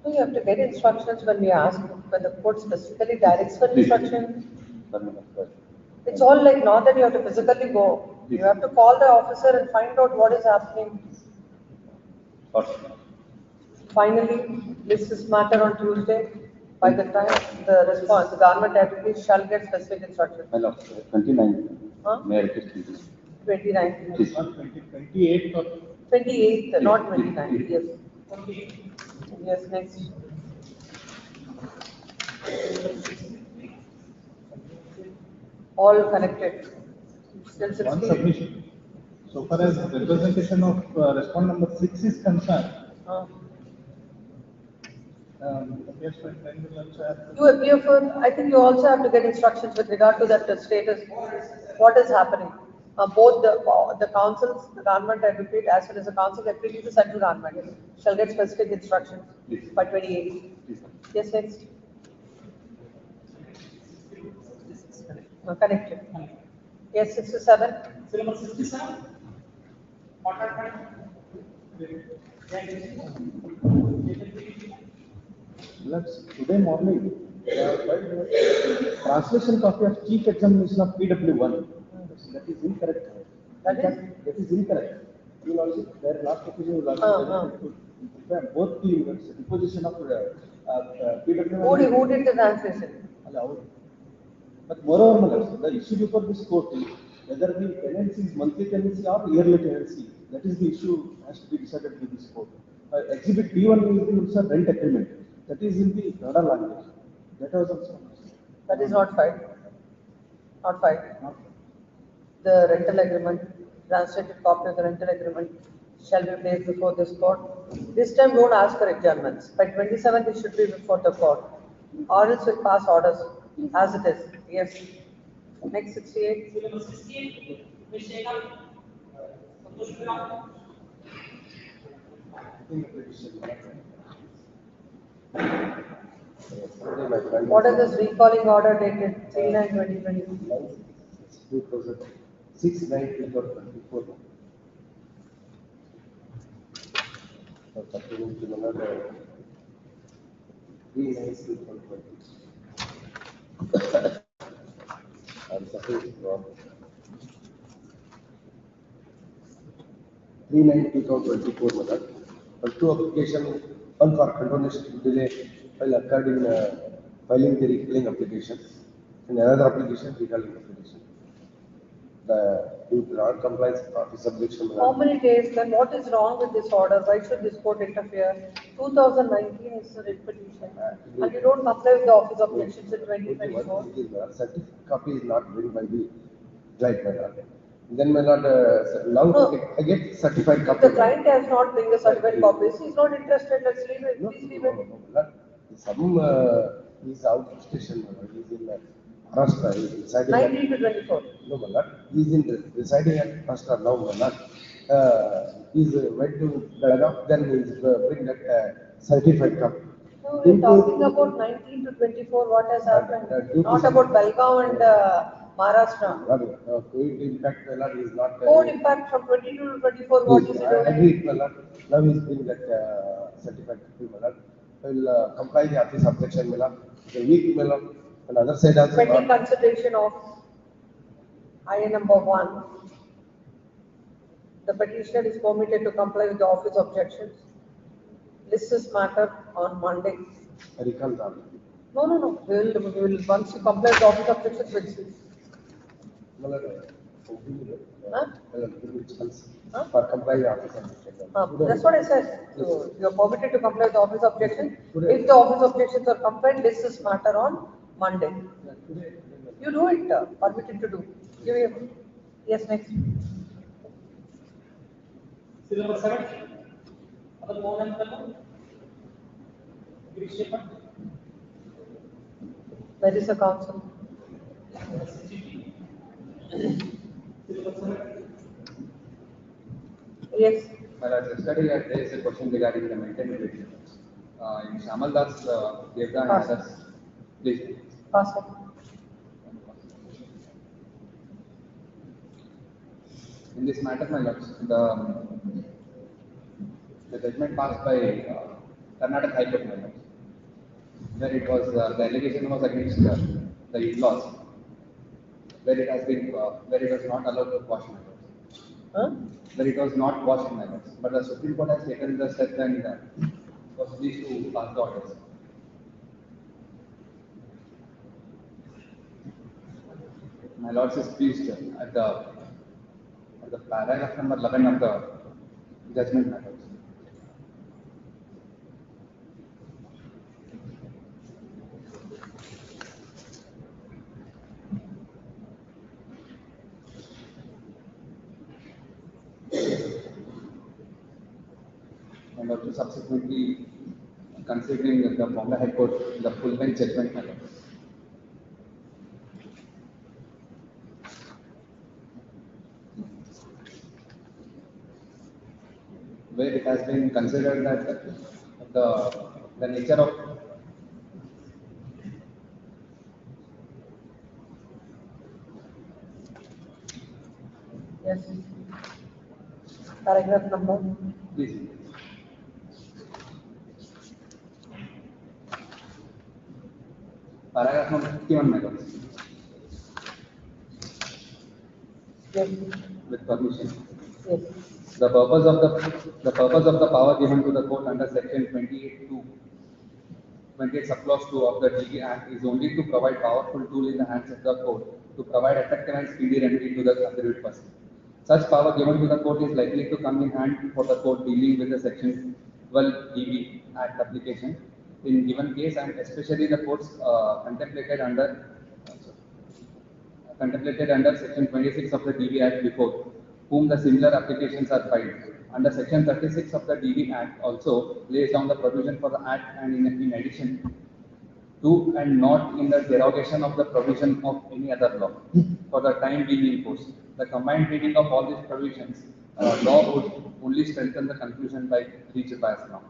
So you have to get instructions when we ask, when the court specifically directs for instruction. It's all like not that you have to physically go. You have to call the officer and find out what is happening. Finally, this matter on Tuesday. By the time the response, the government advocate shall get specific instructions. My lord, 29. May I request please? 29. Please. 28th or 28th, not 29. Yes. Yes, next. All connected. Still 60. one submission. So far as representation of respondent number 6 is concerned, yes, my friend will also have to. You appear for, I think you also have to get instructions with regard to that status, what is happening. Both the councils, the government advocate, as well as the council deputy to central government shall get specific instructions by 28. Yes, next. No, connected. Yes, 67. Number 67. Today morning, translation copy of chief examination of PW1. That is incorrect. That is incorrect. You will also, their last occasion will also both the deposition of PW1. Who did the translation? But moreover, the issue before this court is whether the tenancy is monthly tenancy or yearly tenancy. That is the issue has to be decided with this court. Exhibit B1 is the rent agreement. That is in the Kannada language. That was also. That is not filed. Not filed. The rental agreement, translated copy of the rental agreement shall be placed before this court. This time don't ask for adjournments. By 27th it should be before the court. Or else will pass orders as it is. Yes. Next 68. Number 68. What is this recalling order dated 3/9/2020? 6/9/2024. I'm supposed to 3/9/2024, madam. Two application, one for continuation delay while occurred in filing the recalling application, and another application recalling application. The due to non-compliance office objection. How many days? Then what is wrong with this order? Why should this court interfere? 2019 is the writ petition, and you don't comply with the office objections in 2024. Certificate copy is not given by the client, madam. Then my lord, now No. I get certified copy. The client has not bring the certified copies. He's not interested. Let's leave it. Please leave it. Some is out of station, he's in Maharashtra, he's residing. 19 to 24. No, my lord, he's in residing at Maharashtra now, my lord. He's went to Belagav, then he's bring that certified copy. No, we're talking about 19 to 24. What has happened? Not about Belgaum and Maharashtra. COVID impact, my lord, is not. Code impact from 22 to 24. What is it? I agree, my lord. Now he's bring that certified copy, my lord. Will comply the office objection, my lord. The week, my lord. On the other side also. Pending consideration of IA number 1. The petitioner is permitted to comply with the office objections. List this matter on Monday. I recall that. No. We will once you comply with the office objections, we'll see. My lord, Huh? Huh? For complying officer. That's what I said. So you are permitted to comply with the office objection. If the office objections are complied, list this matter on Monday. You do it, permitted to do. Give me yes, next. Seal number 7. Other more than the statement. There is a council. Yes. Well, as yesterday, there is a question regarding the maintainability. In Shamal Das gave the answers. Please. Pass it. In this matter, my lords, the judgment passed by Karnataka High Court, my lords, where it was the allegation was against the in-laws, where it has been where it was not allowed to quash, my lords. Huh? Where it was not quashed, my lords. But the Supreme Court has taken the step and was pleased to pass the orders. My lords is pleased at the paragraph number 11 of the judgment, my lords. And also subsequently considering the Bombay High Court, the full bench judgment, my lords. Where it has been considered that the nature of Yes. Paragraph number. Please. Paragraph number 51, my lords. Yes. With permission. Yes. The purpose of the power given to the court under section 28 subclause 2 of the DB Act is only to provide powerful tool in the hands of the court to provide effective and speedy remedy to the aggrieved person. Such power given to the court is likely to come in hand for the court dealing with the section 12 DB Act application in given case, and especially the courts contemplated under section 26 of the DB Act before, whom the similar applications are filed. Under section 36 of the DB Act also lays down the provision for the Act, and in addition to and not in the derogation of the provision of any other law for the time being imposed. The combined reading of all these provisions, law would only strengthen the conclusion reached by us now.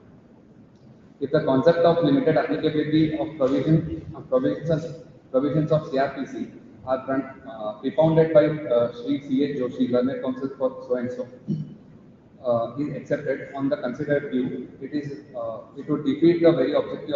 If the concept of limited applicability of provisions of CRPC are propounded by Sri C.H. Joshi, learned counsel for so and so, is accepted on the considered view, it would defeat the very objective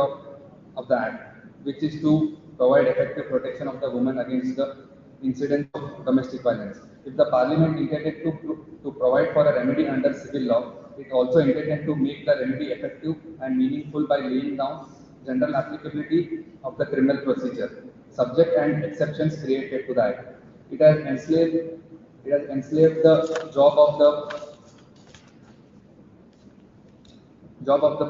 of the Act, which is to provide effective protection of the woman against the incidence of domestic violence. If the Parliament intended to provide for a remedy under civil law, it also intended to make the remedy effective and meaningful by laying down general applicability of the criminal procedure, subject and exceptions created to the Act. It has enslaved the job of the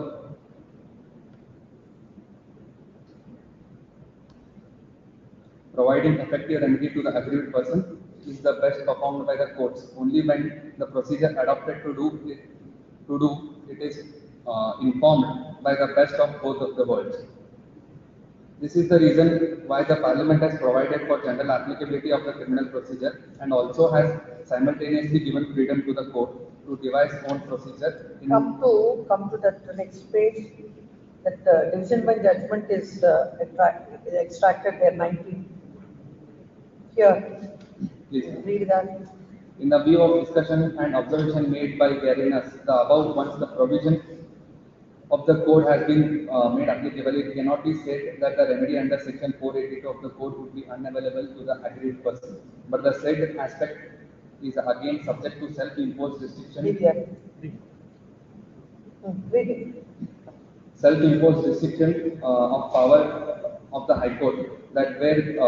providing effective remedy to the aggrieved person is the best performed by the courts only when the procedure adopted to do it is informed by the best of both of the worlds. This is the reason why the Parliament has provided for general applicability of the criminal procedure and also has simultaneously given freedom to the court to devise own procedure. Come to that next page. That division by judgment is extracted there 19. Here. Please. Read that. In the view of discussion and observation made by Guerinas, the above once the provision of the code has been made applicable, it cannot be said that the remedy under section 482 of the code would be unavailable to the aggrieved person. But the said aspect is again subject to self-imposed restriction. Self-imposed restriction of power of the High Court, that where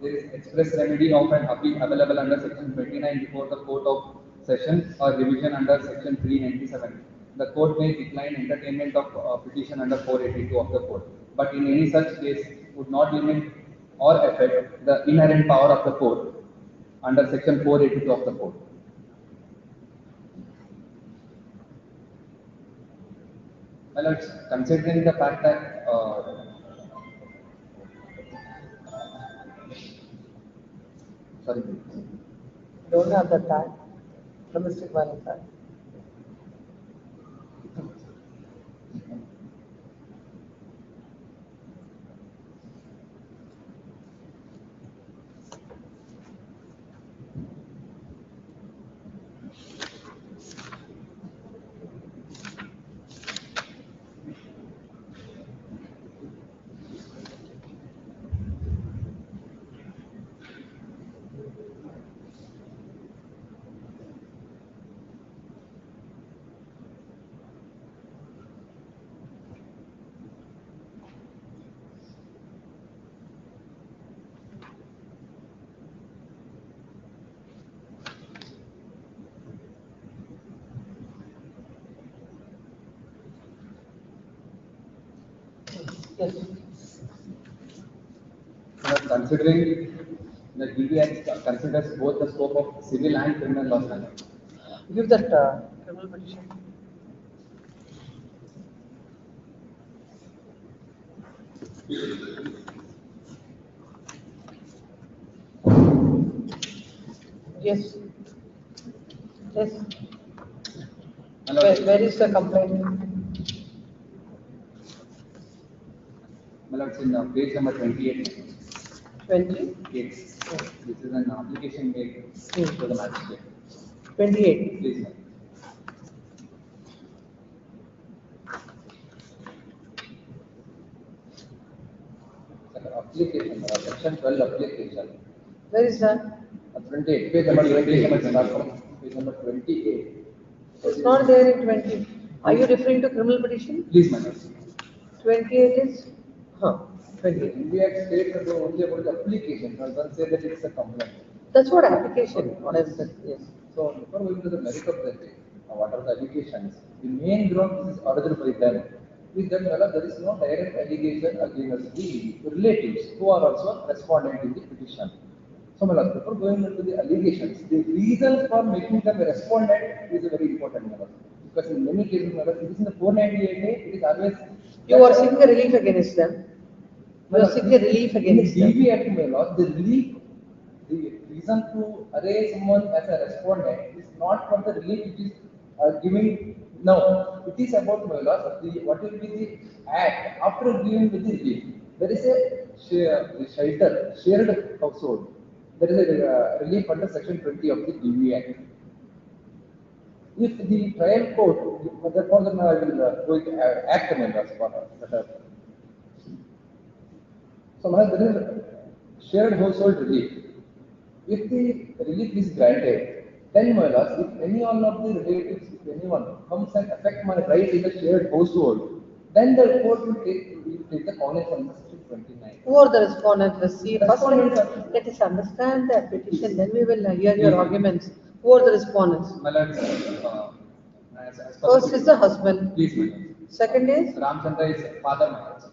there is express remedy of an appeal available under section 29 before the court of session or revision under section 397. The court may decline entertainment of petition under 482 of the code, but in any such case would not limit or affect the inherent power of the court under section 482 of the code. Well, it's considering the fact that sorry, Don't have the tag, domestic violence tag. Yes. considering the DB Act considers both the scope of civil and criminal law standard. Give that criminal petition. Yes. Yes. Where is the complaint? It's in page number 28. 20? Yes. This is an application made to the magistrate. 28. Please, ma'am. Application, section 12 application. Where is that? 28, page number 28. Page number 28. It's not there in 20. Are you referring to criminal petition? Please, madam. 28 is? 28. India states that only about the application, it doesn't say that it's a complaint. That's what application, what I said, yes. So, before going to the merit of the case, what are the allegations? The main ground is ordered by them. With them, there is no direct allegation against the relatives who are also respondent in the petition. So, before going into the allegations, the reason for making them a respondent is a very important matter. Because in many cases, it is in the 498A, it is always. You are seeking a relief against them. You are seeking a relief against them. In the DB Act, the relief, the reason to array someone as a respondent is not for the relief which is giving. No, it is about my laws. What will be the act after giving the relief? There is a shared household. There is a relief under section 20 of the DB Act. If the trial court, therefore, then I will go to act amendments for that. So, there is a shared household relief. If the relief is granted, then, my lords, if any one of the relatives, if anyone comes and affect my right in the shared household, then the court will take the cognizance under section 29. Who are the respondents? Let's see. First, let us understand the petition, then we will hear your arguments. Who are the respondents? My lords, First is the husband. Please, madam. Second is? Ramchandra is father, my lords.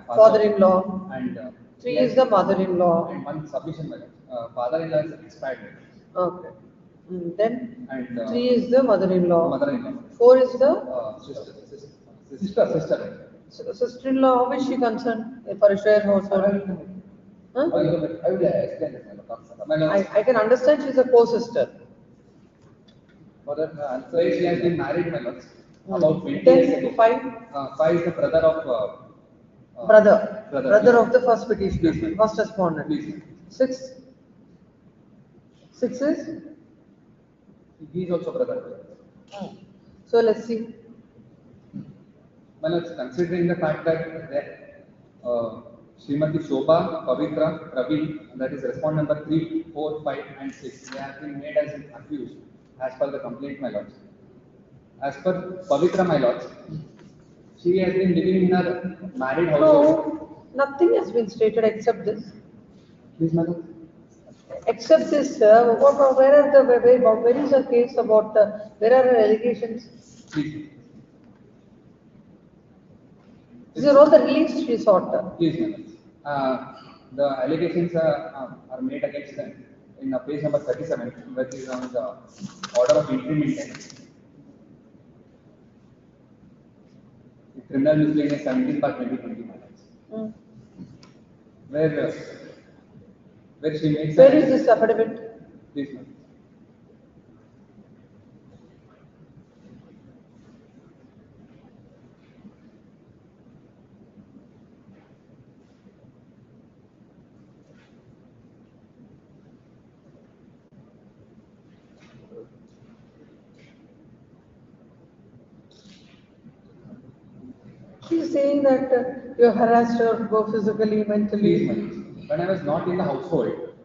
Father-in-law. And 3 is the mother-in-law. And one submission, my lords. Father-in-law is expired. Okay. Then And 3 is the mother-in-law. Mother-in-law. 4 is the sister. Sister-in-law. How is she concerned for a shared household? Huh? I will explain this, my lord. I can understand she is a co-sister. For that answer, So she has been married, my lords, about 20 years ago. 5 is the brother of Brother of the first petitioner, first respondent. Please. 6 is? he is also brother. So let's see. Well, it's considering the fact that Srimati Shobha, Pavitra, Praveen, that is respondent number 3, 4, 5, and 6, they have been made as accused as per the complaint, my lords. As per Pavitra, my lords, she has been living in her married household. No, nothing has been stated except this. Please, madam. Except this, where is the case about, where are the allegations? These are all the reliefs she sought. Please, the allegations are made against them in page number 37, which is on the order of imprisonment. The criminal misdemeanor 17/2020. Where she makes. Where is this affidavit? Please, ma'am. She's saying that you harassed her both physically, mentally. Please, ma'am. When I was not in the household,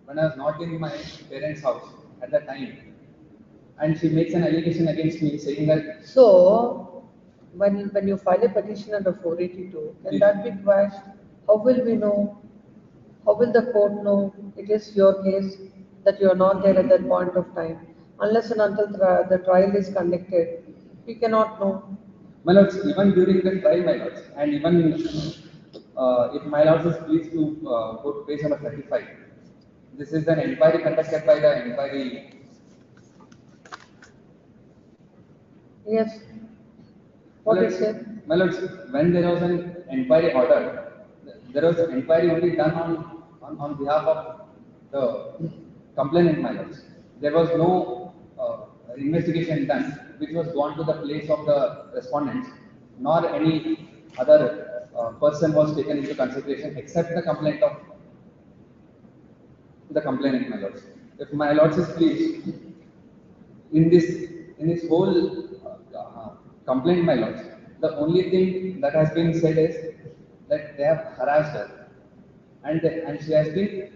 when I was not in my parents' house at that time, and she makes an allegation against me saying that. So, when you file a petition under 482, can that be quashed? How will we know? How will the court know it is your case that you are not there at that point of time? Unless and until the trial is conducted, we cannot know. My lords, even during the trial, my lords, and even if my lords is pleased to go to page number 35, this is an inquiry conducted by the inquiry. Yes. What is it? My lords, when there was an inquiry order, there was an inquiry only done on behalf of the complainant, my lords. There was no investigation done, which was gone to the place of the respondents, nor any other person was taken into consideration except the complaint of the complainant, my lords. If my lords is pleased, in this whole complaint, my lords, the only thing that has been said is that they have harassed her, and she has been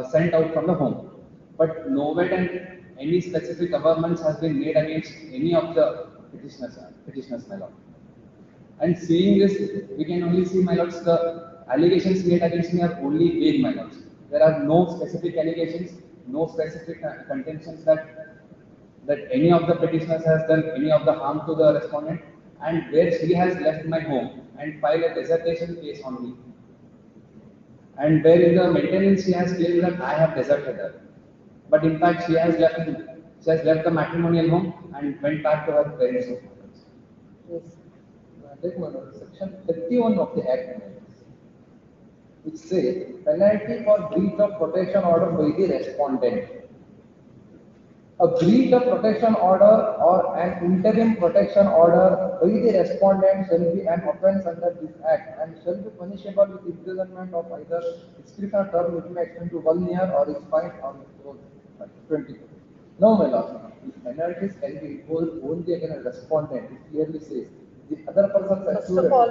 sent out from the home. But nowhere and any specific governments has been made against any of the petitioners, my lord. And seeing this, we can only see, my lords, the allegations made against me are only vague, my lords. There are no specific allegations, no specific contentions that any of the petitioners has done any of the harm to the respondent, and where she has left my home and filed a dissertation case on me. And where in the maintenance she has claimed that I have deserted her. But in fact, she has left the matrimonial home and went back to her parents' home. Yes. Take my note, section 31 of the Act, which says penalty for breach of protection order by the respondent. A breach of protection order or an interim protection order by the respondent shall be an offence under this Act and shall be punishable with imprisonment of either discretion term which may extend to 1 year or is fined or 20. Now, my lord, if penalties can be imposed only against a respondent, it clearly says the other person's First of all,